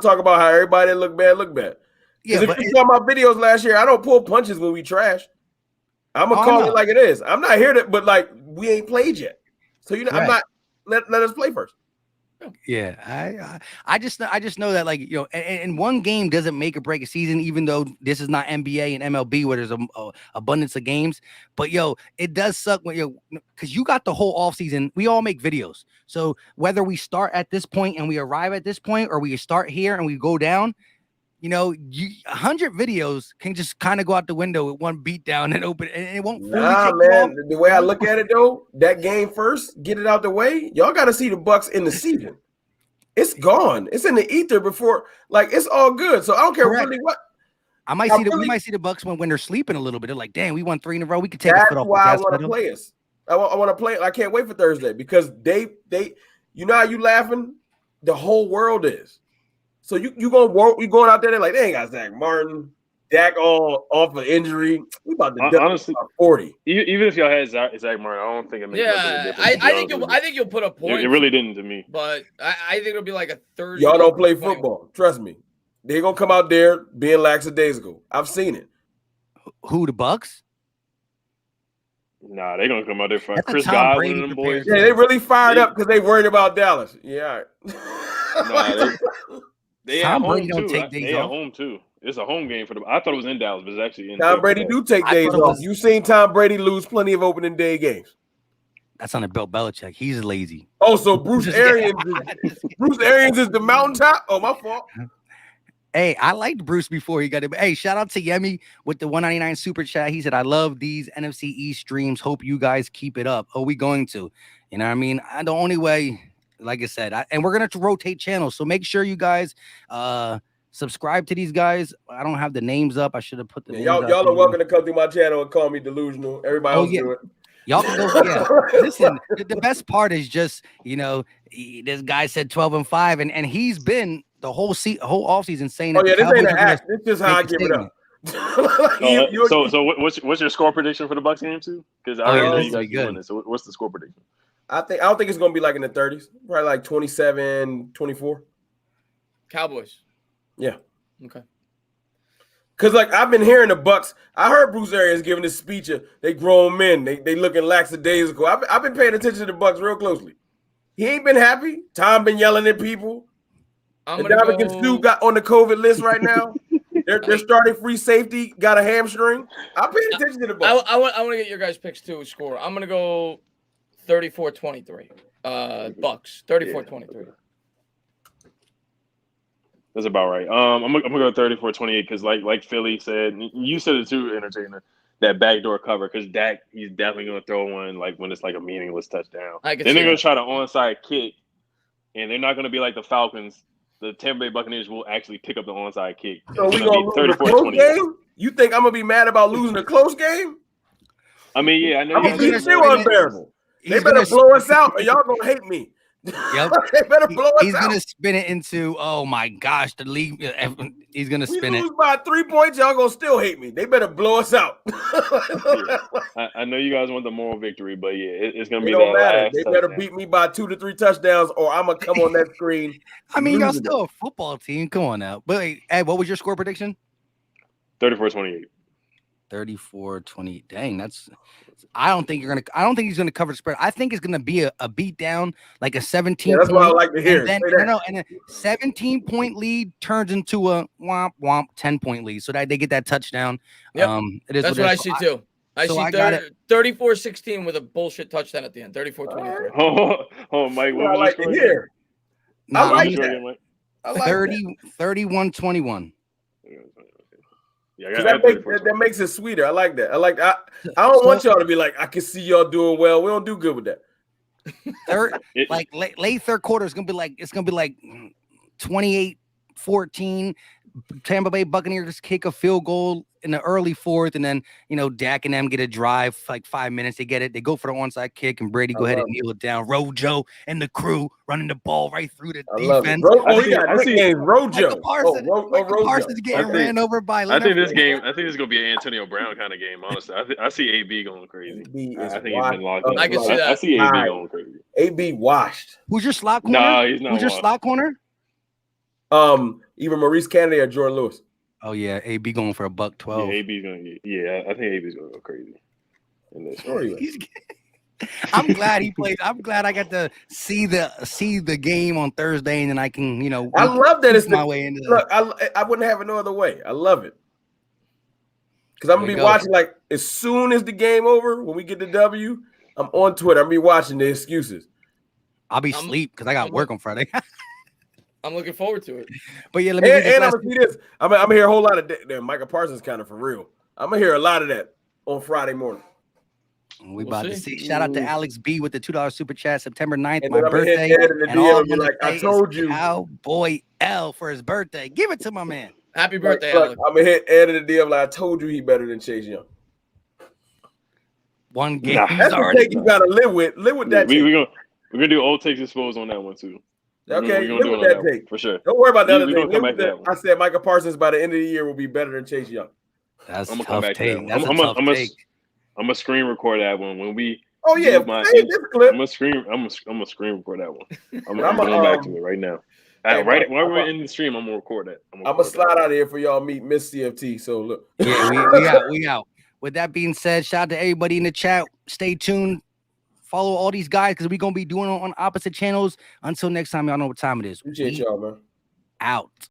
Speaker 4: talk about how everybody that look bad. Yeah, if you saw my videos last year, I don't pull punches when we trash. I'm gonna call it like it is. I'm not here to, but like we ain't played yet, so I'm not. Let us play first.
Speaker 2: Yeah, I just know that like and one game doesn't make or break a season, even though this is not NBA and MLB where there's a abundance of games. But it does suck when because you got the whole offseason. We all make videos, so whether we start at this point and we arrive at this point, or we start here and we go down, 100 videos can just kind of go out the window with one beat down and open, and it won't.
Speaker 4: Nah, man. The way I look at it though, that game first, get it out the way. Y'all got to see the Bucks in the season. it's gone. It's in the ether before, like it's all good. So I don't care really what.
Speaker 2: We might see the Bucks when they're sleeping a little bit. They're like, damn, we won 3 in a row. We could take a foot off.
Speaker 4: That's why I want to play us. I want to play. I can't wait for Thursday because they you know how you laughing? The whole world is. So you going out there? They're like, they ain't got Zach Martin, Dak all off of injury. We about to
Speaker 5: honestly
Speaker 4: 40.
Speaker 5: Even if y'all had Zach Martin, I don't think it makes much of a difference.
Speaker 3: I think you'll put a point.
Speaker 5: It really didn't to me.
Speaker 3: But I think it'll be like a 30.
Speaker 4: Y'all don't play football. Trust me. They're gonna come out there being lackadaisical. I've seen it.
Speaker 2: Who, the Bucks?
Speaker 5: Nah, they're gonna come out there for
Speaker 2: That's
Speaker 5: Chris
Speaker 2: Brady
Speaker 5: Godwin and them boys.
Speaker 4: Yeah, they really fired up because they worried about Dallas. Yeah, all right.
Speaker 5: They at home too. They at home too. It's a home game for them. I thought it was in Dallas, but it's actually in.
Speaker 4: Tom Brady do take days off. You've seen Tom Brady lose plenty of opening day games.
Speaker 2: That's on the Bill Belichick. He's lazy.
Speaker 4: Oh, so Bruce Arians is the mountaintop? Oh, my fault.
Speaker 2: Hey, I liked Bruce before he got it. Hey, shout out to Yemi with the 199 super chat. He said, I love these NFC East streams. Hope you guys keep it up. Oh, we going to. You know what I mean? The only way, like I said, and we're going to rotate channels. So make sure you guys subscribe to these guys. I don't have the names up. I should have put the names up.
Speaker 4: Y'all are welcome to come through my channel and call me delusional. Everybody else do it.
Speaker 2: Y'all can go. Yeah. Listen, the best part is just, this guy said 12-5, and he's been the whole offseason saying that.
Speaker 4: Oh, yeah, this ain't an act. This is how I give it up.
Speaker 5: So what's your score prediction for the Bucks game too? Because I already know you guys doing this. So what's the score prediction?
Speaker 4: I don't think it's gonna be like in the 30s. Probably like 27-24.
Speaker 3: Cowboys.
Speaker 4: Yeah.
Speaker 3: Okay.
Speaker 4: Cause like I've been hearing the Bucks. I heard Bruce Arians giving this speech. They grown men. They looking lackadaisical. I've been paying attention to the Bucks real closely. He ain't been happy. Tom been yelling at people. Dominican Sue got on the COVID list right now. They're starting free safety. Got a hamstring. I'm paying attention to the Bucks.
Speaker 3: I want to get your guys' picks too. Score. I'm gonna go 34-23. Bucks 34-23.
Speaker 5: That's about right. I'm gonna go 34-28 because like Philly said, you said it too, Entertainer, that backdoor cover because Dak, he's definitely gonna throw one like when it's like a meaningless touchdown. Then they're gonna try to onside kick, and they're not gonna be like the Falcons. The Tampa Bay Buccaneers will actually pick up the onside kick.
Speaker 4: So we gonna lose a close game? You think I'm gonna be mad about losing a close game?
Speaker 5: I mean, yeah, I know.
Speaker 4: I'm gonna be still unbearable. They better blow us out, or y'all gonna hate me.
Speaker 2: Yep.
Speaker 4: They better blow us out.
Speaker 2: He's gonna spin it into, oh my gosh, the league. He's gonna spin it.
Speaker 4: We lose by 3 points, y'all gonna still hate me. They better blow us out.
Speaker 5: I know you guys want the moral victory, but yeah, it's gonna be
Speaker 4: that last. They better
Speaker 5: touchdown.
Speaker 4: beat me by 2 to 3 touchdowns, or I'm gonna come on that screen.
Speaker 2: I mean, y'all still a football team. Come on now. But wait, Ed, what was your score prediction?
Speaker 5: 34-28.
Speaker 2: 34-20. Dang, that's. I don't think he's gonna cover the spread. I think it's gonna be a beat down, like a 17.
Speaker 4: Yeah, that's what I like to hear.
Speaker 2: And a 17-point lead turns into a womp 10-point lead, so that they get that touchdown.
Speaker 3: Yep.
Speaker 2: That's
Speaker 3: what I see too. I see 34-16 with a bullshit touchdown at the end. 34-23.
Speaker 5: Oh, Mike, what
Speaker 4: I
Speaker 5: was
Speaker 4: like
Speaker 5: your
Speaker 4: to
Speaker 5: score?
Speaker 4: hear. I like that.
Speaker 2: 31-21.
Speaker 5: Yeah,
Speaker 4: that makes it sweeter. I like that. I don't want y'all to be like, I can see y'all doing well. We don't do good with that.
Speaker 2: Late third quarter is gonna be like 28-14. Tampa Bay Buccaneers kick a field goal in the early fourth, and then Dak and them get a drive like 5 minutes. They get it. They go for the onside kick, and Brady go ahead and kneel it down. Rojo and the crew running the ball right through the defense.
Speaker 4: I see Rojo.
Speaker 2: Parsons getting ran over by.
Speaker 5: I think this is gonna be an Antonio Brown kind of game. Honestly, I see AB going crazy. I think he's been locked in.
Speaker 3: I can see that.
Speaker 5: I see AB going crazy.
Speaker 4: AB washed.
Speaker 2: Who's your slot corner?
Speaker 5: No, he's not.
Speaker 2: Who's your slot corner?
Speaker 4: Either Maurice Kennedy or Jordan Lewis.
Speaker 2: Oh yeah, AB going for $112.
Speaker 5: Yeah, AB's gonna get. Yeah, I think AB's gonna go crazy.
Speaker 2: I'm glad he played. I'm glad I got to see the game on Thursday, and then I can
Speaker 4: I love that it's
Speaker 2: my way into.
Speaker 4: Look, I wouldn't have it no other way. I love it because I'm gonna be watching like as soon as the game over when we get the W. I'm on Twitter. I'm be watching the excuses.
Speaker 2: I'll be asleep because I got work on Friday.
Speaker 3: I'm looking forward to it.
Speaker 2: But yeah, let me.
Speaker 4: And I'm gonna see this. I'm gonna hear a whole lot of that. Michael Parsons kind of for real. I'm gonna hear a lot of that on Friday morning.
Speaker 2: We about to see. Shout out to Alex B with the $2 super chat, September 9th,
Speaker 4: and
Speaker 2: my birthday.
Speaker 4: And all I'm like, I told you.
Speaker 2: Cowboy L for his birthday. Give it to my man.
Speaker 3: Happy birthday,
Speaker 4: Alex. I'm going to hit Ed in the DM like I told you he better than Chase Young.
Speaker 2: One game.
Speaker 4: That's the take you got to live with. Live with that take.
Speaker 5: We're gonna do old takes exposed on that one, too.
Speaker 4: Okay, live with that take.
Speaker 5: For sure.
Speaker 4: Don't worry about the other thing. I said Micah Parsons by the end of the year will be better than Chase Young.
Speaker 2: That's
Speaker 5: I'm
Speaker 2: a tough take. That's a tough take.
Speaker 5: I'm gonna screen record that one when we.
Speaker 4: Oh yeah,
Speaker 5: I'm gonna screen record that one. I'm going back to it right now. Right while we're in the stream, I'm gonna record that.
Speaker 4: I'm gonna slide out of here for y'all meet Miss CFT. So look,
Speaker 2: yeah, we out. With that being said, shout out to everybody in the chat. Stay tuned. Follow all these guys because we're gonna be doing it on opposite channels. Until next time, y'all know what time it is.
Speaker 4: Appreciate y'all, man.
Speaker 2: Out.